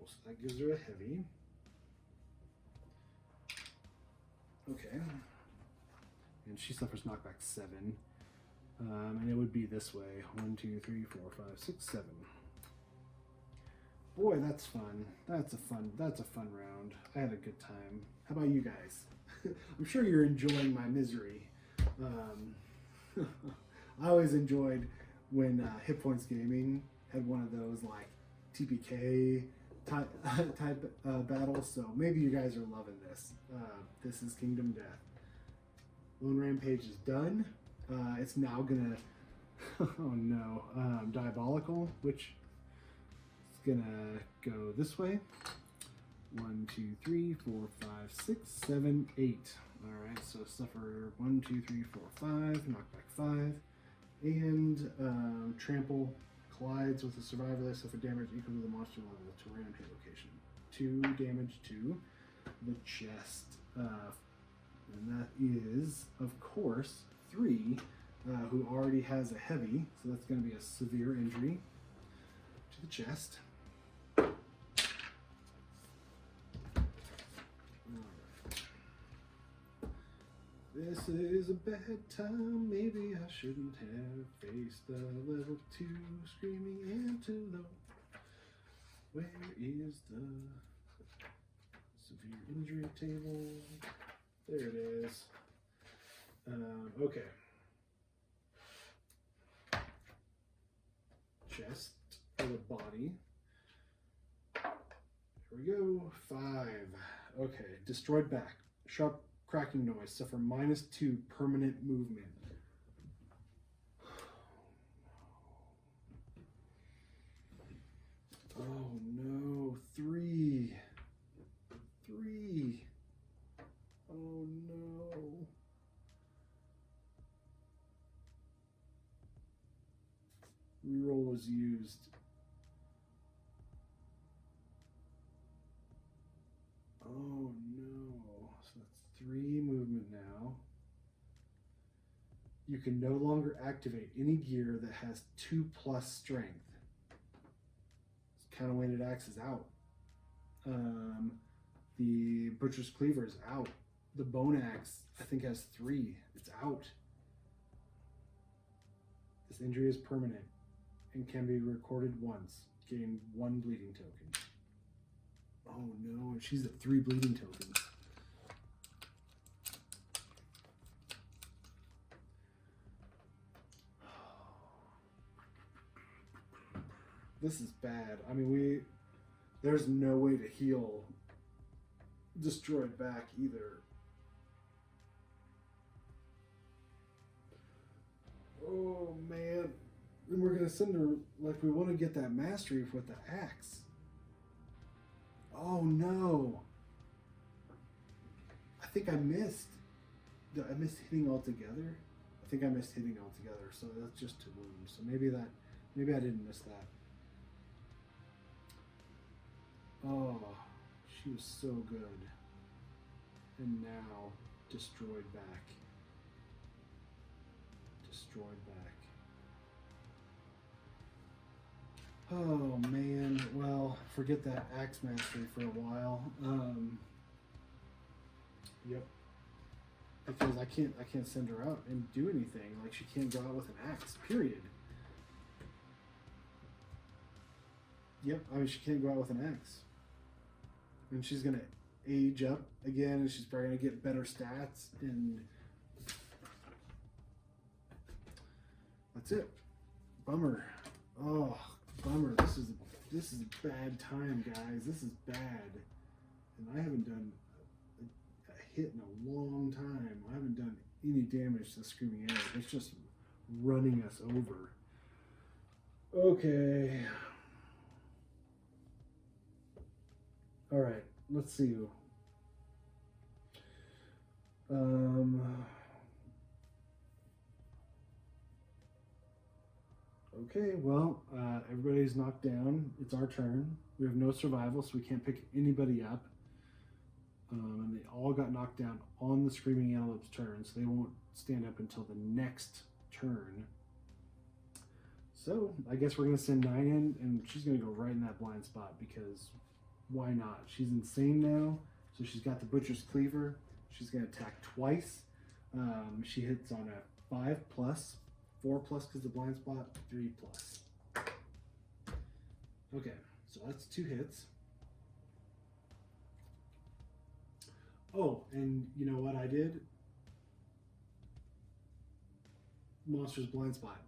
so that gives her a heavy. Okay. And she suffers knockback 7. And it would be this way. 1, 2, 3, 4, 5, 6, 7. Boy, that's fun. That's a fun round. I had a good time. How about you guys? I'm sure you're enjoying my misery. I always enjoyed when Hit Points Gaming had one of those like TPK type battles. So maybe you guys are loving this. This is Kingdom Death. Lone Rampage is done. It's now gonna, oh no, Diabolical, which is gonna go this way. 1, 2, 3, 4, 5, 6, 7, 8. All right, so suffer 1, 2, 3, 4, 5, knockback 5, and trample collides with a survivor that suffer damage equal to the monster level to rampage location. 2 damage to the chest, and that is, of course, 3, who already has a heavy, so that's going to be a severe injury to the chest. This is a bad time, maybe I shouldn't have faced the level 2 screaming antelope. Where is the severe injury table? There it is. Okay. Chest for the body. Here we go. 5. Okay. Destroyed back. Sharp cracking noise. Suffer -2 permanent movement. Oh no. 3. Oh no. Reroll was used. Oh no. So that's 3 movement now. You can no longer activate any gear that has 2+ strength. It's counterweighted axe is out. The Butcher's Cleaver is out. The Bone Axe, I think, has 3. It's out. This injury is permanent and can be recorded once. Gain 1 bleeding token. Oh no, and she's at 3 bleeding tokens. This is bad. I mean, there's no way to heal destroyed back either. Oh man. And we're gonna send her, like, we want to get that mastery with the axe. Oh no. I think I missed. I missed hitting altogether. I think I missed hitting altogether, so that's just 2 wounds. So maybe I didn't miss that. Oh, she was so good. And now, destroyed back. Destroyed back. Oh man, well, forget that axe mastery for a while. Yep. Because I can't send her out and do anything. Like, she can't go out with an axe, period. Yep, I mean, she can't go out with an axe. And she's gonna age up again, and she's probably gonna get better stats, and that's it. Bummer. Oh, bummer. This is a bad time, guys. This is bad, and I haven't done a hit in a long time. I haven't done any damage to the Screaming Antelope. It's just running us over. Okay. All right, let's see. Okay, well, everybody's knocked down. It's our turn. We have no survival, so we can't pick anybody up. And they all got knocked down on the Screaming Antelope's turn, so they won't stand up until the next turn. So I guess we're going to send 9 in, and she's going to go right in that blind spot because why not? She's insane now, so she's got the Butcher's Cleaver. She's going to attack twice. She hits on a 5+, 4+ because the blind spot, 3+. Okay, So that's 2 hits. Oh, and you know what I did? Monster's blind spot.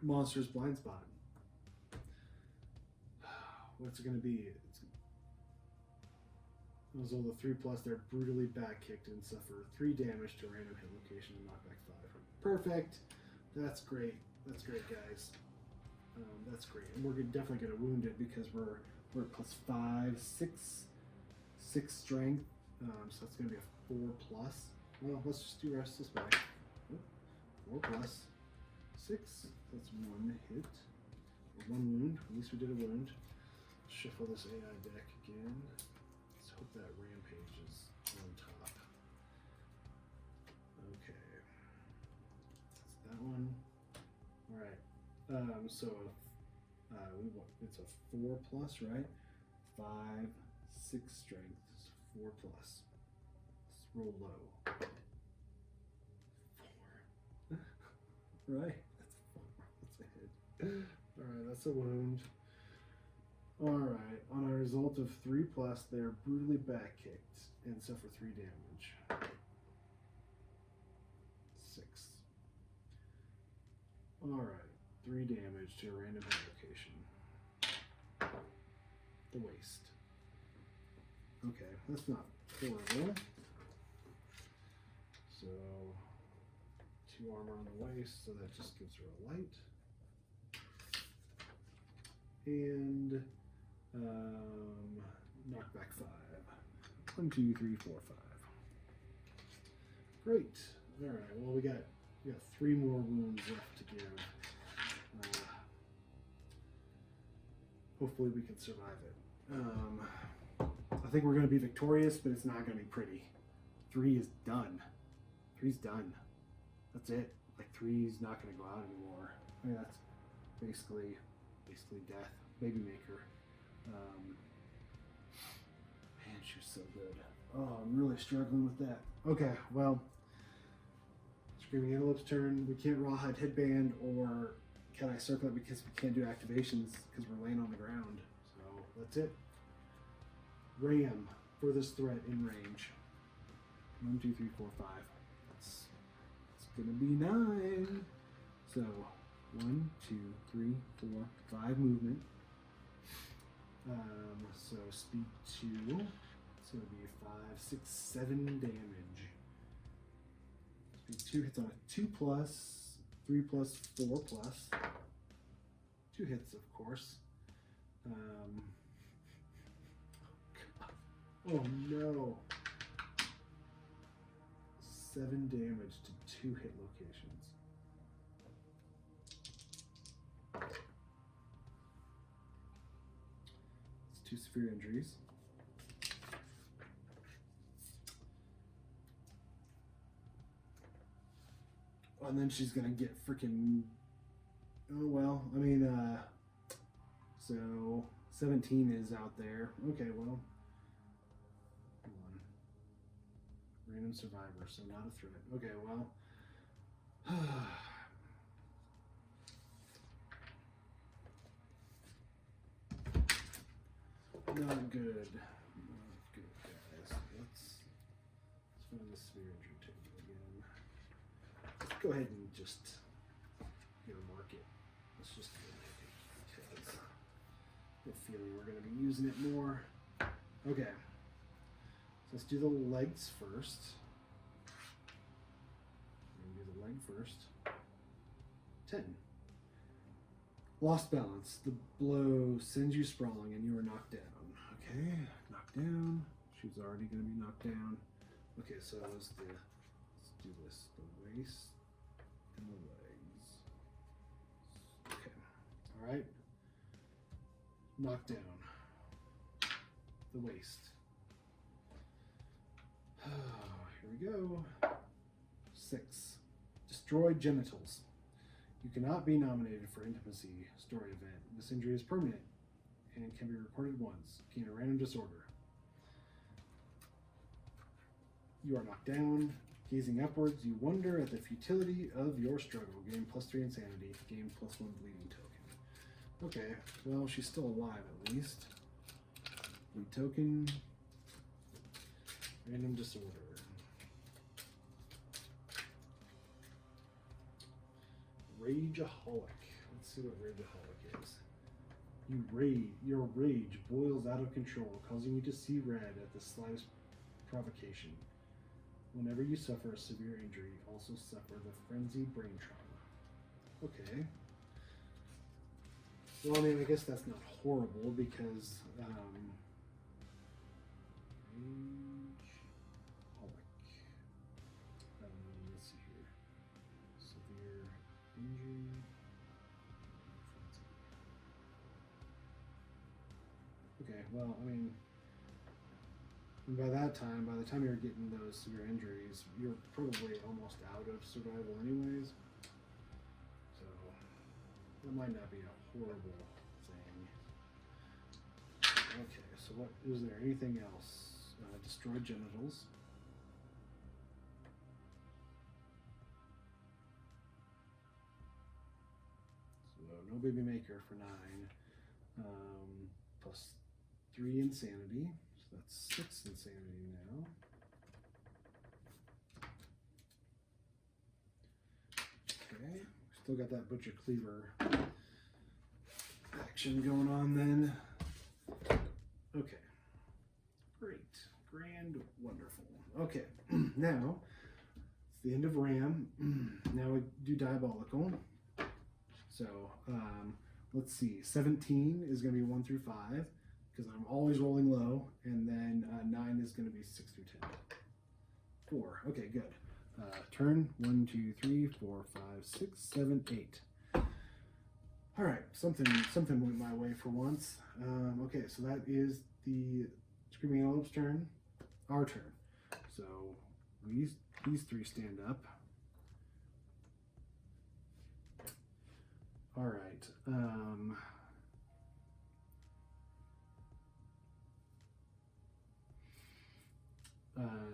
Monster's blind spot. What's it going to be? Those are the 3+. They're brutally back kicked and suffer 3 damage to a random hit location and knockback 5. Perfect. That's great. That's great, guys. That's great. And we're definitely going to wound it because we're at +5, 6 strength. So that's going to be a 4+. Well, let's just do the rest this way. 4 plus 6. That's 1 hit. Or 1 wound. At least we did a wound. Shuffle this AI deck again. Let's hope that rampage is on top. Okay. That's that one. Alright. So it's a 4+, right? 5, 6 strength. 4+. Let's roll low. 4. Right? That's a 4. That's a hit. Alright, that's a wound. Alright, on a result of 3+, they are brutally back kicked and suffer 3 damage. 6. Alright, 3 damage to a random hit location. The waist. Okay, that's not horrible. So 2 armor on the waist, so that just gives her a light. And knockback 5. 1, 2, 3, 4, 5. Great. All right. Well, we got 3 more wounds left to give. Hopefully, we can survive it. I think we're going to be victorious, but it's not going to be pretty. 3 is done. 3's done. That's it. Like 3's not going to go out anymore. I mean, that's basically death. Baby maker. Man, she was so good. Oh, I'm really struggling with that. Okay, well, Screaming Antelope's turn. We can't rawhide headband, or can I circle it because we can't do activations because we're laying on the ground. So that's it. Ram, furthest threat in range. 1, 2, 3, 4, 5. It's gonna be 9. So 1, 2, 3, 4, 5 movement. So speed 2. It's gonna be 5, 6, 7 damage. Speed 2 hits on a 2+, 3+, 4+. 2 hits, of course. Oh no! 7 damage to 2 hit locations. It's 2 severe injuries. Oh, and then she's gonna get freaking. Oh well, I mean, so 17 is out there. Okay, well. Random survivor, so not a threat. Okay, well. Not good. Not good, guys. Let's find the sphere injury table again. Let's go ahead and just mark it. Let's just do it because I have a feeling we're going to be using it more. Okay. Let's do the legs first. We're going to do the leg first. 10. Lost balance. The blow sends you sprawling and you are knocked down. Okay, knocked down. She's already going to be knocked down. Okay, so let's do this. The waist and the legs. Okay, all right. Knocked down. The waist. Here we go. 6. Destroyed genitals. You cannot be nominated for intimacy story event. This injury is permanent and can be recorded once. Gain a random disorder. You are knocked down. Gazing upwards, you wonder at the futility of your struggle. Gain +3 insanity. Gain +1 bleeding token. Okay, well, she's still alive at least. Blue token. Random disorder. Rageaholic. Let's see what Rageaholic is. Your rage boils out of control, causing you to see red at the slightest provocation. Whenever you suffer a severe injury, also suffer the frenzied brain trauma. Okay. Well, I mean, I guess that's not horrible because let's see here. Severe injury. Okay, well, I mean, by the time you're getting those severe injuries, you're probably almost out of survival anyways. So, that might not be a horrible thing. Okay, so what is there? Anything else? Destroy genitals. So, no baby maker for 9. Plus 3 insanity. So that's 6 insanity now. Okay, still got that Butcher Cleaver action going on then. Okay, great, grand, wonderful. Okay, now it's the end of Ram. Now we do Diabolical. So let's see, 17 is going to be 1 through 5 because I'm always rolling low, and then 9 is going to be 6 through 10. 4. Okay, good. Turn 1, 2, 3, 4, 5, 6, 7, 8. All right, something went my way for once. Okay, so that is the Screaming Antelope's turn. Our turn. So these 3 stand up. All right.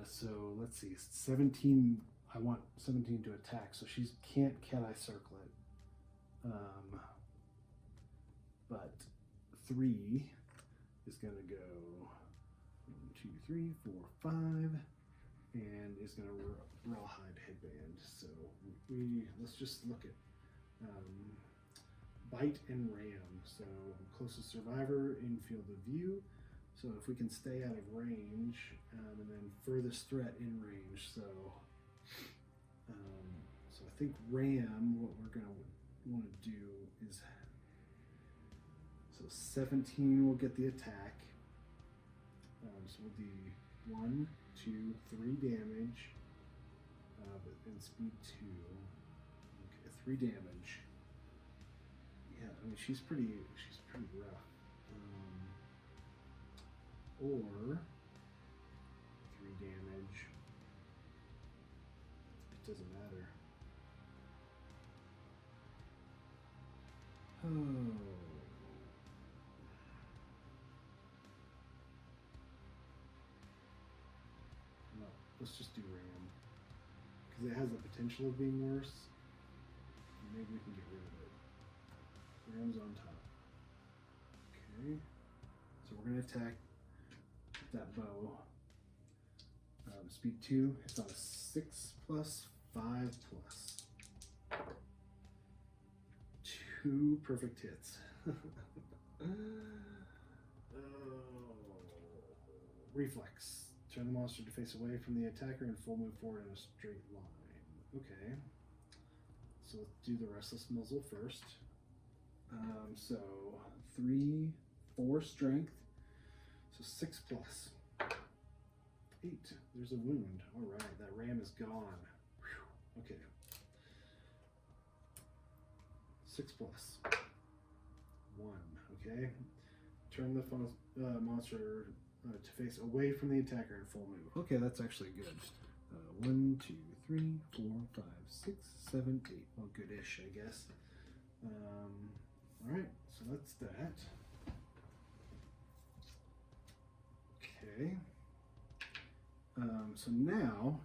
So let's see. 17. I want 17 to attack, so she can't I circle it. But 3 is going to go 1, 2, 3, 4, 5, and is going to rawhide headband. So let's just look at bite and ram. So closest survivor in field of view. So if we can stay out of range, and then furthest threat in range. So I think ram. What we're going to want to do is. So 17 will get the attack. So we'll do 1, 2, 3 damage. And speed 2. Okay, 3 damage. Yeah, I mean she's pretty rough. Or 3 damage. It doesn't matter. Oh. Let's just do ram, because it has the potential of being worse. Maybe we can get rid of it. Ram's on top. Okay, so we're going to attack that bow. Speed 2, it's on a 6 plus, 5 plus. 2 perfect hits. Reflex. Turn the monster to face away from the attacker and full move forward in a straight line. Okay. So let's do the Restless Muzzle first. So 3, 4 strength. So 6 plus. 8. There's a wound. Alright, that ram is gone. Whew. Okay. 6 plus. 1. Okay. Turn the monster to face away from the attacker in full move. Okay, that's actually good. 1, 2, 3, 4, 5, 6, 7, 8. Well, goodish, I guess. All right, so that's that. Okay. So now,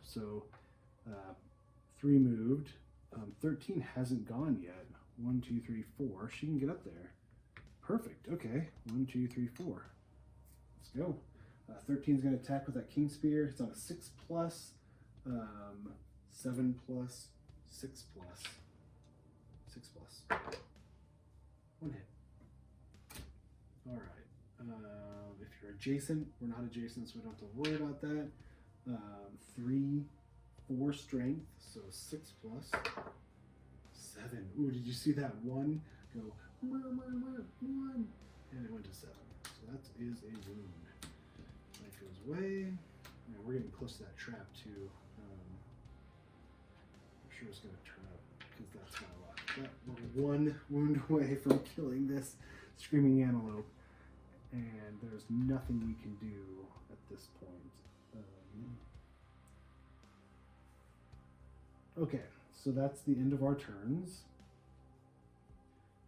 3 moved. 13 hasn't gone yet. 1, 2, 3, 4. She can get up there. Perfect. Okay. 1, 2, 3, 4. Let's go. 13 is going to attack with that King Spear. It's on a 6 plus, 7 plus, 6 plus, 6 plus. 1 hit. All right. If you're adjacent, we're not adjacent, so we don't have to worry about that. 3, 4 strength, so 6 plus, 7. Ooh, did you see that 1 go 1, and it went to 7. So that is a wound. That goes away. Now we're getting close to that trap too. I'm sure it's going to turn up because that's my luck. But we're 1 wound away from killing this screaming antelope, and there's nothing we can do at this point. Okay, so that's the end of our turns.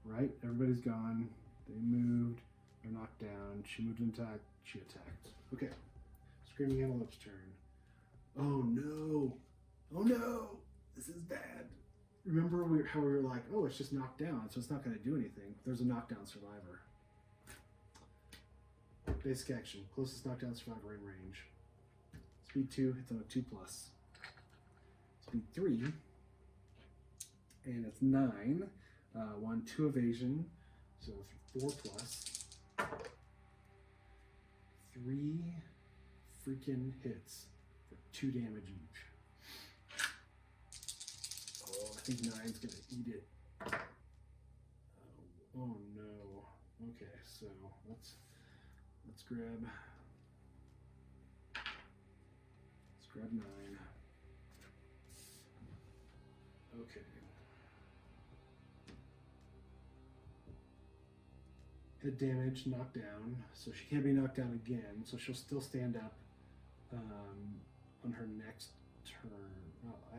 Right? Everybody's gone. They moved. They're knocked down. She moved and attacked. She attacked. Okay. Screaming Antelope's turn. Oh no! Oh no! This is bad. Remember how we were like, oh, it's just knocked down, so it's not going to do anything. There's a knockdown survivor. Basic action. Closest knockdown survivor in range. Speed 2. It's on a 2 plus. Speed 3. And it's 9. 1, 2 evasion. So 4 plus. 3 freaking hits for 2 damage each. Oh, I think 9's gonna eat it. Oh no. Okay, so let's grab 9. Okay. Hit damage, knocked down, so she can't be knocked down again, so she'll still stand up on her next turn.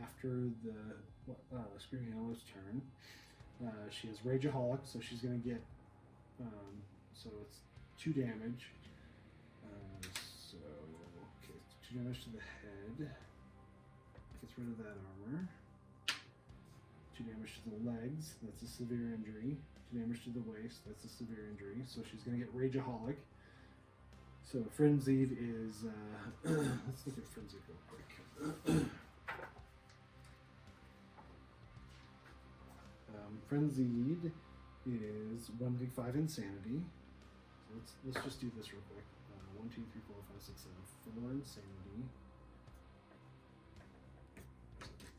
After the Screaming Antelope's turn. She has Rageaholic, so she's going to get, so it's 2 damage. So, okay, 2 damage to the head. Gets rid of that armor. 2 damage to the legs, that's a severe injury. 2 damage to the waist, that's a severe injury. So she's going to get Rageaholic. So Frenzied is, let's look at Frenzied real quick. Frenzied is 1d5 insanity. So let's just do this real quick. 1, 2, 3, 4, 5, 6, 7, 4 insanity.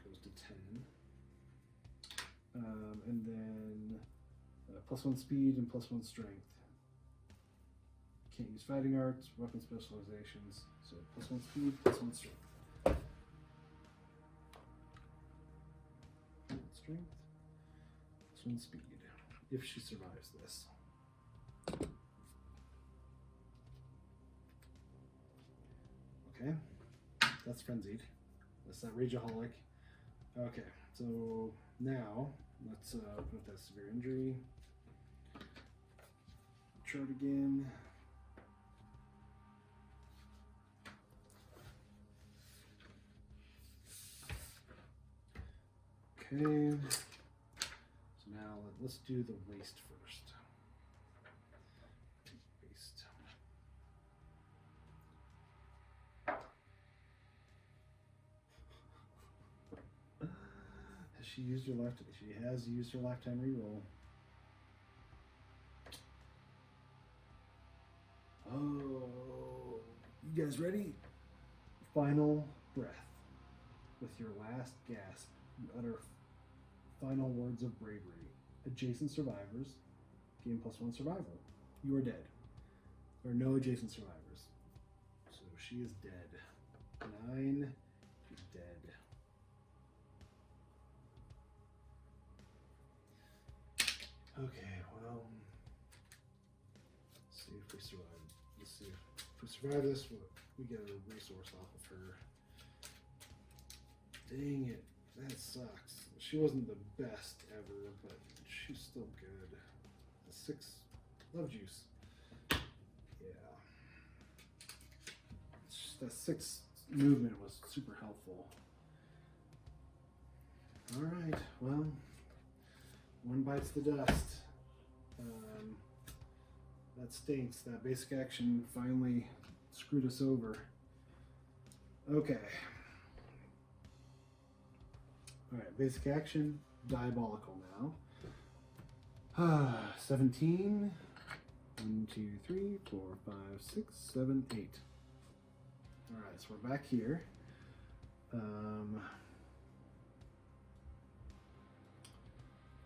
Goes to 10. And then +1 speed and +1 strength. Can't use fighting arts, weapon specializations. So +1 speed, +1 strength. Strength, +1 speed. If she survives this. Okay, that's Frenzied. That's that Rageaholic. Okay, so now let's put that severe injury. Chart again. Okay, so now let's do the waist first. Waist. Has she used her lifetime? She has used her lifetime reroll. Oh, you guys ready? Final breath. With your last gasp, you utter final words of bravery. Adjacent survivors gain +1 survival. You are dead. There are no adjacent survivors. So she is dead. 9, she's dead. Okay, well, let's see if we survive. Let's see if we survive this, we get a resource off of her. Dang it, that sucks. She wasn't the best ever, but she's still good. A 6 love juice. Yeah. That 6 movement was super helpful. Alright, well, 1 bites the dust. That stinks. That basic action finally screwed us over. Okay. Alright, basic action, diabolical now. 17. 1, 2, 3, 4, 5, 6, 7, 8. Alright, so we're back here.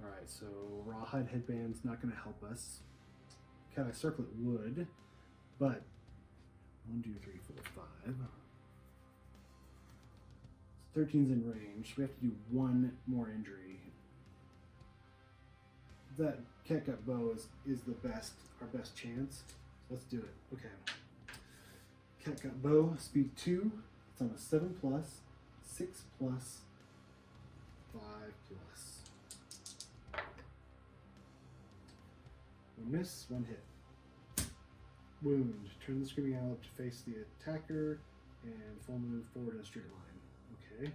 Alright, so rawhide headband's not going to help us. Cadillac circlet would, but 1, 2, 3, 4, 5. 13's in range. We have to do one more injury. That catgut bow is the best, our best chance. So let's do it. Okay. Catgut bow, speed 2. It's on a 7+, 6+, 5+. One miss, one hit. Wound. Turn the screaming antelope to face the attacker and full move forward in a straight line. Okay.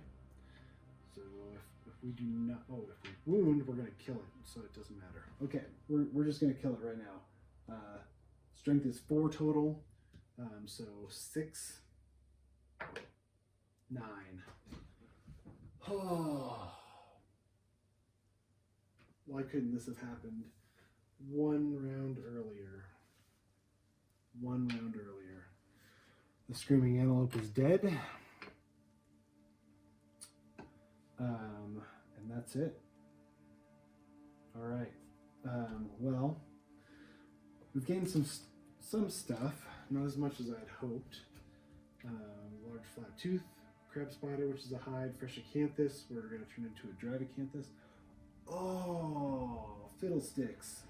So if we do not, if we wound, we're going to kill it, so it doesn't matter. Okay, we're just going to kill it right now. Strength is 4 total, so 6, 9. Oh. Why couldn't this have happened one round earlier? One round earlier. The screaming antelope is dead. And that's it. All right. Well, we've gained some stuff, not as much as I'd hoped. Large flat tooth, crab spider, which is a hide, fresh acanthus. We're going to turn into a dried acanthus. Oh, fiddlesticks.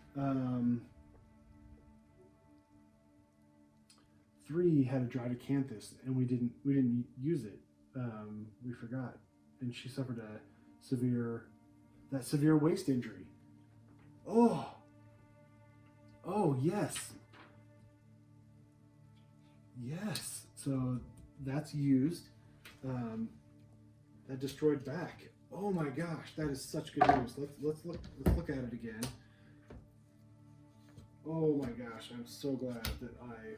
3 had a dried acanthus, and we didn't use it. We forgot, and she suffered that severe waist injury. Oh yes. So that's used. That destroyed back. Oh my gosh, that is such good news. Let's look at it again. Oh my gosh, I'm so glad that I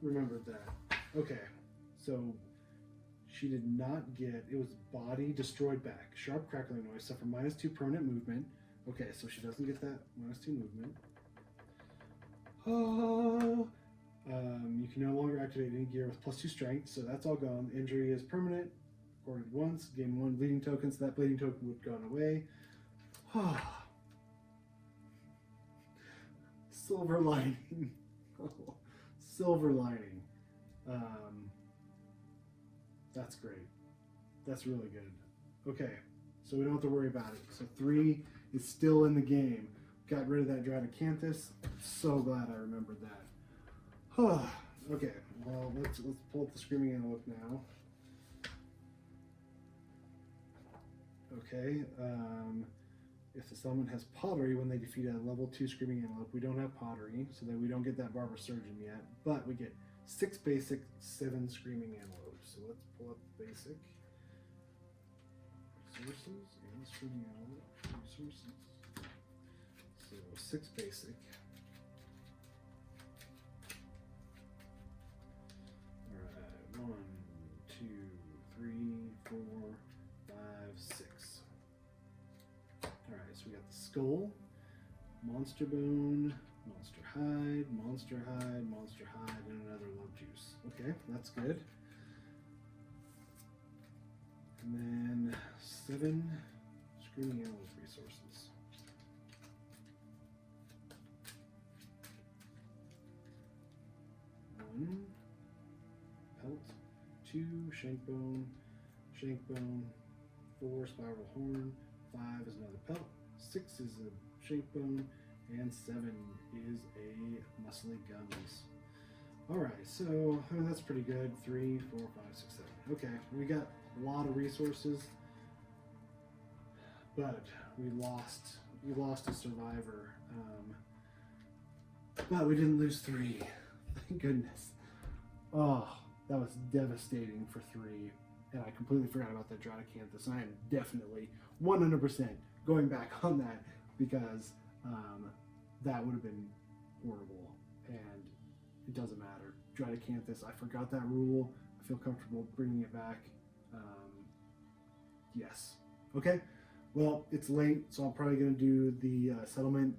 remembered that. Okay, so she did not get, it was body destroyed back. Sharp crackling noise, suffer -2 permanent movement. Okay, so she doesn't get that -2 movement. Oh, you can no longer activate any gear with +2 strength, so that's all gone. Injury is permanent. Recorded once, gain 1 bleeding token, so that bleeding token would have gone away. Silver lining. Silver lining. That's great. That's really good. Okay, so we don't have to worry about it. So 3 is still in the game. Got rid of that dried acanthus. So glad I remembered that. Okay, well let's pull up the screaming antelope now. Okay, if the settlement has pottery when they defeat a level 2 screaming antelope, we don't have pottery, so that we don't get that barber surgeon yet, but we get 6 basic, 7 screaming antelopes. So let's pull up basic resources and screaming antelope resources. So 6 basic. Alright, 1, 2, 3, 4, 5, 6. Alright, so we got the skull, monster bone, monster hide, monster hide, monster hide, and another love juice. Okay, that's good. And then 7 screaming antelope resources. One pelt, 2 shank bone, 4 spiral horn, 5 is another pelt, 6 is a shank bone, and 7 is a muscly gums. Alright, so that's pretty good. 3, 4, 5, 6, 7. Okay, we got a lot of resources, but we lost a survivor. But we didn't lose 3. Thank goodness. Oh, that was devastating for 3. And I completely forgot about that dried acanthus. And I am definitely 100% going back on that because that would have been horrible. and it doesn't matter. Dradacanthus, I forgot that rule. I feel comfortable bringing it back. Yes. Okay. Well, it's late, so I'm probably going to do the settlement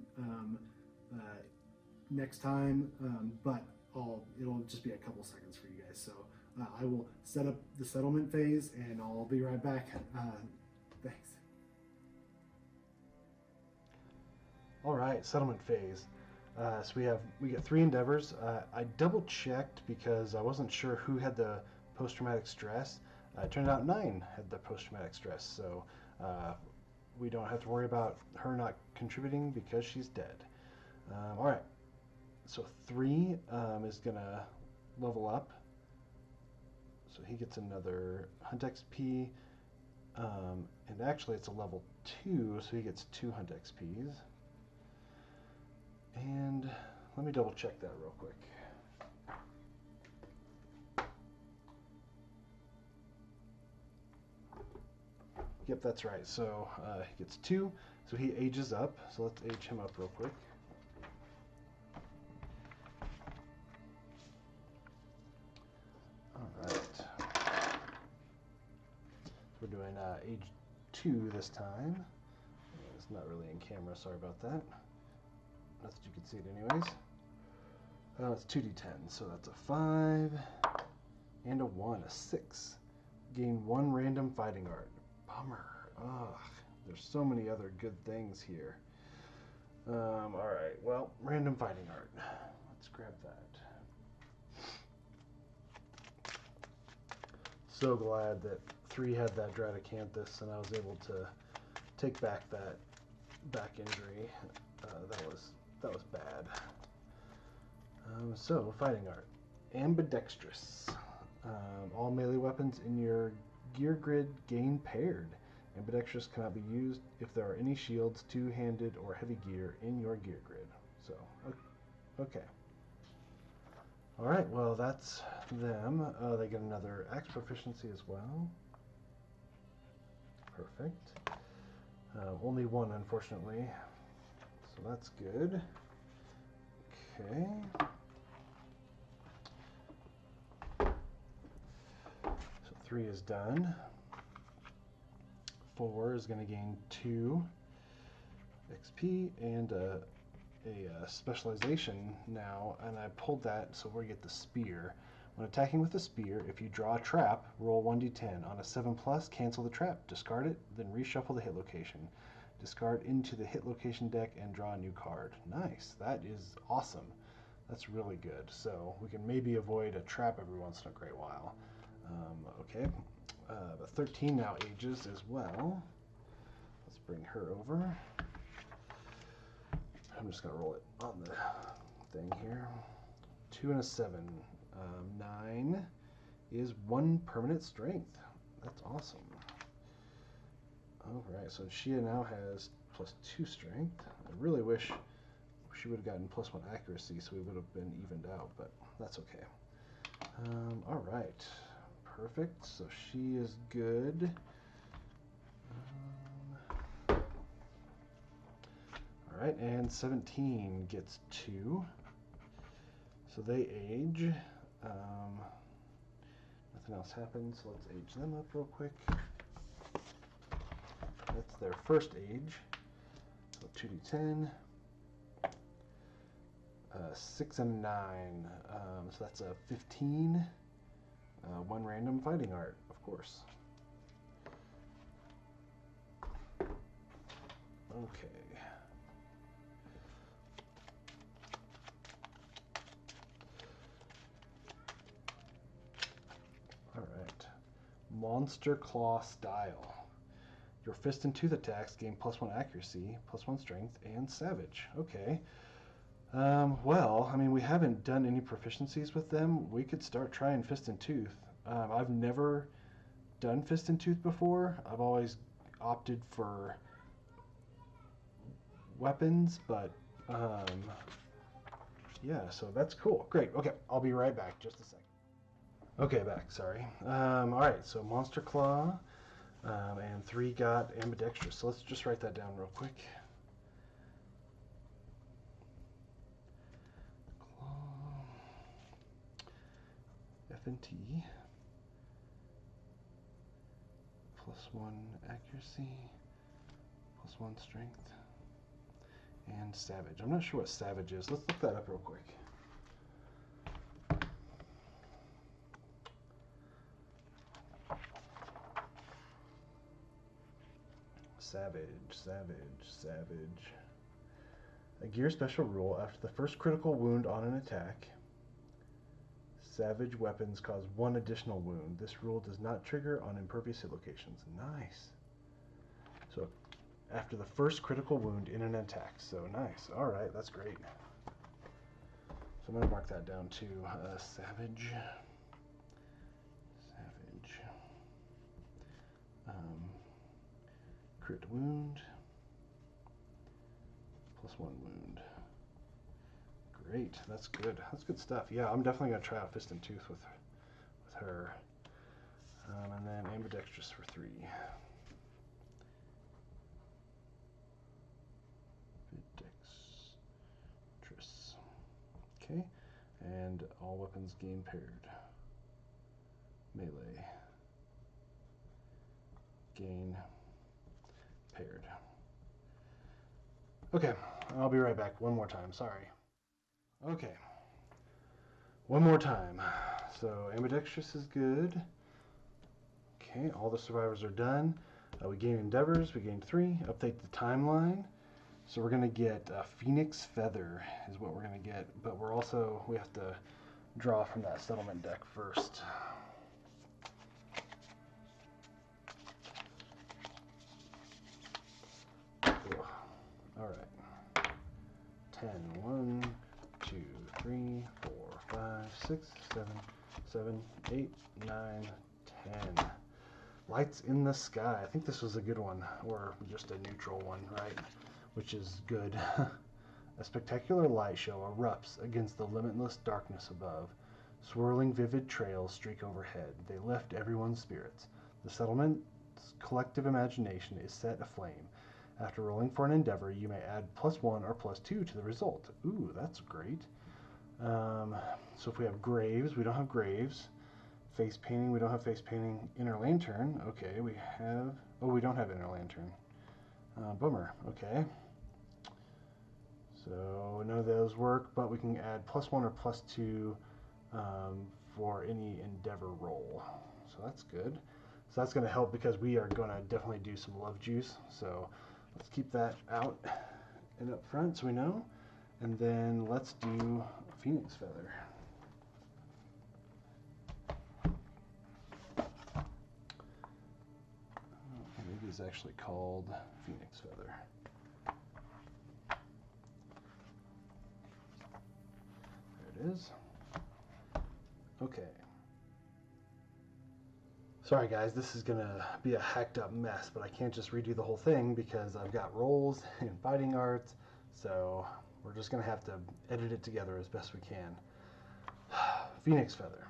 next time, but it'll just be a couple seconds for you guys. So I will set up the settlement phase, and I'll be right back. Thanks. All right, settlement phase. So we get 3 endeavors. I double checked because I wasn't sure who had the post-traumatic stress. It turned out 9 had the post-traumatic stress, so we don't have to worry about her not contributing because she's dead. All right, so 3 is gonna level up, so he gets another Hunt XP, and actually it's a level 2, so he gets 2 Hunt XPs. And let me double check that real quick. Yep, that's right. So he gets 2. So he ages up. So let's age him up real quick. All right. So we're doing age 2 this time. It's not really in camera. Sorry about that. Not that you can see it anyways. It's 2d10. So that's a 5 and a 1, a 6. Gain 1 random fighting art. Bummer. Ugh. There's so many other good things here. Alright, well, random fighting art. Let's grab that. So glad that 3 had that Dradacanthus and I was able to take back that back injury. That was bad. So, fighting art. Ambidextrous. All melee weapons in your gear grid gain paired. Ambidextrous cannot be used if there are any shields, two-handed, or heavy gear in your gear grid. So, okay. Alright, well that's them. They get another axe proficiency as well. Perfect. Only 1, unfortunately. So that's good. Okay. So 3 is done. 4 is going to gain 2 XP and a specialization now, and I pulled that so we get the spear. When attacking with the spear, if you draw a trap, roll 1d10. On a 7+, cancel the trap, discard it, then reshuffle the hit location. Discard into the hit location deck and draw a new card. Nice, that is awesome. That's really good. So we can maybe avoid a trap every once in a great while. Okay, but 13 now ages as well. Let's bring her over. I'm just gonna roll it on the thing here. 2 and a 7. 9 is 1 permanent strength. That's awesome. Alright, so she now has +2 strength. I really wish she would have gotten +1 accuracy so we would have been evened out, but that's okay. Alright, perfect. So she is good. Alright, and 17 gets 2. So they age. Nothing else happens, so let's age them up real quick. That's their first age. So 2d10. 6 and 9. So that's a 15. 1 random fighting art, of course. Okay. Alright. Monster Claw style. Your fist and tooth attacks gain +1 accuracy, +1 strength, and savage. Okay. Well, I mean, we haven't done any proficiencies with them. We could start trying fist and tooth. I've never done fist and tooth before. I've always opted for weapons, but yeah, so that's cool. Great. Okay, I'll be right back. Just a second. Okay, back. Sorry. All right, so Monster Claw, and 3 got ambidextrous. So let's just write that down real quick. Claw. FNT. +1 accuracy, +1 strength, and savage. I'm not sure what savage is. Let's look that up real quick. Savage. A gear special rule: after the first critical wound on an attack, savage weapons cause 1 additional wound. This rule does not trigger on impervious hit locations. Nice. So after the first critical wound in an attack. So nice. Alright, that's great. So I'm going to mark that down too. Savage. Crit wound. +1 wound. Great, that's good. That's good stuff. Yeah, I'm definitely going to try out Fist and Tooth with her. And then ambidextrous for 3. Ambidextrous. Okay, and all weapons gain paired. Melee. Gain paired. Okay, I'll be right back one more time, sorry. Okay, one more time. So ambidextrous is good. Okay, all the survivors are done. We gain endeavors, we gained 3. Update the timeline. So we're gonna get a Phoenix Feather is what we're gonna get, but we have to draw from that settlement deck first. Alright. 10, 1, 2, 3, 4, 5, 6, 7, 8, 9, 10. Lights in the sky. I think this was a good one, or just a neutral one, right? Which is good. A spectacular light show erupts against the limitless darkness above. Swirling vivid trails streak overhead. They lift everyone's spirits. The settlement's collective imagination is set aflame. After rolling for an endeavor, you may add +1 or +2 to the result. Ooh, that's great. So if we have graves, we don't have graves. Face painting, we don't have face painting. Inner lantern, okay, we have... Oh, we don't have inner lantern. Bummer, okay. So none of those work, but we can add +1 or +2 for any endeavor roll. So that's good. So that's going to help because we are going to definitely do some love juice. So let's keep that out and up front so we know. And then let's do Phoenix Feather. Maybe it's actually called Phoenix Feather. There it is. Okay. Sorry guys, this is gonna be a hacked up mess, but I can't just redo the whole thing because I've got rolls and fighting arts, so we're just gonna have to edit it together as best we can. Phoenix Feather.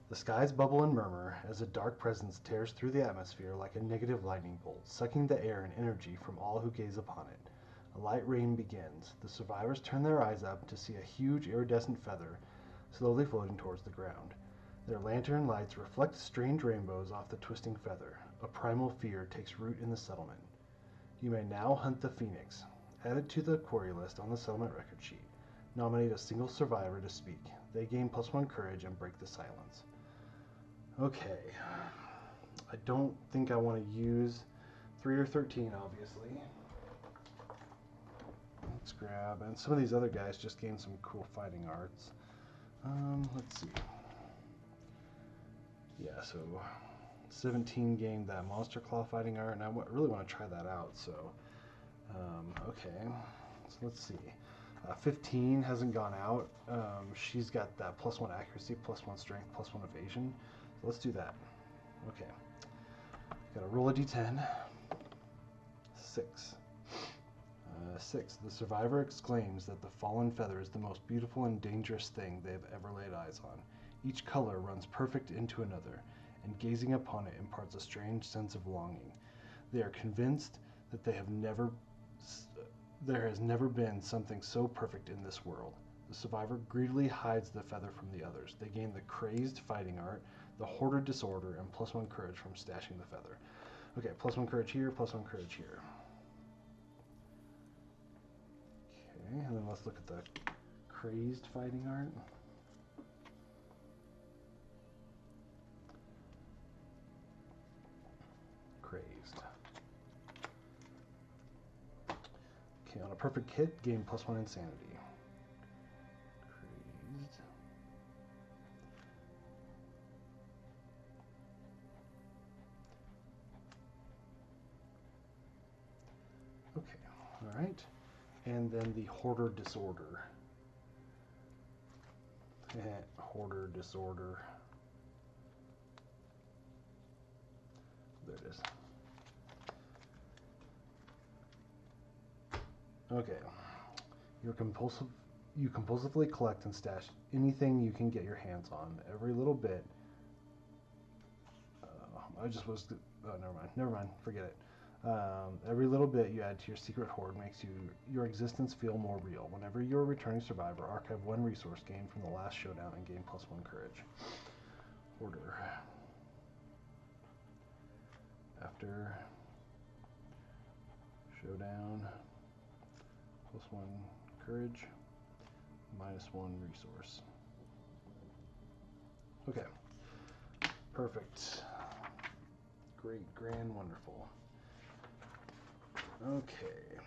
The skies bubble and murmur as a dark presence tears through the atmosphere like a negative lightning bolt, sucking the air and energy from all who gaze upon it. A light rain begins. The survivors turn their eyes up to see a huge iridescent feather slowly floating towards the ground. Their lantern lights reflect strange rainbows off the twisting feather. A primal fear takes root in the settlement. You may now hunt the phoenix. Add it to the query list on the settlement record sheet. Nominate a single survivor to speak. They gain +1 courage and break the silence. Okay. I don't think I want to use 3 or 13, obviously. Let's grab, and some of these other guys just gain some cool fighting arts. Let's see. Yeah, so 17 gained that Monster Claw fighting art, and I really want to try that out, so okay, so let's see. 15 hasn't gone out. She's got that +1 accuracy, +1 strength, +1 evasion, so let's do that. Okay, gotta roll a d10. 6. 6. The survivor exclaims that the fallen feather is the most beautiful and dangerous thing they have ever laid eyes on. Each color runs perfect into another, and gazing upon it imparts a strange sense of longing. They are convinced that there has never been something so perfect in this world. The survivor greedily hides the feather from the others. They gain the crazed fighting art, the hoarded disorder, and +1 courage from stashing the feather. Okay, +1 courage here, +1 courage here. Okay, and then let's look at the crazed fighting art. Crazed. Okay, on a perfect hit, gain +1 insanity. Crazed. Okay, alright. And then the hoarder disorder. Hoarder disorder. There it is. Okay. You compulsively collect and stash anything you can get your hands on. Every little bit. Never mind. Forget it. Every little bit you add to your secret hoard makes your existence feel more real. Whenever you're a returning survivor, archive 1 resource gained from the last showdown and gain +1 courage. Hoarder. After showdown, +1 courage, -1 resource. Okay. Perfect. Great, grand, wonderful. Okay,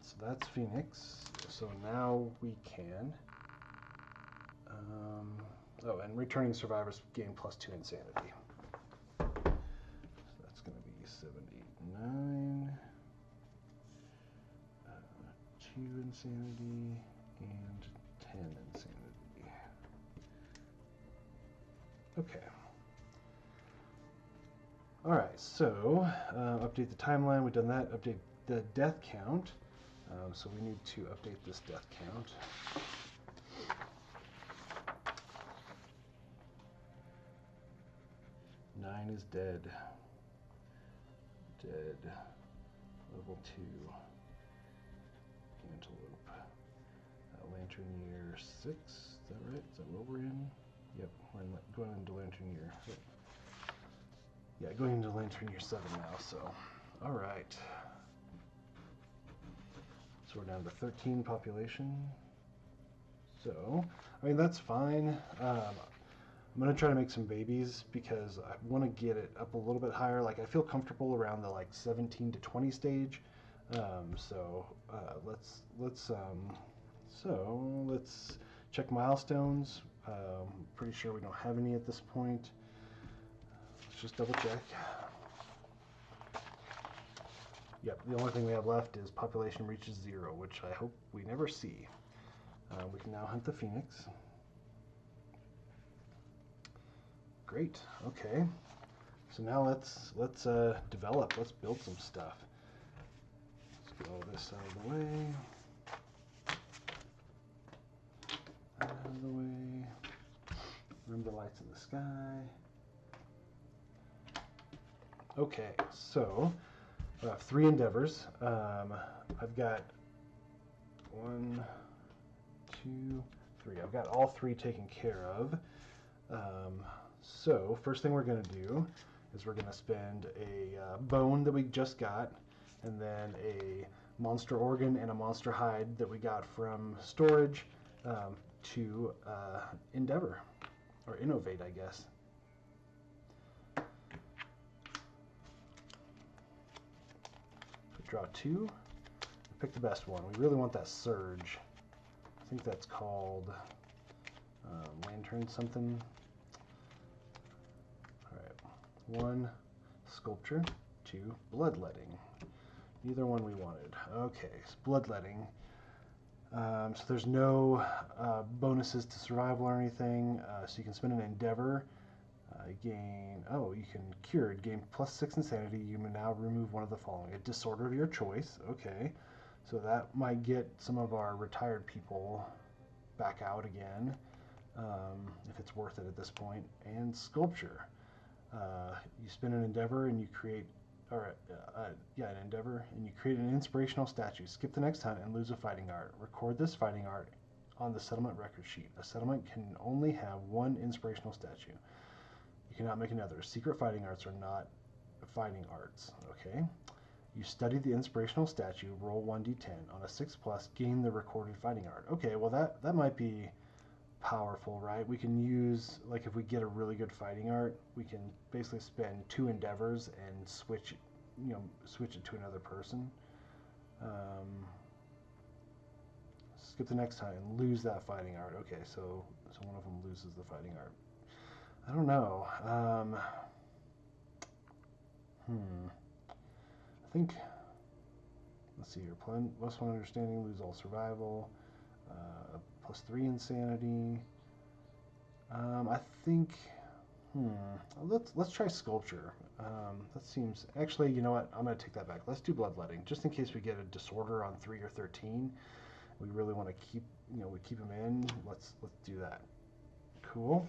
so that's Phoenix. So now we can. Oh, and returning survivors gain +2 insanity. So that's going to be 7, 8, 9. 2 insanity and 10 insanity. Okay. Alright, so update the timeline. We've done that. Update the death count. So we need to update this death count. Nine is dead. Dead. Level 2. Antelope. Lantern year 6. Is that right? Is that what we're in? Yep, we're going into lantern year. Yeah, going into lantern year 7 now, so. Alright. So we're down to 13 population. So, I mean, that's fine. I'm going to try to make some babies because I want to get it up a little bit higher. Like, I feel comfortable around the, like, 17 to 20 stage. Let's check milestones. Pretty sure we don't have any at this point. Let's just double check. Yep, the only thing we have left is population reaches 0, which I hope we never see. We can now hunt the Phoenix. Great, okay. So now let's develop, let's build some stuff. Let's get all this out of the way. Out of the way. Remember the lights in the sky. Okay, so I have 3 endeavors. I've got 1, 2, 3. I've got all 3 taken care of. So first thing we're going to do is we're going to spend a bone that we just got, and then a monster organ and a monster hide that we got from storage to endeavor, or innovate, I guess. So draw 2. Pick the best one. We really want that surge. I think that's called lantern something. Alright. 1, sculpture. 2, bloodletting. Neither one we wanted. Okay, so bloodletting. So there's no bonuses to survival or anything. So you can spend an endeavor. You can cured. Gain +6 insanity. You may now remove one of the following. A disorder of your choice. Okay. So that might get some of our retired people back out again, if it's worth it at this point. And sculpture. You spend an endeavor and you create, an endeavor, and you create an inspirational statue. Skip the next hunt and lose a fighting art. Record this fighting art on the settlement record sheet. A settlement can only have one inspirational statue. You cannot make another. Secret fighting arts are not fighting arts. Okay. You study the inspirational statue, roll 1d10. On a 6+, gain the recorded fighting art. Okay, well that might be powerful, right? We can use, like, if we get a really good fighting art, we can basically spend 2 endeavors and switch it to another person. Skip the next time and lose that fighting art. Okay, so one of them loses the fighting art. I don't know. I think, let's see here. +1 understanding, lose all survival. +3 insanity. I think, let's try sculpture. That seems, actually, you know what? I'm going to take that back. Let's do bloodletting, just in case we get a disorder on 3 or 13. We really want to keep, we keep them in. Let's do that. Cool.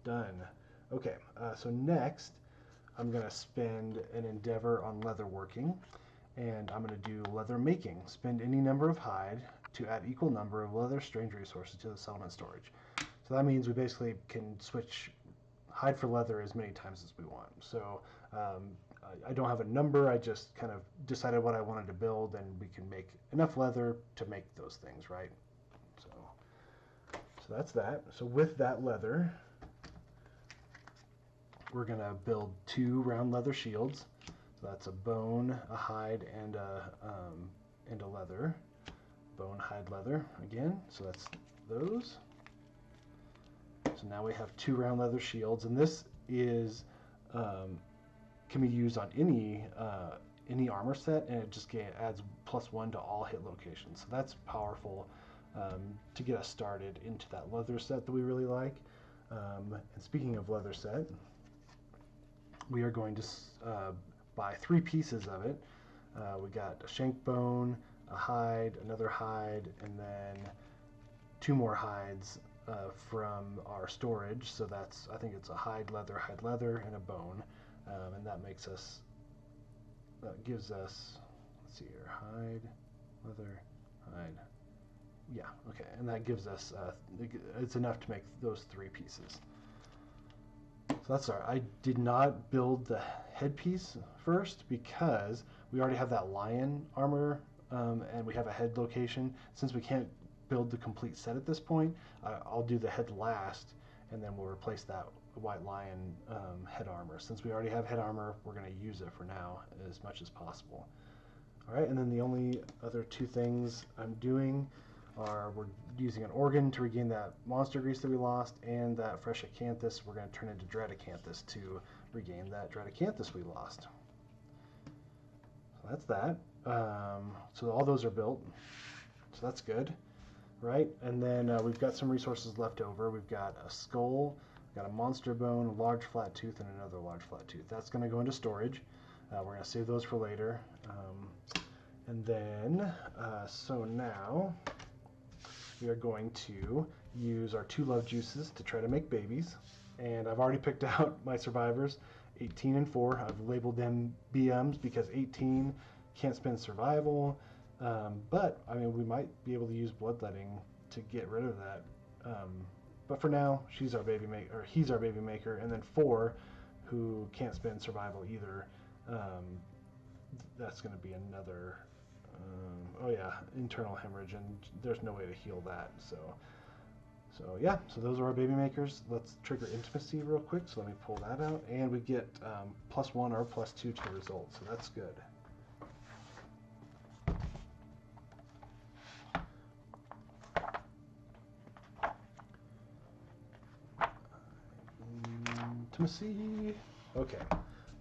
Done. Okay. So next, I'm going to spend an endeavor on leather working, and I'm going to do leather making. Spend any number of hide to add equal number of leather strange resources to the settlement storage. So that means we basically can switch hide for leather as many times as we want. So I don't have a number. I just kind of decided what I wanted to build, and we can make enough leather to make those things, right? So that's that. So with that leather, we're going to build 2 round leather shields. So that's a bone, a hide, and a leather. Bone, hide, leather again. So that's those. So now we have 2 round leather shields, and this is can be used on any armor set, and it just adds +1 to all hit locations. So that's powerful to get us started into that leather set that we really like. And speaking of leather set, we are going to buy 3 pieces of it. We got a shank bone, a hide, another hide, and then 2 more hides from our storage. So that's, I think it's a hide, leather, and a bone. And that makes us, gives us, let's see here, hide, leather, hide. Yeah, okay, and that gives us, it's enough to make those 3 pieces. So that's I did not build the headpiece first because we already have that lion armor, and we have a head location. Since we can't build the complete set at this point, I'll do the head last, and then we'll replace that white lion head armor. Since we already have head armor, we're going to use it for now as much as possible. All right, and then the only other 2 things I'm doing are we're using an organ to regain that monster grease that we lost, and that fresh acanthus we're going to turn into dread acanthus to regain that dread acanthus we lost. So that's that. So all those are built, so that's good, right? And then we've got some resources left over. We've got a skull, we've got a monster bone, a large flat tooth, and another large flat tooth. That's going to go into storage. We're going to save those for later. And then, so now we are going to use our 2 love juices to try to make babies. And I've already picked out my survivors, 18 and 4. I've labeled them BMs because 18 can't spend survival. But, I mean, we might be able to use bloodletting to get rid of that. But for now, she's our baby maker, or he's our baby maker. And then 4, who can't spend survival either. That's going to be another, oh yeah, internal hemorrhage, and there's no way to heal that. So yeah, so those are our baby makers. Let's trigger intimacy real quick. So let me pull that out, and we get +1 or +2 to the result. So that's good. Intimacy. Okay.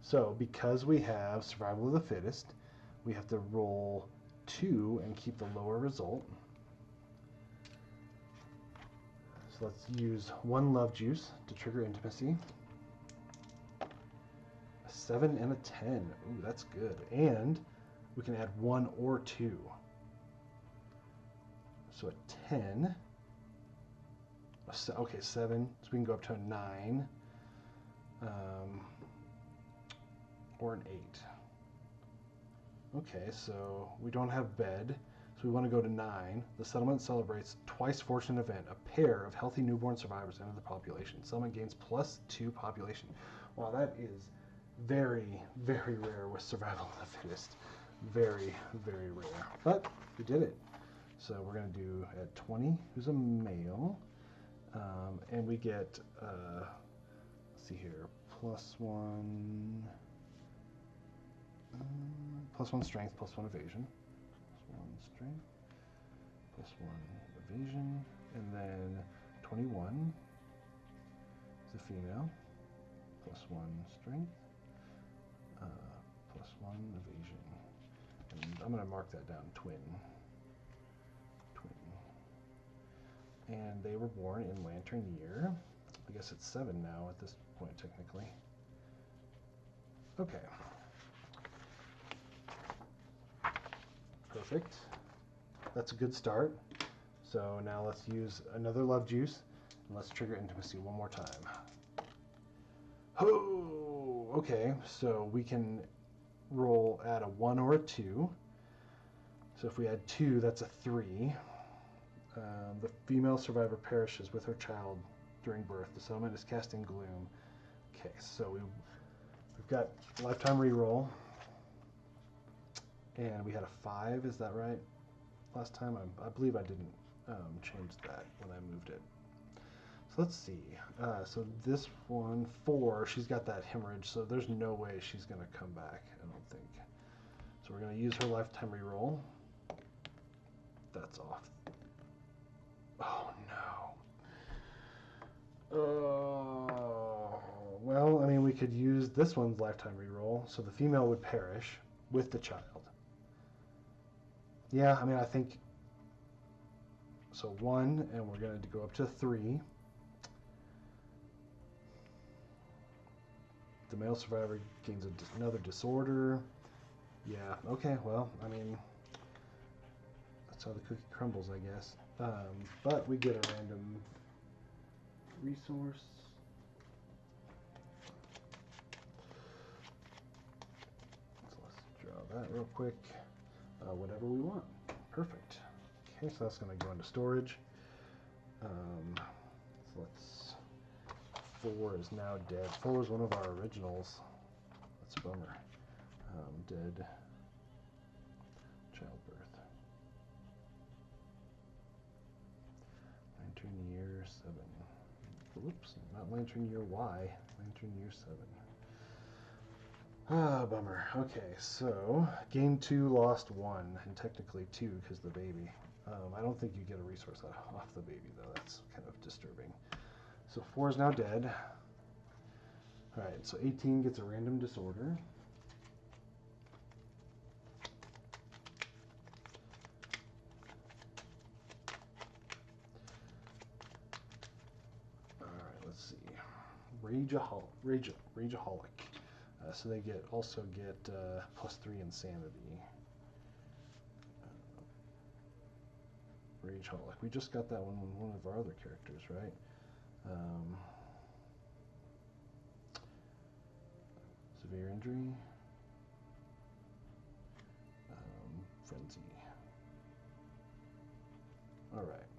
So because we have survival of the fittest, we have to roll 2 and keep the lower result. So let's use 1 love juice to trigger intimacy. A 7 and a 10. Ooh, that's good. And we can add 1 or 2. So a 10. Okay, 7. So we can go up to a 9. Or an 8. Okay, so we don't have bed, so So we want to go to 9. The settlement celebrates twice fortune event. A pair of healthy newborn survivors enter the population. Settlement gains +2 population. Wow, that is very, very rare with survival of the fittest. Very, very rare. But we did it. So we're going to do at 20, who's a male. And we get, let's see here, +1, +1 strength, +1 evasion. +1 strength, +1 evasion. And then 21 is a female, +1 strength, +1 evasion. And I'm going to mark that down, twin. And they were born in Lantern Year. I guess it's 7 now at this point, technically. Okay. Perfect. That's a good start. So now let's use another love juice, and let's trigger intimacy one more time. Oh, okay. So we can roll at a 1 or a 2. So if we add 2, that's a 3. The female survivor perishes with her child during birth. The settlement is cast in gloom. Okay, so we've got lifetime reroll, and we had a 5. Is that right? Last time I believe I didn't change that when I moved it. So let's see. So this one 4. She's got that hemorrhage, so there's no way she's gonna come back. I don't think. So we're gonna use her lifetime reroll. That's off. Oh no. Well, I mean, we could use this one's lifetime reroll, so the female would perish with the child. Yeah, I mean, I think so. 1, and we're going to go up to 3. The male survivor gains another disorder. Yeah, okay, well, I mean, that's how the cookie crumbles, I guess. But we get a random resource. So let's draw that real quick. Whatever we want. Perfect. Okay, so that's going to go into storage. So let's... 4 is now dead. 4 is one of our originals. That's a bummer. Dead. Childbirth. Lantern Year 7. Whoops, not Lantern Year Y. Lantern Year 7. Ah, bummer. Okay, so gain 2, lost 1, and technically 2 because the baby. I don't think you get a resource off the baby though. That's kind of disturbing. So 4 is now dead. All right, so 18 gets a random disorder. All right, let's see. Rageaholic. So they also get +3 insanity. Rageaholic. We just got that one of our other characters, right? Severe injury. Frenzy. All right.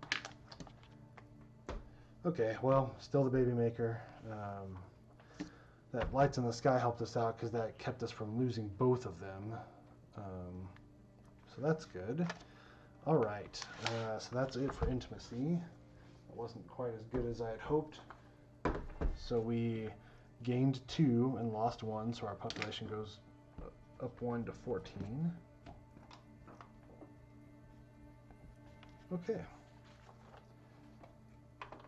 Okay, well, still the baby maker. That lights in the sky helped us out because that kept us from losing both of them. So that's good. All right, so that's it for intimacy. It wasn't quite as good as I had hoped. So we gained 2 and lost 1, so our population goes up 1 to 14. Okay.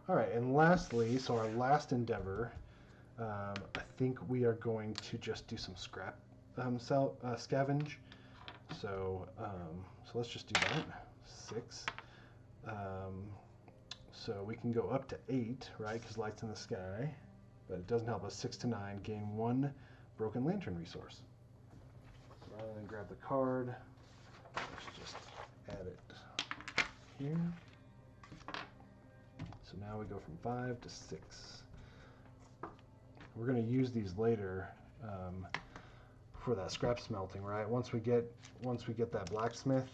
All right, and lastly, so our last endeavor, I think we are going to just do some scrap scavenge. So let's just do that. 6. So we can go up to 8, right? Because light's in the sky, but it doesn't help us. 6 to 9, gain 1 broken lantern resource. So rather than grab the card, let's just add it here. So now we go from 5 to 6. We're going to use these later for that scrap smelting, right? Once we get that blacksmith,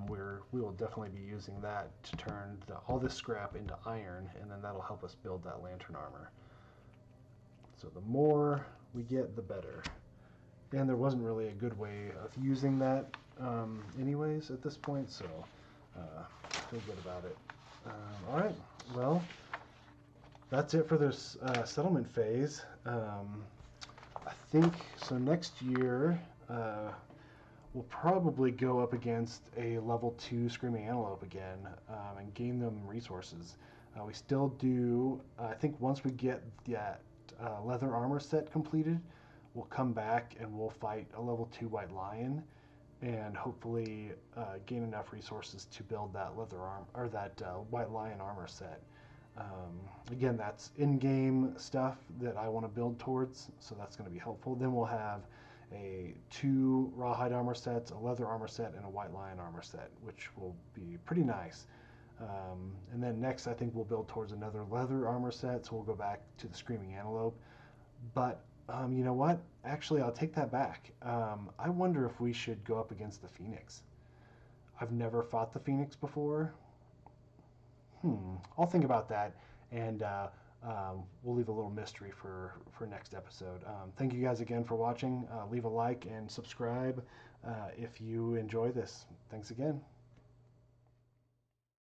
we will definitely be using that to turn all this scrap into iron, and then that'll help us build that lantern armor. So the more we get, the better. And there wasn't really a good way of using that anyways at this point, so feel good about it. All right, well, that's it for this settlement phase. I think so. Next year, we'll probably go up against a level 2 Screaming Antelope again and gain them resources. We still do. I think once we get that leather armor set completed, we'll come back and we'll fight a level 2 White Lion, and hopefully gain enough resources to build that leather arm or that White Lion armor set. Again, that's in-game stuff that I want to build towards, so that's going to be helpful. Then we'll have 2 rawhide armor sets, a leather armor set, and a White Lion armor set, which will be pretty nice. And then next, I think we'll build towards another leather armor set, so we'll go back to the Screaming Antelope. But you know what? Actually, I'll take that back. I wonder if we should go up against the Phoenix. I've never fought the Phoenix before. I'll think about that, and we'll leave a little mystery for next episode. Thank you guys again for watching. Leave a like and subscribe if you enjoy this. Thanks again.